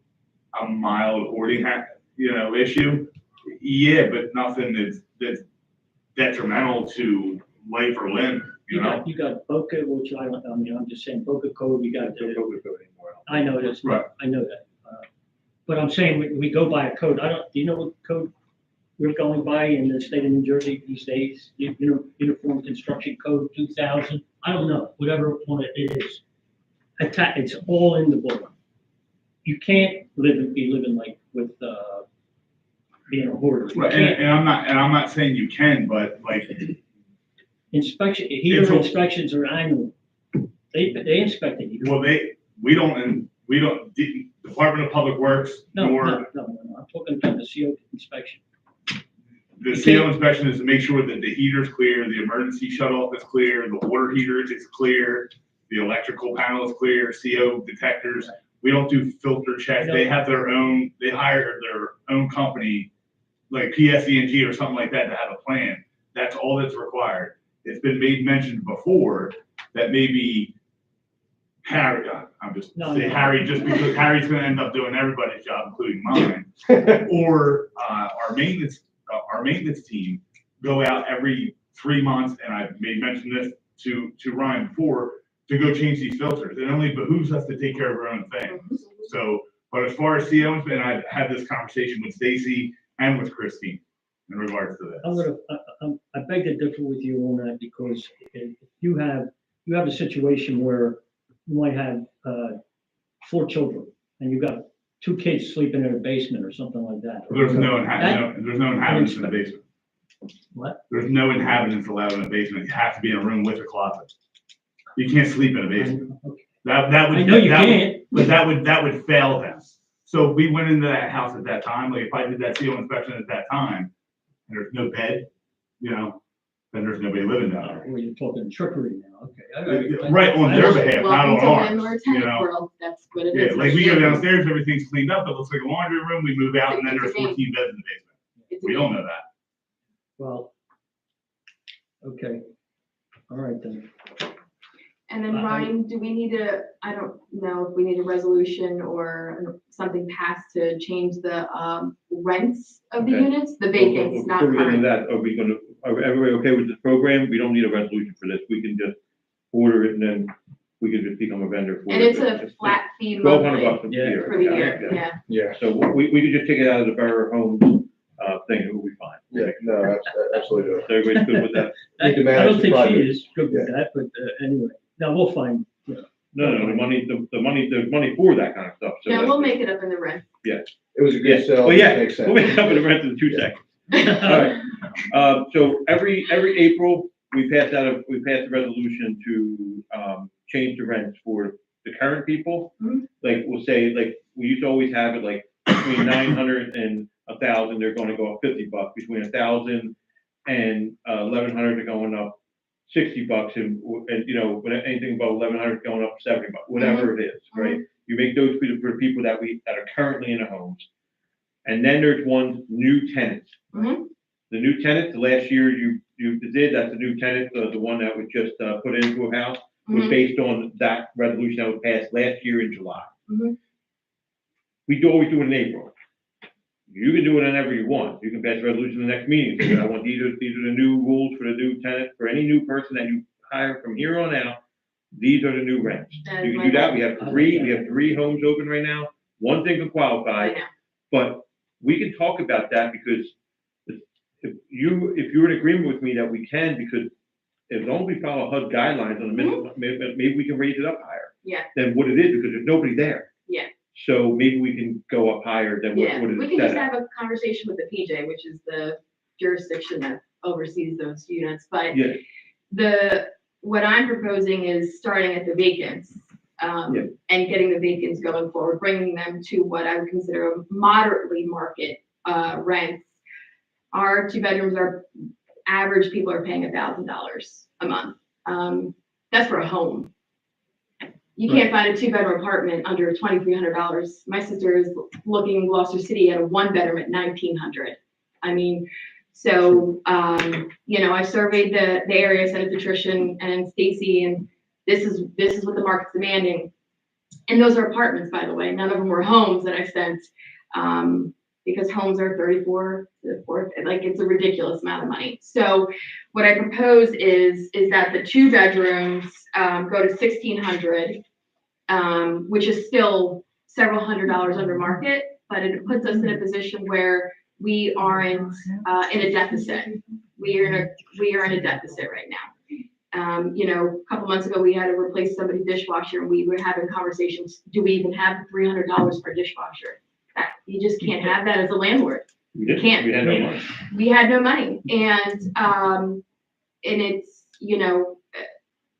a mild hoarding issue? Yeah, but nothing that's detrimental to life or limb, you know? You got Boca, which I'm just saying, Boca Code, you got Don't the, go with it anymore. I know that's, Right. I know that. But I'm saying we go by a code. Do you know what code we're going by in the state of New Jersey these days? Uniform Construction Code 2000? I don't know, whatever one it is. It's all in the book. You can't be living like with, being a hoarder. You Right, can't. and I'm not saying you can, but like, Inspection, It's heater a- inspections are annual. They inspect it. well, we don't, the Department of Public Works, No, nor no, I'm talking about the CO inspection. the You CO can't- inspection is to make sure that the heater's clear, the emergency shut-off is clear, the water heater is clear, the electrical panel is clear, CO detectors. We don't do filter checks. They have their own, they hire their own company like PSENG or something like that to have a plan. That's all that's required. It's been mentioned before that maybe Harry, I'm just saying Harry, just because Harry's gonna end up doing everybody's job, including mine. Or, our maintenance team go out every 3 months, and I've made mention this to Ryan before, to go change these filters. It only behooves us to take care of our own thing. So, but as far as COs, and I've had this conversation with Stacy and with Christine in regards to this. I beg to differ with you on that, because if you have a situation where you might have, 4 children, and you've got 2 kids sleeping in a basement or something like that. There's no inhabitants in the basement. What? There's no inhabitants allowed in a basement. You have to be in a room with a closet. You can't sleep in a basement. That would. I know you that would- can't. But that would fail them. So if we went into that house at that time, like if I did that CO inspection at that time, and there's no bed, then there's nobody living down there. Well, you're talking trickery now, okay. Right, on their behalf, not on Welcome to ours, landlord-tenant world, that's what it is. Yeah, like we go downstairs, everything's cleaned up, it looks like a laundry room, we move out, and then there's 14 beds in the basement. We don't know that. Well, okay, all right then. And then Ryan, do we need I don't know if we need a resolution or something passed to change the rents of the Okay. units, the vacants, not Before we get into current? that, are everybody okay with this program? We don't need a resolution for this. We can just order it and then we can just become a vendor for it. And it's a flat fee $1,200 monthly bucks a year. for the year, yeah. Yeah, So we could just take it out of the Borough Homes, thing, it will be fine. yeah, no, absolutely. So everybody's good with that? I Need to I manage don't the think she project. is good with that, but anyway, no, we'll find. No, the money for that kind of stuff. So Yeah, that's- we'll make it up in the rent. It was a Yeah, good sell. well, yeah, Makes sense. we'll make it up in the rent in 2 seconds. All right. So every April, we pass a resolution to, change the rents for the current people. Mhm. Like, we'll say, like, we used to always have it like between 900 and 1,000, they're gonna go up $50. Between 1,000 and 1,100, they're going up $60, and when anything above 1,100 going up $70, whatever it is, right? You make those for the people that are currently in the homes. And then there's new tenants. Mhm. The new tenants, the last year you did, that's the new tenant, the one that was just put into a house, was Mhm. based on that resolution that was passed last year in July. Mhm. We always do it in April. You can do it whenever you want. You can pass a resolution in the next meeting. Say, I want these are the new rules for the new tenant, for any new person that you hire from here on out. These are the new rents. That You is can my do that. goal. We have three homes open right now. One thing can qualify, I know. but we can talk about that because if you're in agreement with me that we can, because as long as we follow HUD guidelines on the minimum, maybe we can raise it up higher Yeah, than what it is because there's nobody there. yeah, So maybe we can go up higher than yeah. what it We is can set just at. have a conversation with the PJ, which is the jurisdiction that oversees those units, but Yeah, what I'm proposing is starting at the vacants, Yeah. and getting the vacants going forward, bringing them to what I would consider a moderately market, rents. Our 2 bedrooms are, average people are paying $1,000 a month. That's for a home. You can't find a 2-bedroom apartment under $2,300. My sister is looking in Gloucester City at a 1-bedroom at $1,900. I mean, so, I surveyed the area, sent it to Trish and Stacy, and this is what the market's demanding. And those are apartments, by the way. None of them were homes that I sent, because homes are 34 to 40, like it's a ridiculous amount of money. So what I propose is that the 2 bedrooms, go to 1,600, which is still several $100s under market, but it puts us in a position where we aren't in a deficit. We are in a deficit right now. A couple months ago, we had to replace somebody's dishwasher, and we were having conversations. Do we even have $300 per dishwasher? You just can't have that as a landlord. we did. Can't. We had no money. We had no money, and it's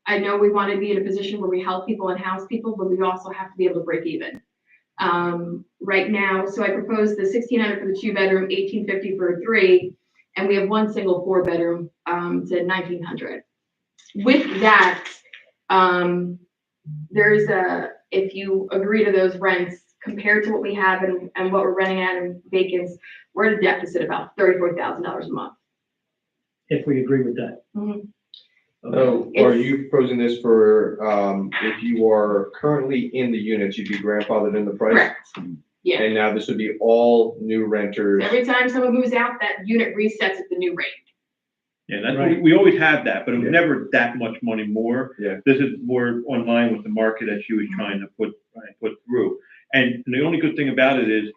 I know we want to be in a position where we help people and house people, but we also have to be able to break even. Right now, so I proposed the 1,600 for the 2-bedroom, 1,850 for a 3, and we have 1 single 4-bedroom to 1,900. With that, if you agree to those rents compared to what we have and what we're running at in vacants, we're at a deficit about $34,000 a month. If we agree with that. So are you proposing this for, if you are currently in the units, you'd be grandfathered in the price? Correct. Yeah. And now this would be all new renters? Every time someone moves out, that unit resets at the new rate. Yeah, that's, Right. we always had that, but it was Yeah. never that much money more. Yeah. This is more online with the market that she was trying to put through. And the only good thing about it is,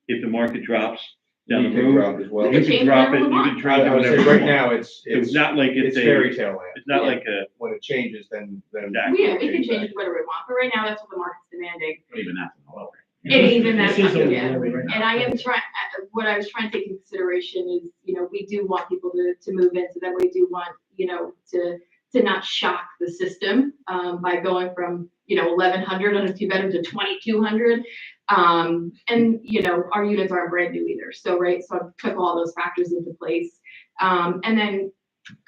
if the market drops down You the can road, drop as well. you can drop it, you can drop it I would say whenever right you now, want. It's not like it's it's fairy a, tale land. it's not like a, When it changes, then. Exactly. Yeah, we can change it whatever we want, but right now, that's what the market's demanding. Even that's lower. And even This that's, is a yeah. lower rate. And I am trying, what I was trying to take into consideration is, we do want people to move in, so then we do want, to not shock the system, by going from, 1,100 on a two-bedroom to 2,200. And, our units aren't brand new either, so I took all those factors into place. And then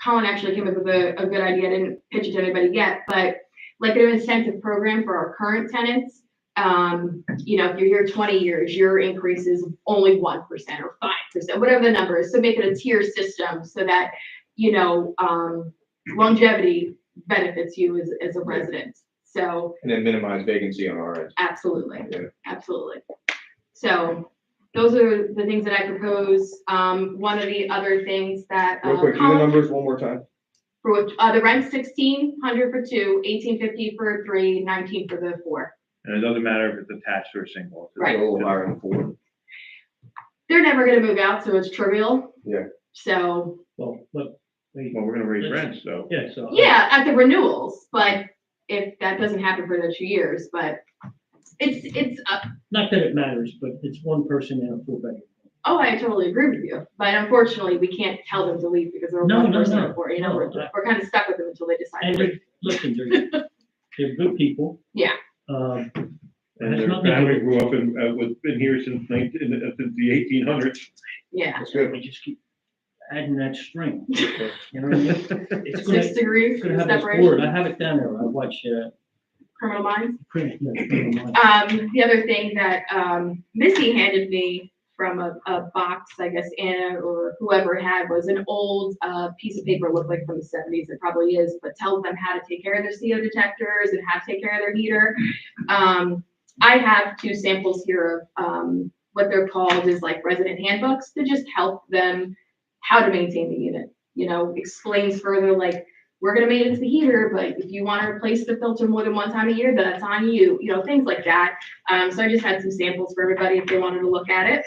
Colin actually came up with a good idea, I didn't pitch it to anybody yet, but like an incentive program for our current tenants. If you're here 20 years, your increase is only 1% or 5%, whatever the number is. So make it a tier system so that, longevity benefits you as a resident. So. And then minimize vacancy on our end. Absolutely. Yeah. Absolutely. So those are the things that I propose. One of the other things that. Real quick, do the Colin- numbers one more time. For which, the rent's 1,600 for two, 1,850 for three, 19 for the four. and it doesn't matter if it's attached or single. Right. A little higher than 4. They're never gonna move out, so it's trivial. Yeah. So, Well, Well, we're gonna raise rents, so. yeah, so. yeah, at the renewals, but if that doesn't happen for the 2 years, but it's, Not that it matters, but it's one person in a 4-bedroom. oh, I totally agree with you. But unfortunately, we can't tell them to leave because they're No, one no, person no. or four, No, we're kind of stuck with them until they decide And to leave. listen, they're good people. Yeah. Um, And Has their nothing to family do- grew up been here since since the 1800s. Yeah. That's good. we just keep adding that string. You know what I mean? It's gonna, 6 degrees it's gonna have this board. separation, I have it down there. I watch, criminal minds. Criminal Minds. The other thing that, Missy handed me from a box, I guess Anna or whoever had, was an old, piece of paper, looked like from the 70s, it probably is, but tells them how to take care of their CO detectors and how to take care of their heater. I have 2 samples here of, what they're called is like resident handbooks to just help them how to maintain the unit. Explains further, like, we're gonna maintenance the heater, but if you wanna replace the filter more than one time a year, that's on you, things like that. So I just had some samples for everybody if they wanted to look at it.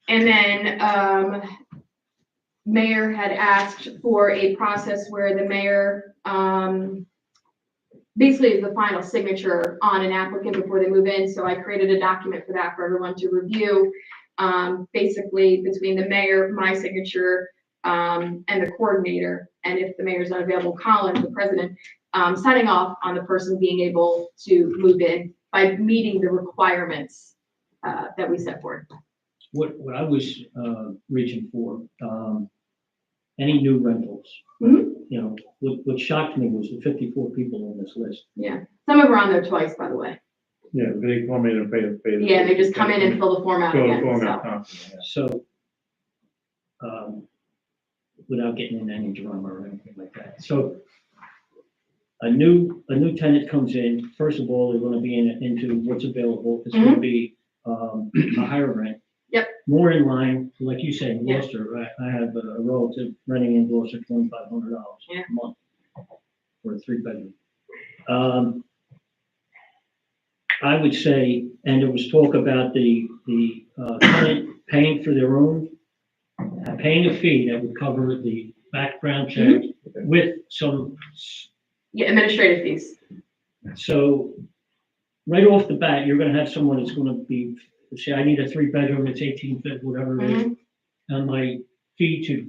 And then, Mayor had asked for a process where the mayor, basically is the final signature on an applicant before they move in. So I created a document for that for everyone to review. Basically between the mayor, my signature, and the coordinator. And if the mayor's not available, Colin, the president, signing off on the person being able to move in by meeting the requirements, that we set forth. What I was, reaching for, any new rentals. Mhm. What shocked me was the 54 people on this list. Yeah, some of them are on there twice, by the way. Yeah, they come in and pay. Yeah, they just come in and fill the form out Fill the again, form so. out constantly, yeah. So, without getting into any drama or anything like that. So, a new tenant comes in, first of all, they're gonna be into what's available. It's gonna be, a higher rent. Yep. More in line, like you said, in Yeah. Gloucester, right? I have a relative renting in Gloucester, $2,500 Yeah. a month for a 3-bedroom. I would say, and there was talk about the tenant paying for their own, paying a fee that would cover the background check with some. Yeah, administrative fees. So right off the bat, you're gonna have someone that's gonna be, say, I need a 3-bedroom, it's 18 feet, whatever it is. And my fee to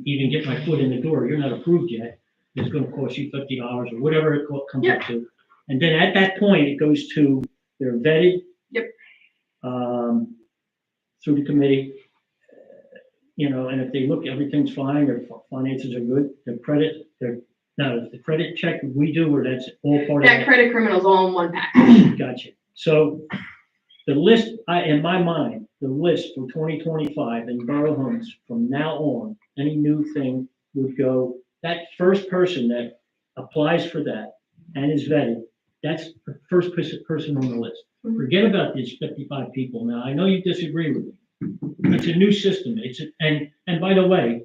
even get my foot in the door, you're not approved yet, it's gonna cost you $50 or whatever it comes up to. And then at that point, it goes to, they're vetted. Yep. Through the committee, and if they look, everything's fine, their finances are good, their credit, now, the credit check we do, or that's all part of That it? credit criminal's all in one package. Gotcha. So the list, in my mind, the list for 2025 in Borough Homes, from now on, any new thing would go, that first person that applies for that and is vetted, that's the first person on the list. Forget about these 55 people. Now, I know you disagree with me. It's a new system. And by the way,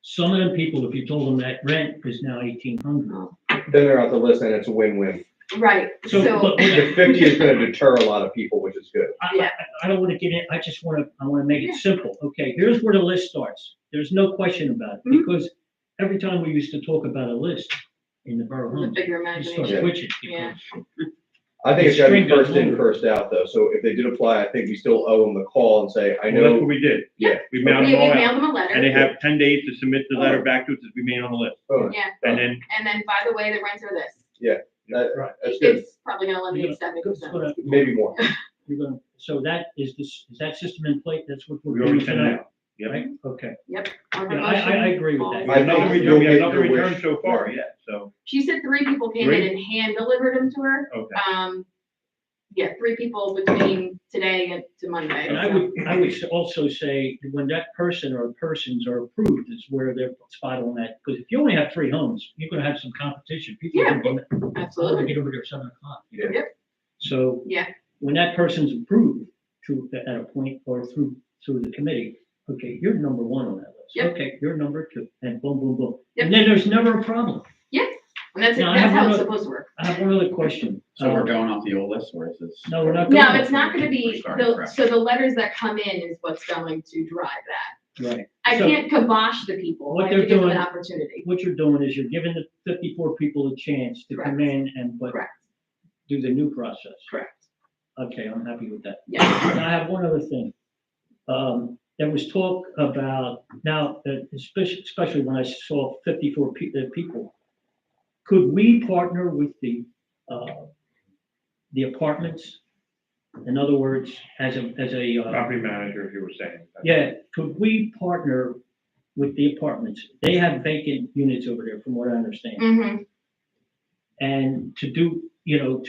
some of them people, if you told them that rent is now 1,800. Then they're off the list and it's a win-win. Right, So, so, but The 50 is gonna deter a lot of people, which is good. I don't want to get in, I just want to make it simple. Okay, here's where the list starts. There's no question about it, because every time we used to talk about a list in the Borough the Homes, bigger you start imagination. switching. Yeah. because I think it's gotta be String goes first in, longer. first out though. So if they did apply, I think we still owe them the call and say, I Well, that's what know, we did. yeah. We mailed We them all mailed out, them a and they letter, have 10 days to submit the letter back to us as we made on the list. Oh, yeah, And then, and then, by the way, the rents are this. Right. That's good. It's probably gonna eliminate 70%. Maybe more. You're gonna, so that is that system in place? That's what we we're already doing sent it tonight, out. Yep. right? Okay. Yep. Our Yeah, I motion agree with falls. that. We have nothing I think returned, we have you'll nothing get your returned wish. so far yet, so, She said 3 people came in Three? and hand delivered them to her. okay. Yeah, 3 people between today and to Monday. And I would also say, when that person or persons are approved, is where they're spot on that. Because if you only have 3 homes, you're gonna have some competition. People are gonna Absolutely. get over there at 7 o'clock. Yeah. Yep. So Yeah. when that person's approved at a point or through the committee, okay, you're number 1 on that list. Yep. Okay, you're number 2, and boom, boom, boom. Yep. And then there's never a problem. And that's, Now, I that's have how one it's other- supposed to work. I have one other question. So we're going off the old list, or is this? No, we're not. No, going it's not gonna be, We're starting fresh. so the letters that come in is what's going to drive that. Right. I So- can't kibosh the people. What I have to they're give them doing- an opportunity. What you're doing is you're giving the 54 people a chance to come in and Correct, do the new process. correct. Okay, I'm happy with that. Yeah. And I have one other thing. There was talk about, now, especially when I saw 54 people, could we partner with the apartments? In other words, as a Property manager, if you were saying. yeah, could we partner with the apartments? They have vacant units over there, from what I understand. Mm-hmm. And to do, you'd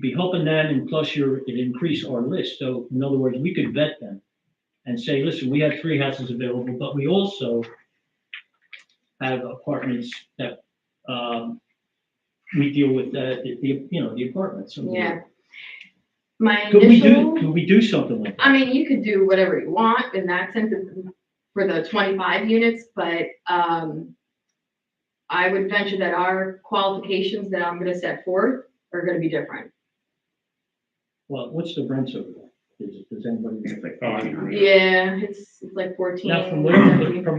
be helping them, and plus it increase our list. So in other words, we could vet them and say, listen, we have 3 houses available, but we also have apartments that, we deal with the apartments. over Yeah. there. My Could initial, we do something like that? I mean, you could do whatever you want in that sense for the 25 units, but, I would venture that our qualifications that I'm gonna set forth are gonna be different. Well, what's the rents over there? Does anybody? It's like 1,500. Yeah, it's like 14. Now, from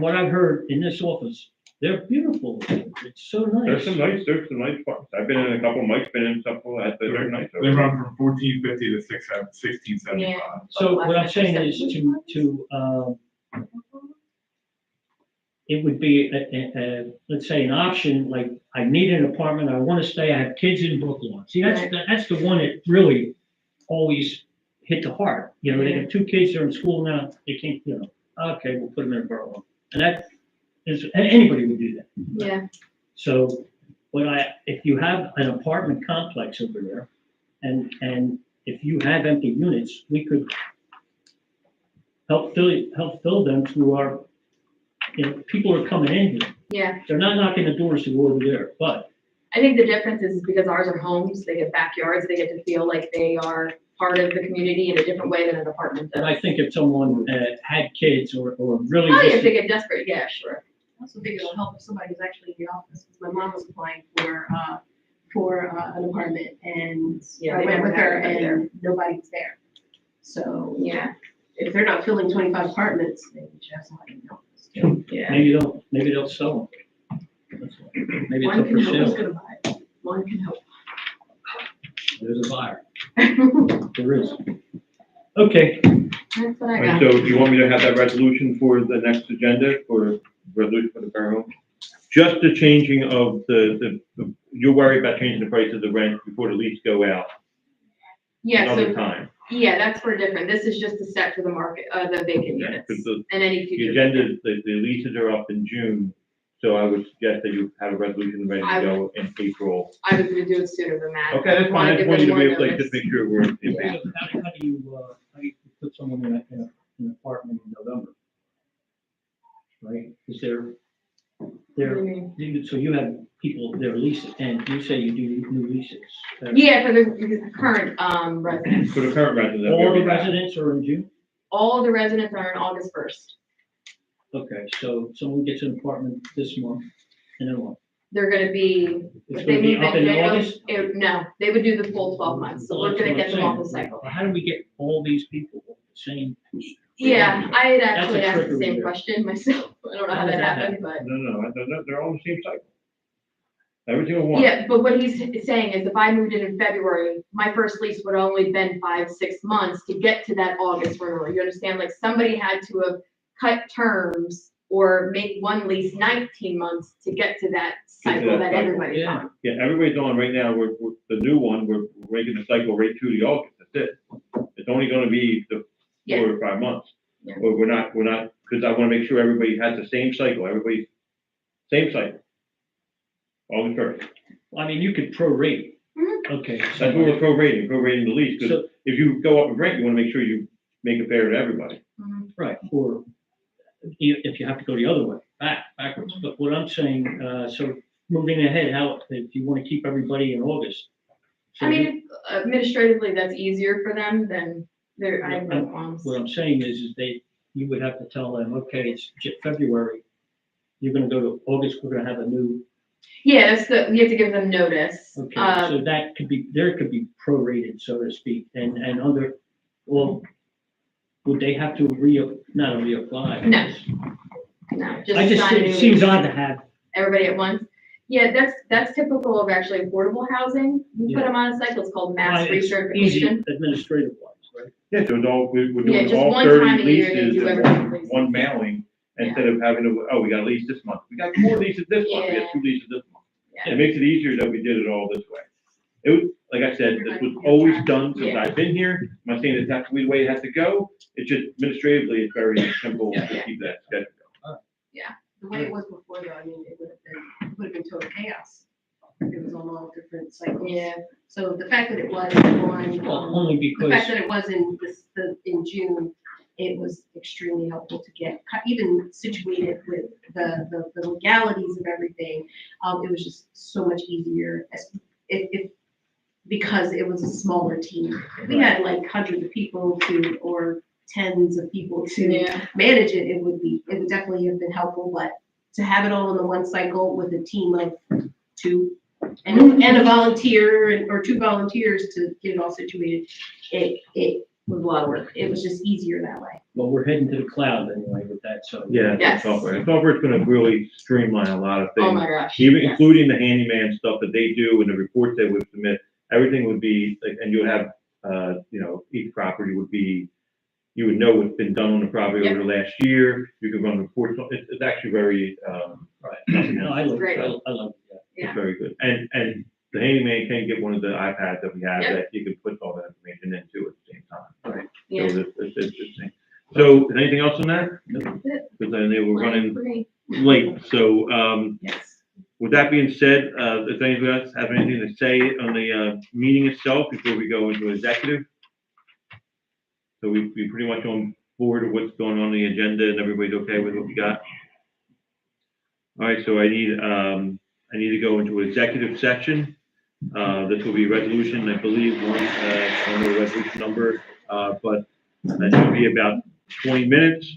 what I've heard in this office, they're beautiful. It's so nice. There's some nice parts. I've been in a couple, Mike's been in a couple, they're nice. They run from 1450 to 1675. Yeah. So what I'm saying is it would be let's say an option, like I need an apartment, I want to stay, I have kids in Brooklawn. See, that's the one that really always hit the heart. They have 2 kids, they're in school now, they can't, okay, we'll put them in Borough. And that is, anybody would do that. Yeah, So if you have an apartment complex over there, and if you have empty units, we could help fill them through our, people are coming in here. yeah. They're not knocking the doors to go over there, but I think the difference is because ours are homes, they get backyards, they get to feel like they are part of the community in a different way than an apartment does. I think if someone had kids or really. Oh, yeah, just- if they get desperate, yeah, sure. I also think it'll help if somebody's actually in the office, because my mom was applying for an apartment, and Yeah, I they went never with her, had anybody and nobody was there. So, Yeah, if they're not filling 25 apartments, maybe we should have somebody in the office. yeah. Maybe they'll sell them. Maybe it's One up can for help, who's sale. gonna buy it? One can help. There's a buyer. There is. Okay, That's what I And got. so do you want me to have that resolution for the next agenda for resolution for the borough? Just the changing of you're worried about changing the price of the rent before the lease go out Yeah, another so, time. yeah, that's for different. This is just a set for the market, the vacant Yeah, units 'cause the and any future. agenda, the leases are up in June, So I would suggest that you have a resolution ready to go in April. I was gonna do it sooner than that. Okay, that's fine. I just Wanna wanted give to them be more able to, like, notice. just make sure we're in So phase. how do you put someone in an apartment in November? Right, is there, so you have people, their leases, and you say you do new leases. Yeah, for the current, residents. For the current residents. that we All the already have. residents are in June? All the residents are on August 1st. Okay, so someone gets an apartment this month, and then what? They're gonna be, It's if they gonna be move up in in May, August? no, they would do the full 12 months, so we're That's gonna what get I'm them off saying. the cycle. How do we get all these people off the same? Yeah, I had That's a actually asked the trickery same there. question myself, I don't know how How that does that happened, but. No, they're all in the same cycle. Every single one. Yeah, but what he's saying is if I moved in February, my first lease would only been 5-6 months to get to that August renewal. You understand? Like somebody had to have cut terms or make one lease 19 months to get to that cycle that everybody's on. Yeah, everybody's on right now. We're the new one, we're making the cycle right through the August. That's it. It's only gonna be the 4 or 5 months. Yeah. But we're not, because I wanna make sure everybody has the same cycle, everybody's same cycle. August 1st. Well, I mean, you could prorate. Okay. That's what we're prorating the lease, because So- if you go up in rent, you wanna make sure you make it fair to everybody. Right, or if you have to go the other way, backwards. But what I'm saying, so moving ahead, how, if you want to keep everybody in August. so I mean, administratively, that's easier for them than I have no qualms. What I'm saying is you would have to tell them, okay, it's February. You're gonna go to August, we're gonna have a new, Yeah, you have to give them notice. okay, so that could be, there could be prorated, so to speak, and under, well, would they have to not reapply? No. No, I just, sign a it new seems lease. odd to have, Everybody at once. Yeah, that's typical of actually affordable housing. We put Yeah. them on a cycle, it's called mass it's easy recertification. administrative wise, right? Yeah, so we're Yeah, doing just all one time 30 a year they leases do in everything. one mailing, instead of having to, oh, we got a lease this month, we got 4 leases this month, we Yeah. got 2 leases this month. Yeah. It makes it easier that we did it all this way. It was, like I said, this was always done since Yeah. I've been here. I'm not saying that that's the way it has to go. It's just administratively, it's very simple to keep that schedule. The way it was before though, I mean, it would have been total chaos. It was on all different cycles. Yeah. So the fact that it was on, Well, only the because. fact that it was in June, it was extremely helpful to get, even situated with the legalities of everything. It was just so much easier because it was a smaller team. If we had like hundreds of people or tens of people to Yeah. manage it, it would definitely have been helpful, but to have it all in the one cycle with a team of 2 and a volunteer or 2 volunteers to get it all situated, it was a lot of work. It was just easier that way. Well, we're heading to the cloud anyway with that, so. Yeah, Yes. software. Software's gonna really streamline a lot of things. Oh my gosh. Even yes. including the handyman stuff that they do and the reports they would submit, everything would be, like, and you would have, each property would be, you would know what's been done on the property over the last year, you could run reports, it's actually very, Right. No, I love, Great. I love that. it's Yeah. very good. And the handyman can get one of the iPads that we have Yep. that you can put all that information into at the same time. Right. Yeah. So it's interesting. So, anything else on that? That's it. Because I know we're running Great. late, so, Yes. with that being said, does anybody else have anything to say on the meeting itself before we go into executive? So we pretty much on board of what's going on the agenda and everybody's okay with what we got? All right, so I need to go into executive session. This will be resolution, I believe, I don't know the resolution number, but that should be about 20 minutes.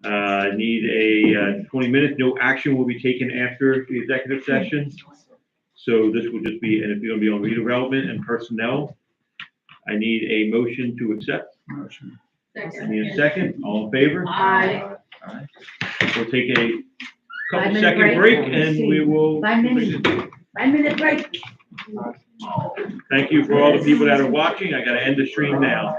Need a 20 minutes, no action will be taken after the executive session. So this will just be, and it's gonna be on redevelopment and personnel. I need a motion to accept. I need a second, all in favor? Aye. All right. We'll take a couple 5-minute second break. break and we will. 5-minute break. Thank you for all the people that are watching. I gotta end the stream now.